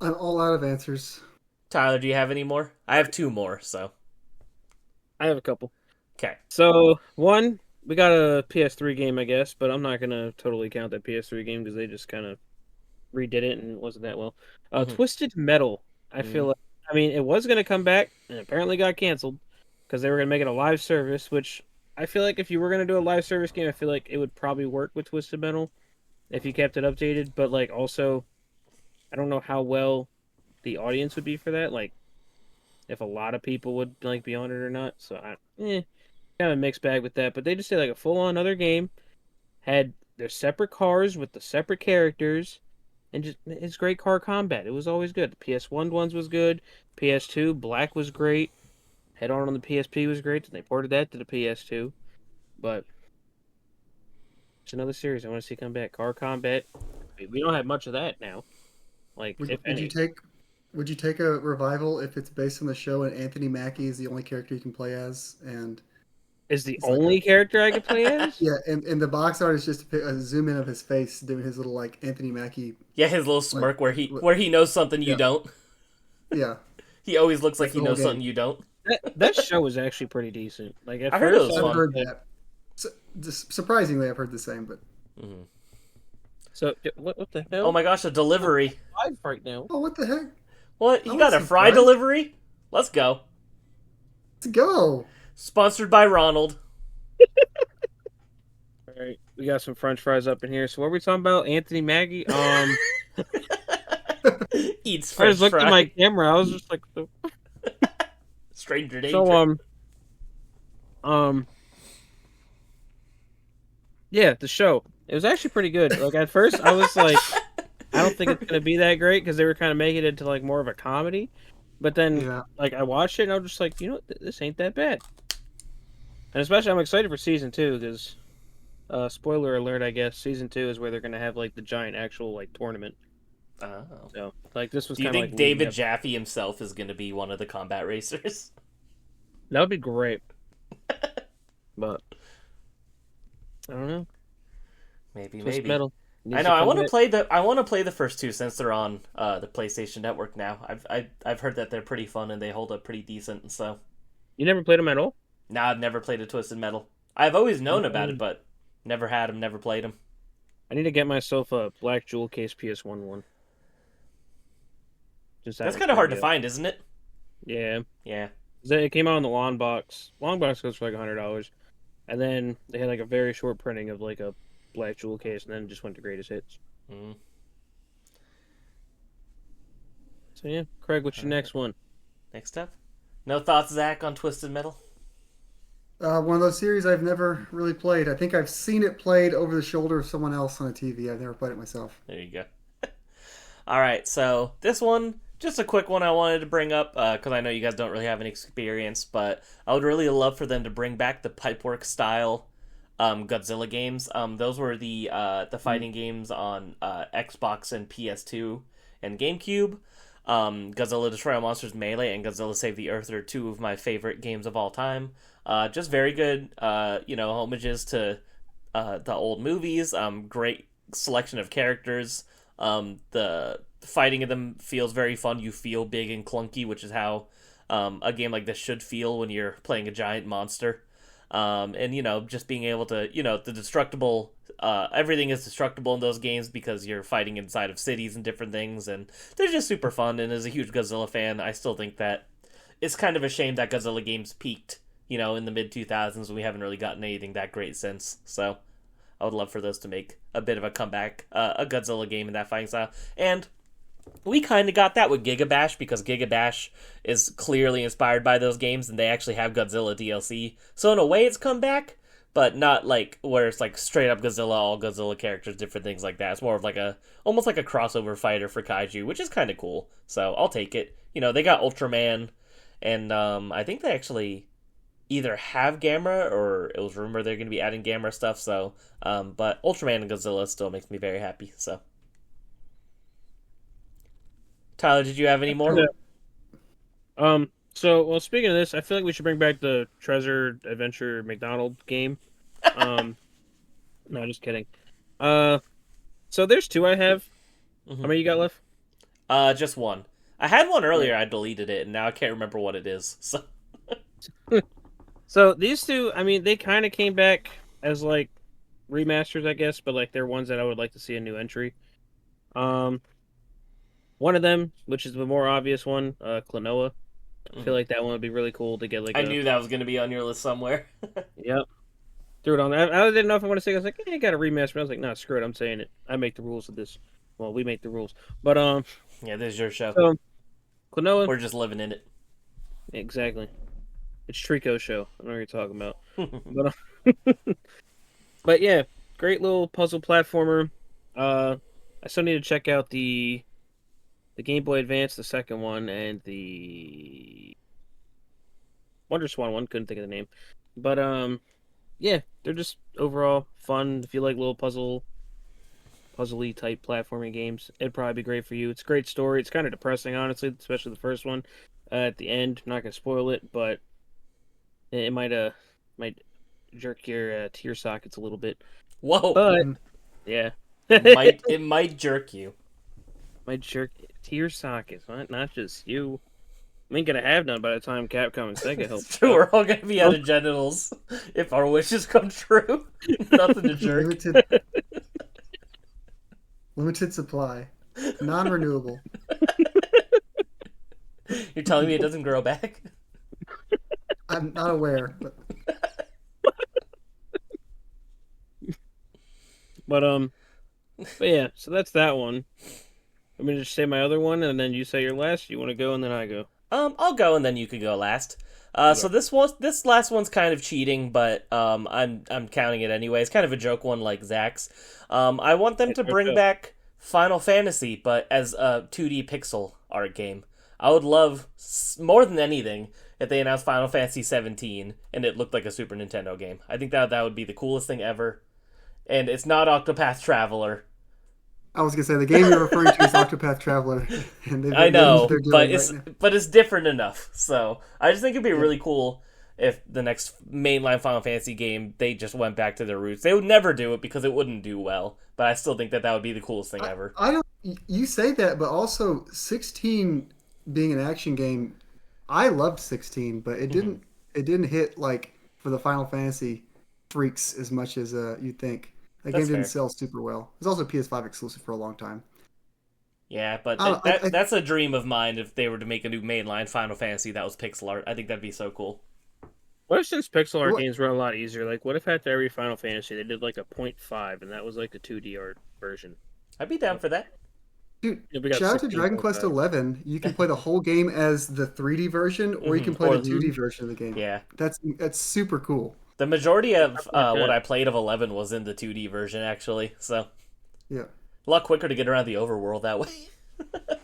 I'm all out of answers. Tyler, do you have any more? I have 2 more, so. I have a couple. Okay. So, one, we got a PS3 game, I guess, but I'm not going to totally count that PS3 game because they just kind of redid it and it wasn't that well. Twisted Metal. I feel like, it was going to come back and apparently got canceled because they were going to make it a live service, which I feel like if you were going to do a live service game, I feel like it would probably work with Twisted Metal if you kept it updated. But, like, also, I don't know how well the audience would be for that. Like, if a lot of people would, like, be on it or not. So, kind of a mixed bag with that. But they just did, like, a full-on other game. Had their separate cars with the separate characters. And just, it's great car combat. It was always good. The PS1 ones was good. PS2, Black was great. Head on the PSP was great. And they ported that to the PS2. But it's another series I want to see come back. Car combat. We don't have much of that now. Like, would you take a revival if it's based on the show and Anthony Mackie is the only character you can play as? And is the only character I can play as? Yeah, and the box art is just a zoom in of his face doing his little like Anthony Mackie. Yeah, his little smirk where he knows something you don't. Yeah. He always looks like he knows something you don't. That show was actually pretty decent. Like I heard it was fun. I've heard that. Surprisingly, I've heard the same, but. Mm-hmm. So what the hell? Oh my gosh, a delivery! I'm live right now. Oh, what the heck? What? You got a fry delivery? Let's go. Let's go. Sponsored by Ronald. All right, we got some French fries up in here. So what are we talking about? Anthony Mackie. Eats French fries. I just looked at my camera. I was just like, stranger danger. So yeah, the show. It was actually pretty good. Like at first, I was like, I don't think it's gonna be that great because they were kind of making it into like more of a comedy. But then, like I watched it and I was just like, this ain't that bad. And especially, I'm excited for season 2 because, spoiler alert, I guess season 2 is where they're gonna have like the giant actual like tournament. Oh. So like this was. Do you think like, David Jaffe himself is gonna be one of the combat racers? That would be great. But I don't know. Maybe. Metal I know. I want to play the first 2 since they're on the PlayStation Network now. I've heard that they're pretty fun and they hold up pretty decent. So. You never played them at all? No, I've never played a Twisted Metal. I've always known about it, but never had them. Never played them. I need to get myself a Black Jewel Case PS1 one. That's kind of hard to find, isn't it? Yeah. Yeah. It came out on the long box. Long box goes for like $100, and then they had like a very short printing of like a Black Jewel Case, and then it just went to greatest hits. Mm. So yeah, Craig, what's your next one? Next up, no thoughts, Zach, on Twisted Metal? One of those series I've never really played. I think I've seen it played over the shoulder of someone else on a TV. I've never played it myself. There you go. All right, so this one, just a quick one I wanted to bring up because I know you guys don't really have any experience, but I would really love for them to bring back the Pipework style Godzilla games. Those were the fighting games on Xbox and PS2 and GameCube. Godzilla Destroy All Monsters Melee and Godzilla Save the Earth are two of my favorite games of all time. Just very good, homages to the old movies. Great selection of characters. The fighting of them feels very fun. You feel big and clunky, which is how a game like this should feel when you're playing a giant monster. And just being able to, the destructible, everything is destructible in those games because you're fighting inside of cities and different things, and they're just super fun. And as a huge Godzilla fan, I still think that it's kind of a shame that Godzilla games peaked, in the mid 2000s when we haven't really gotten anything that great since. So I would love for those to make a bit of a comeback, a Godzilla game in that fighting style. And we kind of got that with Giga Bash, because Giga Bash is clearly inspired by those games, and they actually have Godzilla DLC. So in a way, it's come back, but not like where it's like straight up Godzilla, all Godzilla characters, different things like that. It's more of like almost like a crossover fighter for kaiju, which is kind of cool. So I'll take it. They got Ultraman, and I think they actually either have Gamera, or it was rumored they're going to be adding Gamera stuff. So, but Ultraman and Godzilla still makes me very happy. So. Tyler, did you have any more? Well, speaking of this, I feel like we should bring back the Treasure Adventure McDonald game. No, just kidding. So there's two I have. Mm-hmm. How many you got left? Just one. I had one earlier, I deleted it, and now I can't remember what it is. So, so these two, they kind of came back as, like, remasters, I guess, but, like, they're ones that I would like to see a new entry. One of them, which is the more obvious one, Klonoa. I feel like that one would be really cool to get, like, I knew that was going to be on your list somewhere. Yep. Threw it on there. I didn't know if I want to say it. I was like, I got a remaster. I was like, nah, screw it. I'm saying it. I make the rules of this. Well, we make the rules. But, yeah, this is your show. So, Klonoa. We're just living in it. Exactly. It's Trico's show. I know what you're talking about. But, yeah, great little puzzle platformer. I still need to check out the Game Boy Advance, the second one, and the Wonder Swan one. Couldn't think of the name. But, yeah, they're just overall fun. If you like little puzzly type platforming games, it'd probably be great for you. It's a great story. It's kind of depressing, honestly, especially the first one. At the end, I'm not going to spoil it, but it might jerk your tear sockets a little bit. Whoa. But, yeah. It might jerk you. Might jerk tear sockets, right? Not just you. I ain't gonna have none by the time Capcom and Sega help. It's true, we're all gonna be out of genitals if our wishes come true. Nothing to jerk. Limited supply. Non-renewable. You're telling me it doesn't grow back? I'm not aware. But yeah, so that's that one. I'm gonna just say my other one, and then you say your last. You want to go, and then I go. I'll go, and then you can go last. So this last one's kind of cheating, but I'm counting it anyway. It's kind of a joke one, like Zach's. I want them to bring back Final Fantasy, but as a 2D pixel art game. I would love more than anything if they announced Final Fantasy 17 and it looked like a Super Nintendo game. I think that would be the coolest thing ever. And it's not Octopath Traveler. I was gonna say the game you're referring to is Octopath Traveler. And I know, but it's different enough. So I just think it'd be really cool if the next mainline Final Fantasy game they just went back to their roots. They would never do it because it wouldn't do well, but I still think that would be the coolest thing ever. I don't. You say that, but also 16 being an action game, I loved 16, but it didn't. It didn't hit like for the Final Fantasy freaks as much as you'd think. That game didn't sell super well. It was also PS5 exclusive for a long time. Yeah, but that's a dream of mine if they were to make a new mainline Final Fantasy that was pixel art. I think that'd be so cool. What if since pixel art games were a lot easier? Like, what if after every Final Fantasy they did like a 0.5 and that was like the 2D art version? I'd be down for that. Dude, shout out to Dragon Quest 11. You can play the whole game as the 3D version, or you can play the 2D version of the game. Yeah, that's super cool. The majority of what I played of 11 was in the 2D version, actually. So, yeah, a lot quicker to get around the overworld that way.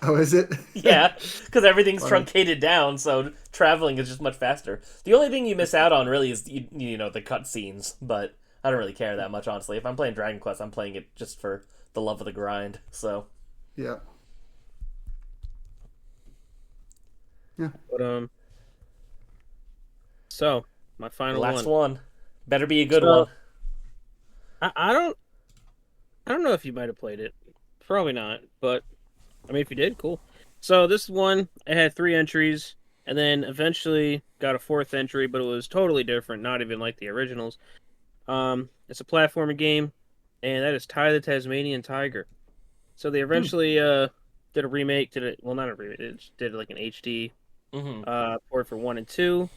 Oh, is it? Yeah, because everything's truncated down, so traveling is just much faster. The only thing you miss out on really is the cutscenes, but I don't really care that much, honestly. If I'm playing Dragon Quest, I'm playing it just for the love of the grind. So yeah. But so my final last one better be a good one. I don't know if you might have played it. Probably not, but I mean, if you did, cool. So this one, it had 3 entries, and then eventually got a 4th entry, but it was totally different, not even like the originals. It's a platforming game, and that is Ty the Tasmanian Tiger. So they eventually did a remake. Not a remake. It did like an HD port for 1 and 2.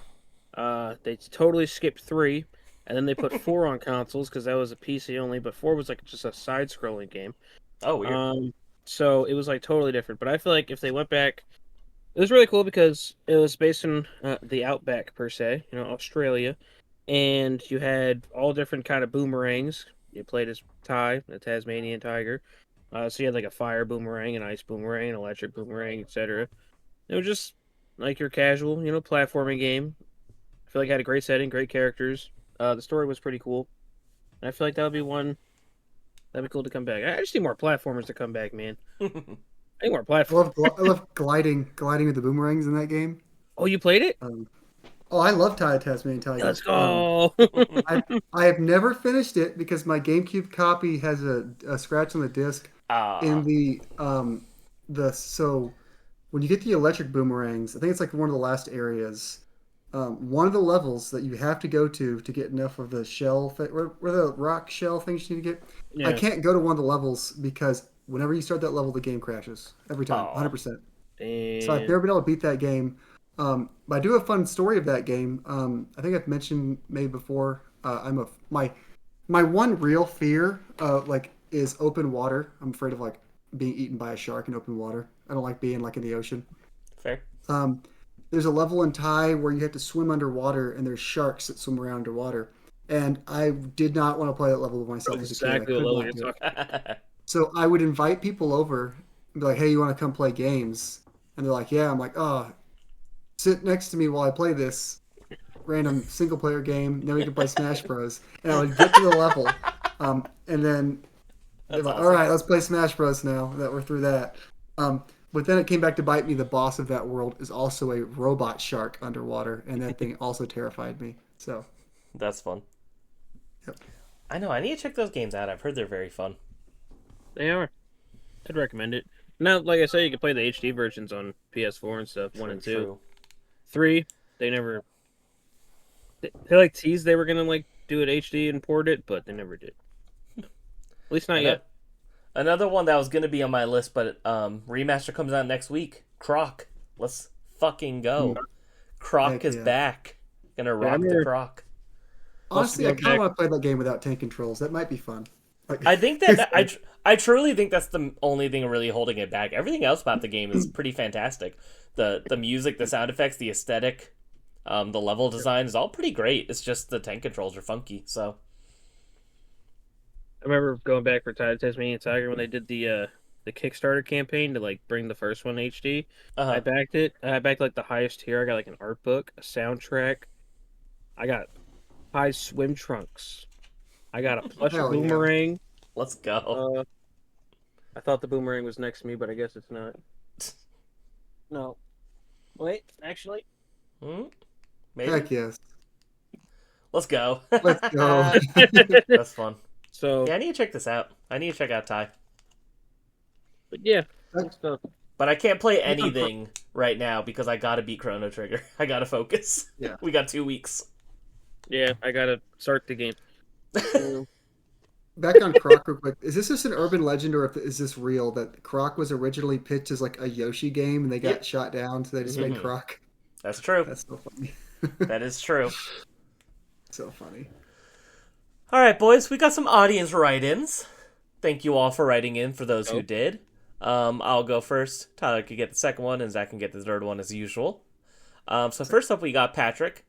They totally skipped 3, and then they put 4 on consoles because that was a PC only. But 4 was like just a side-scrolling game. Oh, weird. So it was like totally different. But I feel like if they went back, it was really cool because it was based in the outback per se, Australia, and you had all different kind of boomerangs. You played as Ty, the Tasmanian Tiger. So you had like a fire boomerang, an ice boomerang, an electric boomerang, etc. It was just like your casual, platforming game. I feel like it had a great setting, great characters. The story was pretty cool. And I feel like that would be one that'd be cool to come back. I just need more platformers to come back, man. I need more platformers. I love gliding with the boomerangs in that game. Oh, you played it? I love Tasmanian Tiger. Let's go. I have never finished it because my GameCube copy has a scratch on the disc. In so when you get the electric boomerangs, I think it's like one of the last areas. One of the levels that you have to go to get enough of the shell, where the rock shell things you need to get. Yeah. I can't go to one of the levels because whenever you start that level, the game crashes every time, 100%. So I've never been able to beat that game. But I do have a fun story of that game. I think I've mentioned maybe before. My one real fear, is open water. I'm afraid of being eaten by a shark in open water. I don't like being in the ocean. Fair. There's a level in Thai where you have to swim underwater, and there's sharks that swim around underwater. And I did not want to play that level with myself as a kid. Exactly what level you're talking. So I would invite people over and be like, "Hey, you want to come play games?" And they're like, "Yeah." I'm like, "Oh, sit next to me while I play this random single-player game. Then we can play Smash Bros." And I would get to the level, and then they're like, awesome. "All right, let's play Smash Bros. Now that we're through that." But then it came back to bite me. The boss of that world is also a robot shark underwater, and that thing also terrified me. So that's fun. Yep. I know. I need to check those games out. I've heard they're very fun. They are. I'd recommend it. Now, like I said, you can play the HD versions on PS4 and stuff. 1 and 2. True. 3, they never. They teased they were gonna do it HD and port it, but they never did. At least not yet. Another one that was going to be on my list, but remaster comes out next week. Croc. Let's fucking go. Croc is back. Gonna rock the Croc. Honestly, I kind of want to play that game without tank controls. That might be fun. I think that I truly think that's the only thing really holding it back. Everything else about the game is pretty fantastic. The music, the sound effects, the aesthetic, the level design is all pretty great. It's just the tank controls are funky. So I remember going back for Tasmanian Tiger when they did the Kickstarter campaign to bring the first one HD. I backed it. I backed the highest tier. I got an art book, a soundtrack. I got high swim trunks. I got a plush boomerang. Yeah. Let's go. I thought the boomerang was next to me, but I guess it's not. No. Wait, actually. Maybe. Heck yes. Let's go. Let's go. That's fun. So yeah, I need to check this out. I need to check out Ty. But yeah, but I can't play anything right now because I gotta beat Chrono Trigger. I gotta focus. Yeah, we got 2 weeks. Yeah, I gotta start the game. Back on Croc real quick. Is this just an urban legend, or is this real? That Croc was originally pitched as a Yoshi game, and they got shot down, so they just made Croc. That's true. That's so funny. That is true. So funny. All right, boys, we got some audience write-ins. Thank you all for writing in, for those who did. I'll go first. Tyler can get the second one, and Zach can get the third one as usual. So first up, we got Patrick.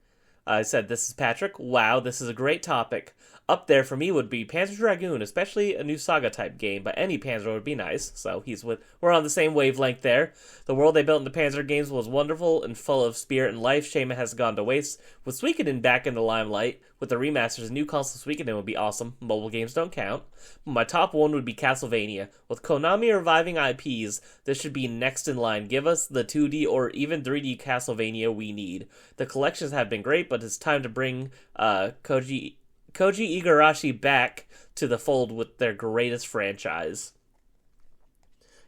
I said, "This is Patrick. Wow, this is a great topic. Up there for me would be Panzer Dragoon, especially a new Saga-type game, but any Panzer would be nice." So we're on the same wavelength there. The world they built in the Panzer games was wonderful and full of spirit and life. Shame it has gone to waste. With Suikoden back in the limelight, With the remasters, a new console weekend would be awesome. Mobile games don't count. My top one would be Castlevania. With Konami reviving IPs, this should be next in line. Give us the 2D or even 3D Castlevania we need. The collections have been great, but it's time to bring Koji Igarashi back to the fold with their greatest franchise.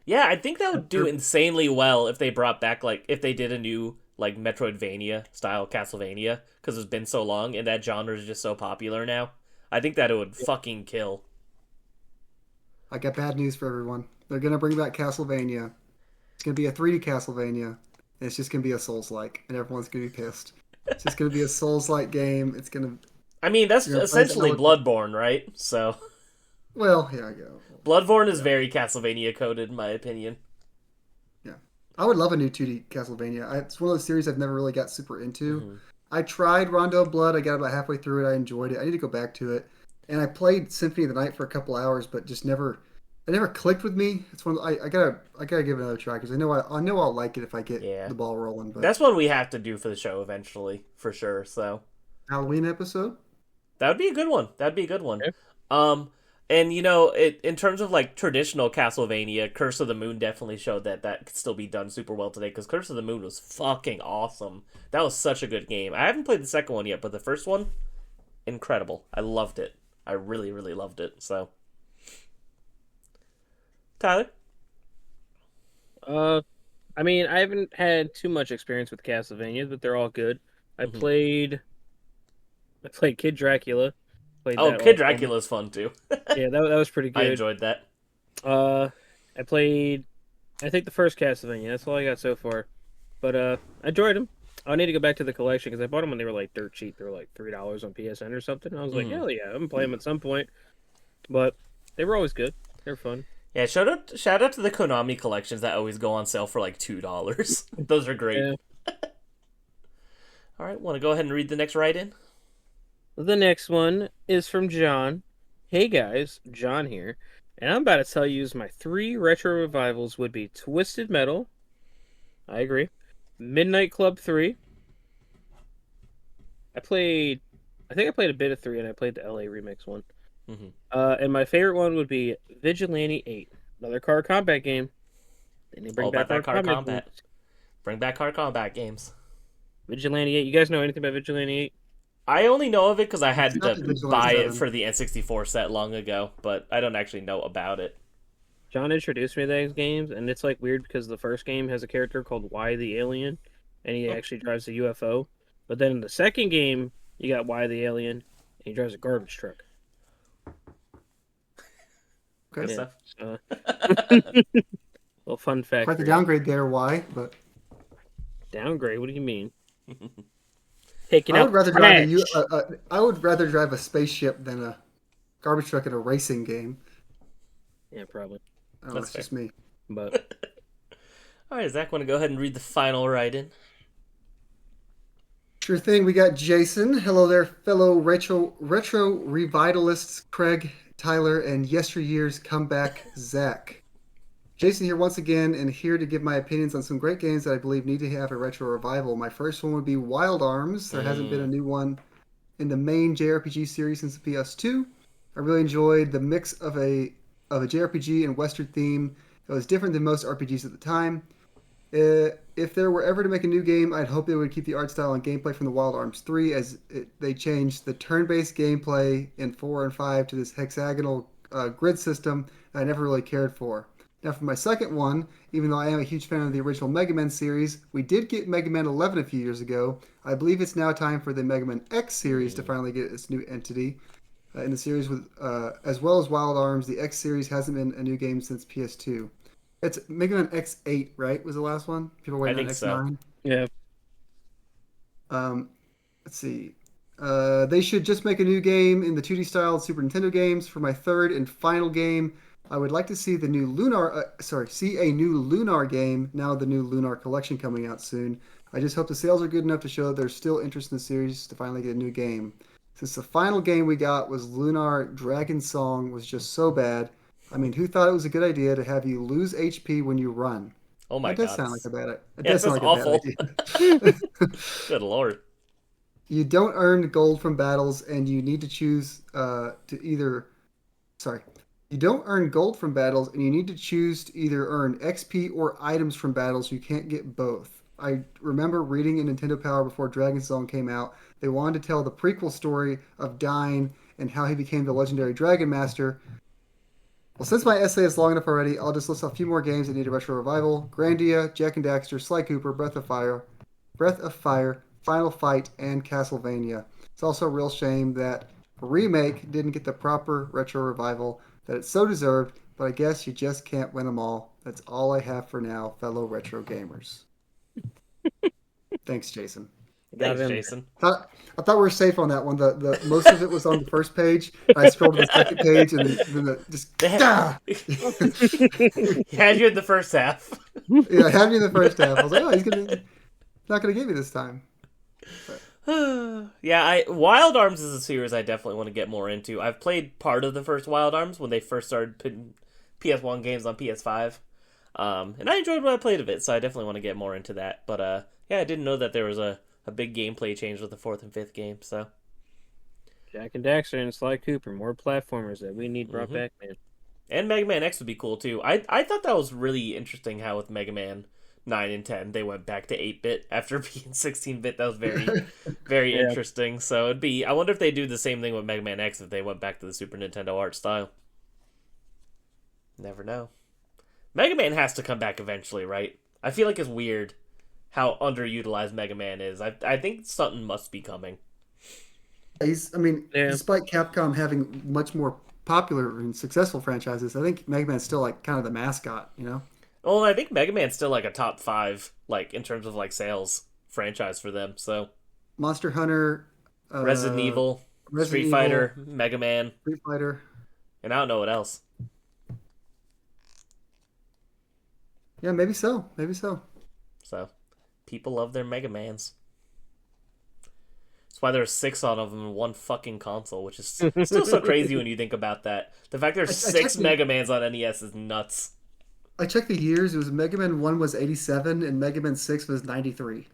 Yeah, I think that would do insanely well if they brought back, like, if they did a new, like, Metroidvania style Castlevania, because it's been so long and that genre is just so popular now. I think that it would fucking kill. I got bad news for everyone. They're gonna bring back Castlevania. It's gonna be a 3D Castlevania, and it's just gonna be a Souls-like, and everyone's gonna be pissed. It's just gonna be a Souls-like game. It's gonna. I mean, that's essentially Bloodborne, right? So. Well, here I go. Bloodborne is very Castlevania coded, in my opinion. Yeah, I would love a new 2D Castlevania. It's one of those series I've never really got super into. Mm-hmm. I tried Rondo of Blood. I got about halfway through it. I enjoyed it. I need to go back to it. And I played Symphony of the Night for a couple hours, but just never. It never clicked with me. It's one. I gotta give it another try because I know I'll like it if I get the ball rolling. But that's what we have to do for the show eventually, for sure. So Halloween episode. That would be a good one. Okay. And, you know, in terms of, like, traditional Castlevania, Curse of the Moon definitely showed that could still be done super well today, because Curse of the Moon was fucking awesome. That was such a good game. I haven't played the second one yet, but the first one, incredible. I loved it. I really, really loved it, so. Tyler? I mean, I haven't had too much experience with Castlevania, but they're all good. I played Kid Dracula. Kid Dracula's fun too. Yeah, that was pretty good. I enjoyed that. I played, I think, the first Castlevania. That's all I got so far. But I enjoyed them. I need to go back to the collection because I bought them when they were like dirt cheap. They were like $3 on PSN or something. I was like, hell yeah, I'm gonna play them at some point. But they were always good. They were fun. Yeah, shout out to the Konami collections that always go on sale for like $2. Those are great. Yeah. All right, want to go ahead and read the next write-in? The next one is from John. Hey guys, John here, and I'm about to tell you my 3 retro revivals would be Twisted Metal. I agree. Midnight Club 3. I think I played a bit of 3, and I played the LA Remix one. Mm-hmm. And my favorite one would be Vigilante 8, another car combat game. They need to bring back car combat. Bring back car combat games. Vigilante 8. You guys know anything about Vigilante 8? I only know of it because I had to buy it for the N64 set long ago, but I don't actually know about it. John introduced me to those games, and it's like weird because the first game has a character called Y the Alien, and he actually drives a UFO. But then in the second game, you got Y the Alien, and he drives a garbage truck. Good stuff. Little fun fact. Quite the downgrade there, Y, but downgrade. What do you mean? I would rather drive a spaceship than a garbage truck in a racing game. Yeah, probably. Oh, that's just me. But all right, Zach, want to go ahead and read the final write-in? Sure thing. We got Jason. Hello there, fellow retro revitalists Craig, Tyler, and yesteryear's comeback Zach. Jason here once again, and here to give my opinions on some great games that I believe need to have a retro revival. My first one would be Wild Arms. There hasn't been a new one in the main JRPG series since the PS2. I really enjoyed the mix of a JRPG and Western theme. It was different than most RPGs at the time. If there were ever to make a new game, I'd hope they would keep the art style and gameplay from the Wild Arms 3, as they changed the turn-based gameplay in 4 and 5 to this hexagonal grid system I never really cared for. Now for my second one, even though I am a huge fan of the original Mega Man series, we did get Mega Man 11 a few years ago. I believe it's now time for the Mega Man X series to finally get its new entity in the series. With as well as Wild Arms, the X series hasn't been a new game since PS2. It's Mega Man X8, right? Was the last one? People waiting on X9. So. Yeah. Let's see. They should just make a new game in the 2D style Super Nintendo games. For my third and final game, I would like to see the new see a new Lunar game. Now the new Lunar collection coming out soon. I just hope the sales are good enough to show that there's still interest in the series to finally get a new game. Since the final game we got was Lunar Dragon Song was just so bad. I mean, who thought it was a good idea to have you lose HP when you run? Oh my god. That does sound like a bad idea. It does sound like awful. A bad idea. Good lord. You don't earn gold from battles, and you need to choose You don't earn gold from battles, and you need to choose to either earn XP or items from battles. You can't get both. I remember reading in Nintendo Power before Dragon Song came out, they wanted to tell the prequel story of Dyne and how he became the legendary Dragon Master. Well, since my essay is long enough already, I'll just list a few more games that need a retro revival. Grandia, Jak and Daxter, Sly Cooper, Breath of Fire, Final Fight, and Castlevania. It's also a real shame that Remake didn't get the proper retro revival that it so deserved, but I guess you just can't win them all. That's all I have for now, fellow retro gamers. Thanks, Jason. Thanks, Jason. I thought we were safe on that one. The most of it was on the first page. I scrolled to the second page, and then just He had you in the first half. Yeah, I had me in the first half. I was like, oh, he's not gonna get me this time. Yeah, Wild Arms is a series I definitely want to get more into. I've played part of the first Wild Arms when they first started putting PS1 games on PS5. And I enjoyed what I played of it, so I definitely want to get more into that. But yeah, I didn't know that there was a big gameplay change with the 4th and 5th game, so. Jak and Daxter and Sly Cooper, more platformers that we need brought back, man. And Mega Man X would be cool, too. I thought that was really interesting how with Mega Man 9 and 10, they went back to 8-bit after being 16-bit. That was very, very interesting. So I wonder if they do the same thing with Mega Man X if they went back to the Super Nintendo art style. Never know. Mega Man has to come back eventually, right? I feel like it's weird how underutilized Mega Man is. I think something must be coming. Despite Capcom having much more popular and successful franchises, I think Mega Man's still like kind of the mascot, you know? Well, I think Mega Man's still like a top 5, like in terms of like sales franchise for them. So Monster Hunter, Resident Evil, Street Fighter, Mega Man, Street Fighter, and I don't know what else. Yeah, maybe so. So people love their Mega Mans. That's why there's 6 on them in one fucking console, which is still so crazy when you think about that. The fact there's 6 Mega Mans on NES is nuts. I checked the years. It was Mega Man 1 was 87 and Mega Man 6 was 93.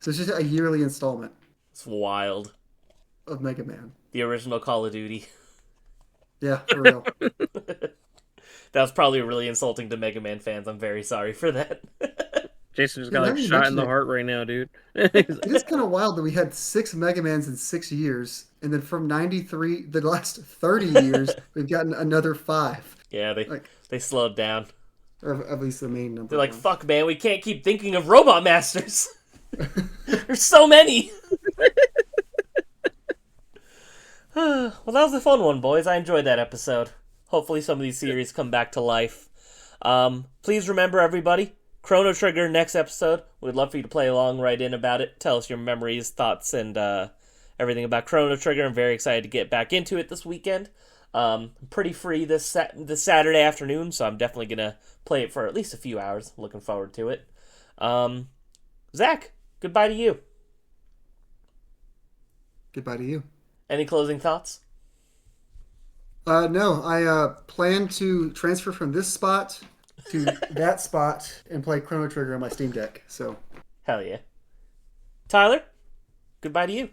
So it's just a yearly installment. It's wild. Of Mega Man. The original Call of Duty. Yeah, for real. That was probably really insulting to Mega Man fans. I'm very sorry for that. Jason's got like shot in the heart right now, dude. It is kind of wild that we had 6 Mega Mans in 6 years, and then from 93, the last 30 years, we've gotten another 5. Yeah, they slowed down. Or at least the main number. They're like, fuck, man, we can't keep thinking of Robot Masters. There's so many. Well, that was a fun one, boys. I enjoyed that episode. Hopefully some of these series come back to life. Please remember, everybody, Chrono Trigger next episode. We'd love for you to play along, write in about it. Tell us your memories, thoughts, and everything about Chrono Trigger. I'm very excited to get back into it this weekend. I'm pretty free this Saturday afternoon, so I'm definitely going to play it for at least a few hours. Looking forward to it. Zach, goodbye to you. Goodbye to you. Any closing thoughts? No, I plan to transfer from this spot to that spot and play Chrono Trigger on my Steam Deck. So, hell yeah. Tyler, goodbye to you.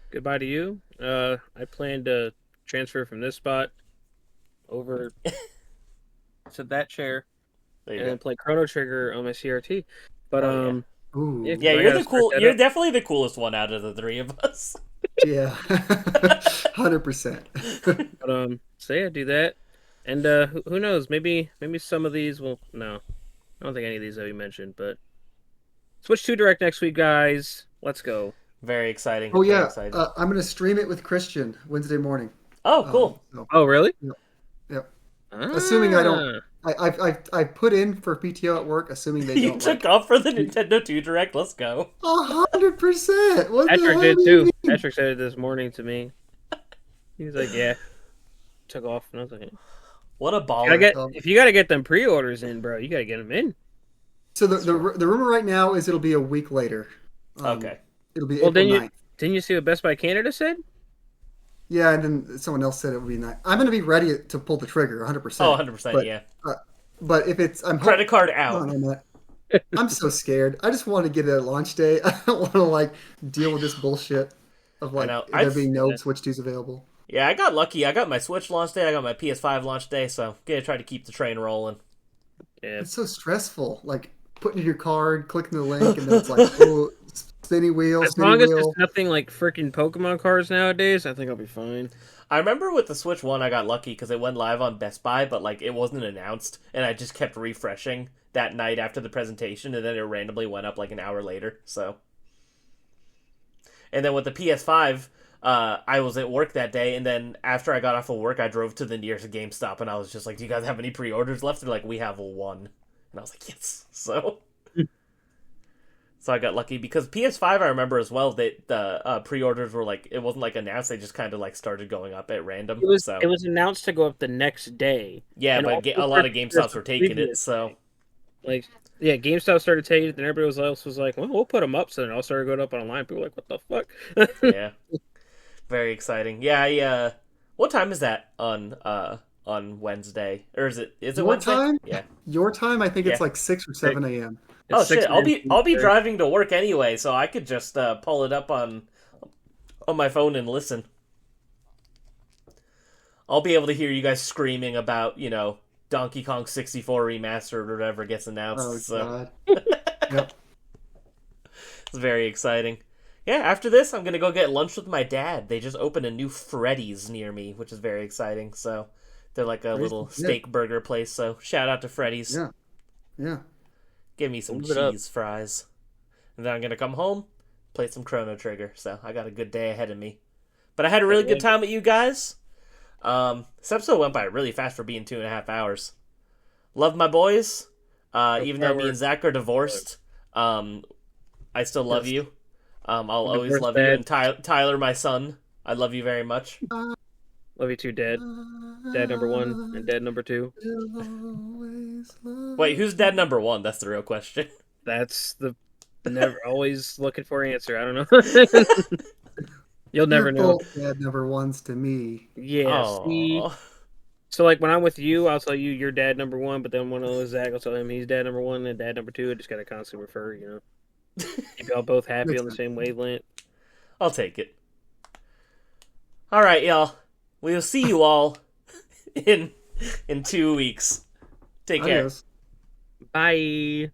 Goodbye to you. I plan to transfer from this spot over to that chair and then play Chrono Trigger on my CRT. But yeah, you're definitely the coolest one out of the 3 of us. Yeah, 100%. But so yeah, do that, and who knows? Maybe some of these will. No, I don't think any of these will be mentioned. But Switch 2 Direct next week, guys. Let's go. Very exciting. Oh yeah, I'm gonna stream it with Christian Wednesday morning. Oh, cool. Oh, really? Yep. Assuming I don't. I put in for PTO at work, assuming they don't. You took off for the Nintendo 2 Direct. Let's go. 100%. Patrick did too. Patrick said it this morning to me. He was like, "Yeah, took off," and I was like, "What a baller!" If you gotta get them pre-orders in, bro, you gotta get them in. So the rumor right now is it'll be a week later. Okay. It'll be April 9th. Didn't you see what Best Buy Canada said? Yeah, and then someone else said it would be nice. I'm going to be ready to pull the trigger, 100%. Oh, 100%, yeah. But if it's... Credit card out. I'm so scared. I just want to get it at launch day. I don't want to like deal with this bullshit of I like know. there being no Switch 2s available. Yeah, I got lucky. I got my Switch launch day. I got my PS5 launch day. So gonna try to keep the train rolling. Yeah. It's so stressful. Like putting in your card, clicking the link, and then it's like, oh, spinny wheel, As spinny long as wheel. there's nothing like freaking Pokemon cards nowadays, I think I'll be fine. I remember with the Switch 1, I got lucky because it went live on Best Buy, but like it wasn't announced, and I just kept refreshing that night after the presentation, and then it randomly went up like an hour later. So, and then with the PS5, I was at work that day, and then after I got off of work, I drove to the nearest GameStop, and I was just like, "Do you guys have any pre-orders left?" They're like, "We have one," and I was like, "Yes." So I got lucky because PS5, I remember as well that the pre-orders were like, it wasn't like announced; they just kind of like started going up at random. It was so it was announced to go up the next day. yeah, And but also a lot of for GameStops the were taking it. previous So day. Like, yeah, GameStop started taking it, then everybody else was like, "Well, we'll put them up." So then it all started going up online. People were like, "What the fuck?" yeah, very exciting. Yeah, what time is that on Wednesday, or is it Your Wednesday? time? Yeah. Your time? I think it's Yeah. like 6 or 7 a.m. Oh It's 6 shit! I'll be a.m. driving to work anyway, so I could just pull it up on my phone and listen. I'll be able to hear you guys screaming about Donkey Kong 64 remastered or whatever gets announced. Oh so god. Yep. it's very exciting. Yeah, after this, I'm gonna go get lunch with my dad. They just opened a new Freddy's near me, which is very exciting. So they're like a little steak burger place. So shout out to Freddy's. Yeah. Yeah. Give me some Move it up. cheese fries. And then I'm gonna come home, play some Chrono Trigger. So I got a good day ahead of me. But I had a really good time with you guys. This episode went by really fast for being 2.5 hours. Love my boys. Even though me and Zach are divorced, I still love you. I'll always love you. And Tyler, my son, I love you very much. Love you too, Dad. Dad number 1 and Dad number 2. Wait, who's dad number 1? That's the real question. That's the never always looking for answer. I don't know. You'll never know. Both dad number 1s to me. Yeah. See? So like when I'm with you, I'll tell you you're dad number 1, but then when I'm with Zach, I'll tell him he's dad number 1 and dad number 2. I just gotta constantly refer, Keep y'all both happy on the same wavelength. I'll take it. All right, y'all. We'll see you all in 2 weeks. Take care. Adios. Bye.